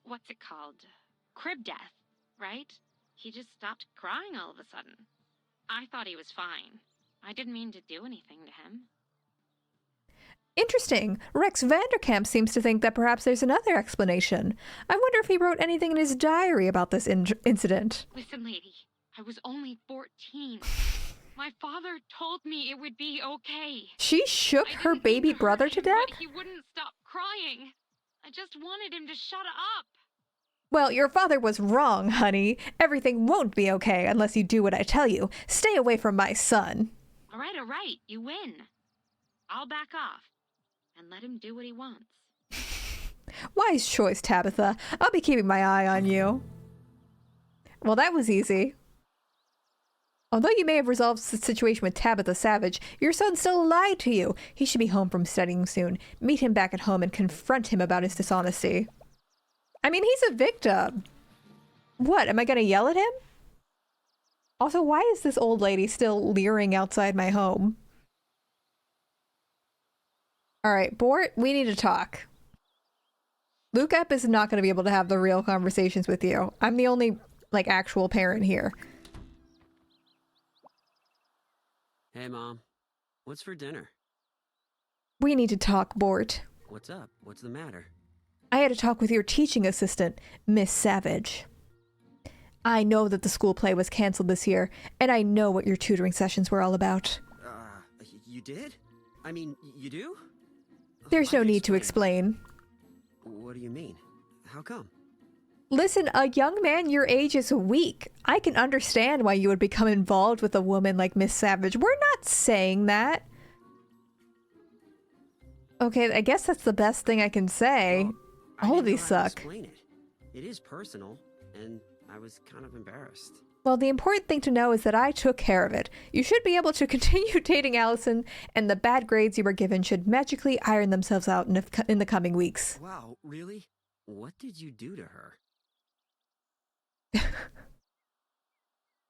what's it called? Crib death, right? He just stopped crying all of a sudden. I thought he was fine. I didn't mean to do anything to him. Interesting. Rex Vanderkamp seems to think that perhaps there's another explanation. I wonder if he wrote anything in his diary about this incident. Listen, lady, I was only 14. My father told me it would be okay. She shook her baby brother to death? But he wouldn't stop crying. I just wanted him to shut up. Well, your father was wrong, honey. Everything won't be okay unless you do what I tell you. Stay away from my son. All right. You win. I'll back off and let him do what he wants. Wise choice, Tabitha. I'll be keeping my eye on you. Well, that was easy. Although you may have resolved the situation with Tabitha Savage, your son still lied to you. He should be home from studying soon. Meet him back at home and confront him about his dishonesty. I mean, he's a victim. What, am I gonna yell at him? Also, why is this old lady still leering outside my home? Alright, Bort, we need to talk. Luke-Ep is not gonna be able to have the real conversations with you. I'm the only, like, actual parent here. Hey, Mom. What's for dinner? We need to talk, Bort. What's up? What's the matter? I had a talk with your teaching assistant, Miss Savage. I know that the school play was canceled this year, and I know what your tutoring sessions were all about. You did? I mean, you do? There's no need to explain. What do you mean? How come? Listen, a young man your age is weak. I can understand why you would become involved with a woman like Miss Savage. We're not saying that. Okay, I guess that's the best thing I can say. All of these suck. Explain it. It is personal, and I was kind of embarrassed. Well, the important thing to know is that I took care of it. You should be able to continue dating Allison, and the bad grades you were given should magically iron themselves out in the coming weeks. Wow, really? What did you do to her?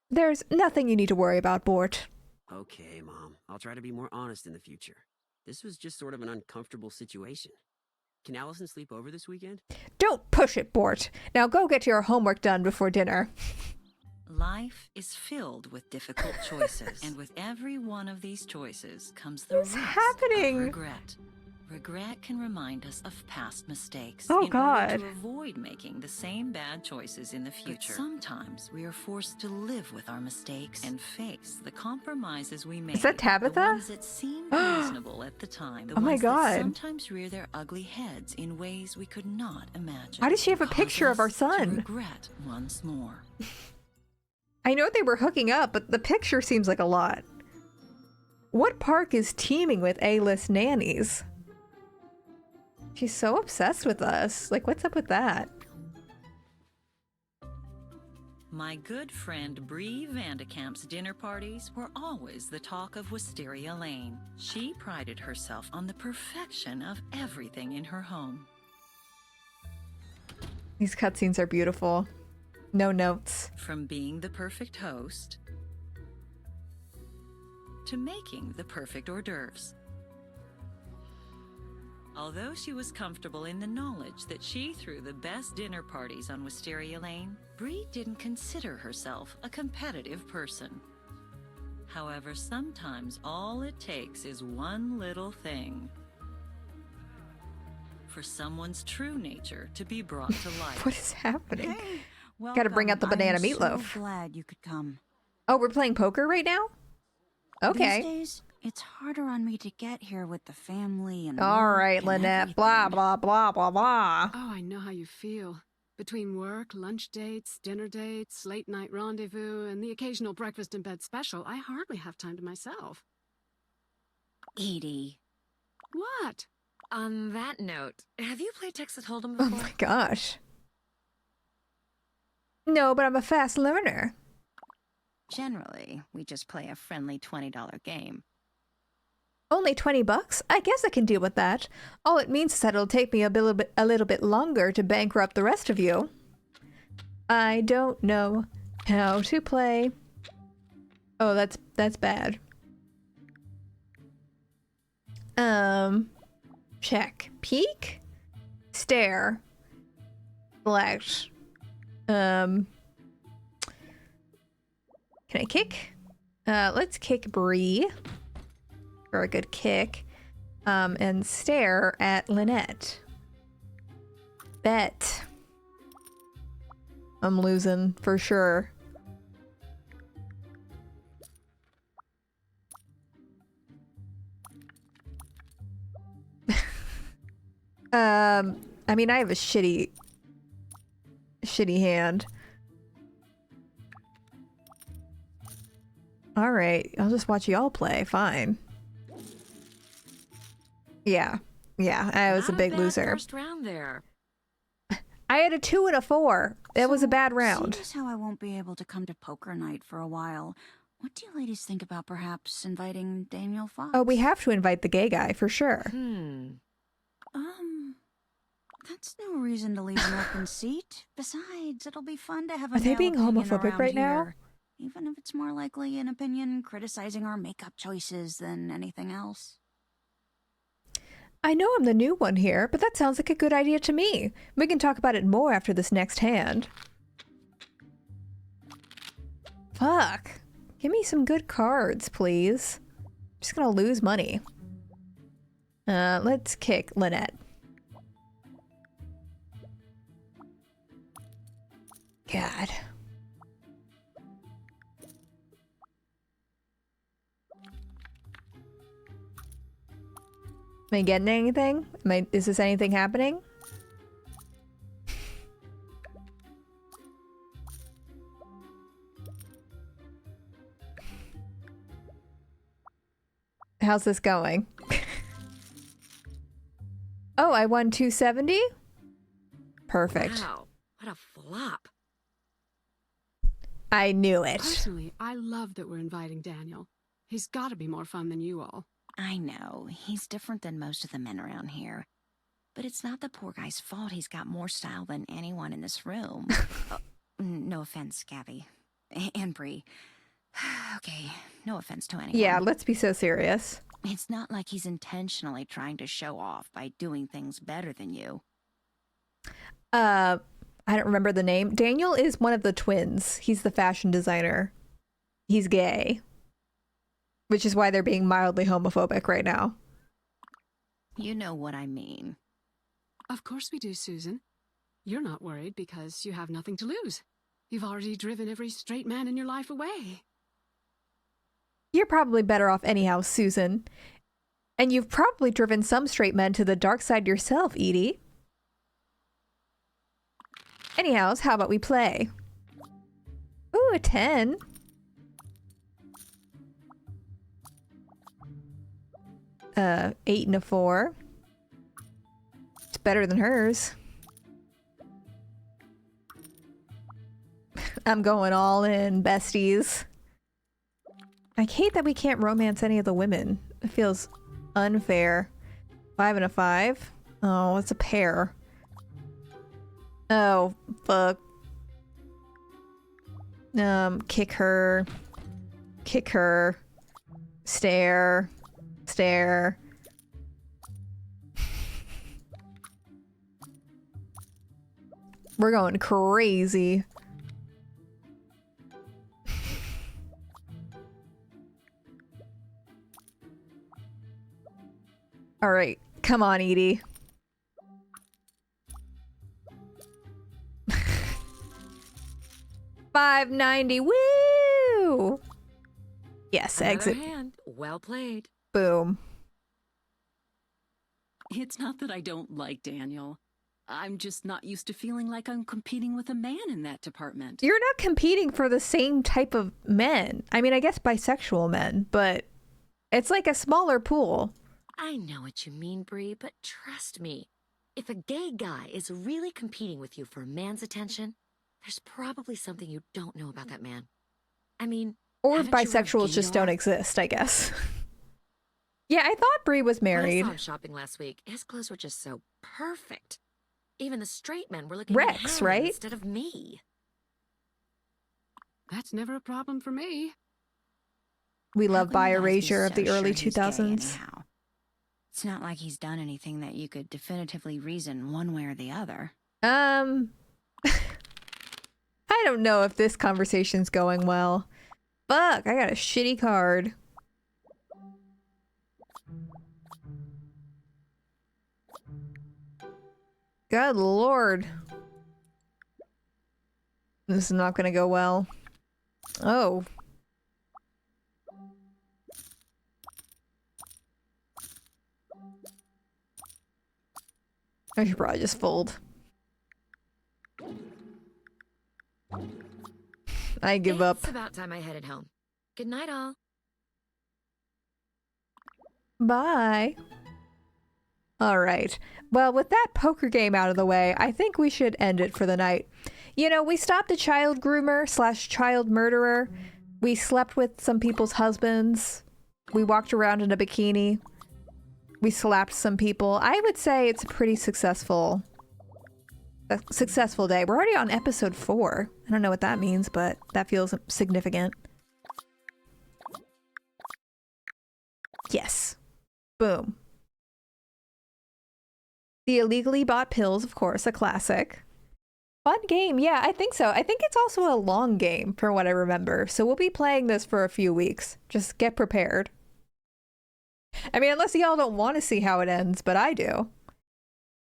There's nothing you need to worry about, Bort. Okay, Mom. I'll try to be more honest in the future. This was just sort of an uncomfortable situation. Can Allison sleep over this weekend? Don't push it, Bort. Now go get your homework done before dinner. Life is filled with difficult choices, and with every one of these choices comes the risk of regret. Regret can remind us of past mistakes in order to avoid making the same bad choices in the future. But sometimes we are forced to live with our mistakes and face the compromises we made. Is that Tabitha? The ones that seemed reasonable at the time. The ones that sometimes rear their ugly heads in ways we could not imagine. Why does she have a picture of our son? Regret once more. I know they were hooking up, but the picture seems like a lot. What park is teeming with A-list nannies? She's so obsessed with us. Like, what's up with that? My good friend Bree Vandekamp's dinner parties were always the talk of Wisteria Lane. She prided herself on the perfection of everything in her home. These cutscenes are beautiful. No notes. From being the perfect host to making the perfect hors d'oeuvres. Although she was comfortable in the knowledge that she threw the best dinner parties on Wisteria Lane, Bree didn't consider herself a competitive person. However, sometimes all it takes is one little thing for someone's true nature to be brought to life. What is happening? Hey, Gotta bring out the banana I'm meatloaf. So glad you could come. Oh, we're playing poker right now? Okay. These days, it's harder on me to get here with the family and All work right, and Lynette. Blah, blah, blah, blah, blah. Oh, I know how you feel. Between work, lunch dates, dinner dates, late night rendezvous, and the occasional breakfast in bed special, I hardly have time to myself. Edie. What? On that note, have you played Texas Hold'em Oh before? my gosh. No, but I'm a fast learner. Generally, we just play a friendly $20 game. Only $20? I guess I can deal with that. All it means is that it'll take me a little bit longer to bankrupt the rest of you. I don't know how to play. Oh, that's bad. Check. Peek? Stare. Select. Can I kick? Let's kick Bree for a good kick. And stare at Lynette. Bet. I'm losing for sure. I mean, I have a shitty hand. All right, I'll just watch y'all play. Fine. Yeah, I was a big loser. First round there. I had a 2 and a 4. It was a bad round. Seeing as how I won't be able to come to poker night for a while, what do you ladies think about perhaps inviting Daniel Fox? Oh, we have to invite the gay guy for sure. That's no reason to leave an open seat. Besides, it'll be fun to have a Are they male being opinion homophobic around right now? here, even if it's more likely an opinion criticizing our makeup choices than anything else. I know I'm the new one here, but that sounds like a good idea to me. We can talk about it more after this next hand. Fuck. Give me some good cards, please. I'm just gonna lose money. Let's kick Lynette. God. Am I getting anything? Is this anything happening? How's this going? Oh, I won 270? Perfect. Wow, what a flop. I knew it. Personally, I love that we're inviting Daniel. He's got to be more fun than you all. I know, he's different than most of the men around here. But it's not the poor guy's fault he's got more style than anyone in this room. No offense, Gabby. And Bree. Okay, no offense to anyone. Yeah, let's be so serious. It's not like he's intentionally trying to show off by doing things better than you. I don't remember the name. Daniel is one of the twins. He's the fashion designer. He's gay. Which is why they're being mildly homophobic right now. You know what I mean. Of course we do, Susan. You're not worried because you have nothing to lose. You've already driven every straight man in your life away. You're probably better off anyhow, Susan. And you've probably driven some straight men to the dark side yourself, Edie. Anyhow, how about we play? Ooh, a 10. Uh, 8 and a 4. It's better than hers. I'm going all in, besties. I hate that we can't romance any of the women. It feels unfair. 5 and a 5. Oh, it's a pair. Oh, fuck. Kick her. Kick her. Stare. Stare. We're going crazy. All right, come on, Edie. $5.90. Woo! Yes, exit. Another hand. Well played. Boom. It's not that I don't like Daniel. I'm just not used to feeling like I'm competing with a man in that department. You're not competing for the same type of men. I mean, I guess bisexual men, but it's like a smaller pool. I know what you mean, Bree, but trust me. If a gay guy is really competing with you for a man's attention, there's probably something you don't know about that man. I mean, or haven't you read bisexuals just don't exist, I guess. Yeah, I thought Bree was married. I saw him shopping last week. His clothes were just so perfect. Even the straight men were looking Rex, at him right? instead of me. That's never a problem for me. We love How can you bi guys be erasure of so the early sure he's gay 2000s. anyhow? It's not like he's done anything that you could definitively reason one way or the other. I don't know if this conversation's going well. Fuck, I got a shitty card. Good lord. This is not gonna go well. Oh. I should probably just fold. I give up. It's about time I headed home. Good night, all. Bye. All right. Well, with that poker game out of the way, I think we should end it for the night. You know, we stopped a child groomer / child murderer. We slept with some people's husbands. We walked around in a bikini. We slapped some people. I would say it's a pretty successful day. We're already on episode 4. I don't know what that means, but that feels significant. Yes. Boom. The illegally bought pills, of course, a classic. Fun game. Yeah, I think so. I think it's also a long game from what I remember. So we'll be playing this for a few weeks. Just get prepared. I mean, unless y'all don't want to see how it ends, but I do.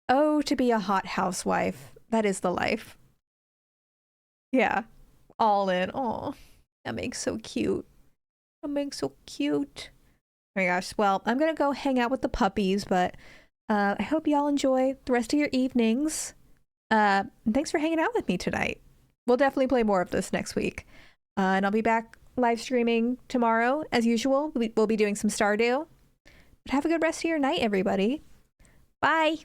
Oh, to be a hot housewife. That is the life. Yeah. All in. Oh, that makes so cute. That makes so cute. Oh my gosh. Well, I'm going to go hang out with the puppies, but I hope y'all enjoy the rest of your evenings. Thanks for hanging out with me tonight. We'll definitely play more of this next week. And I'll be back live streaming tomorrow, as usual. We'll be doing some Stardew. But have a good rest of your night, everybody. Bye.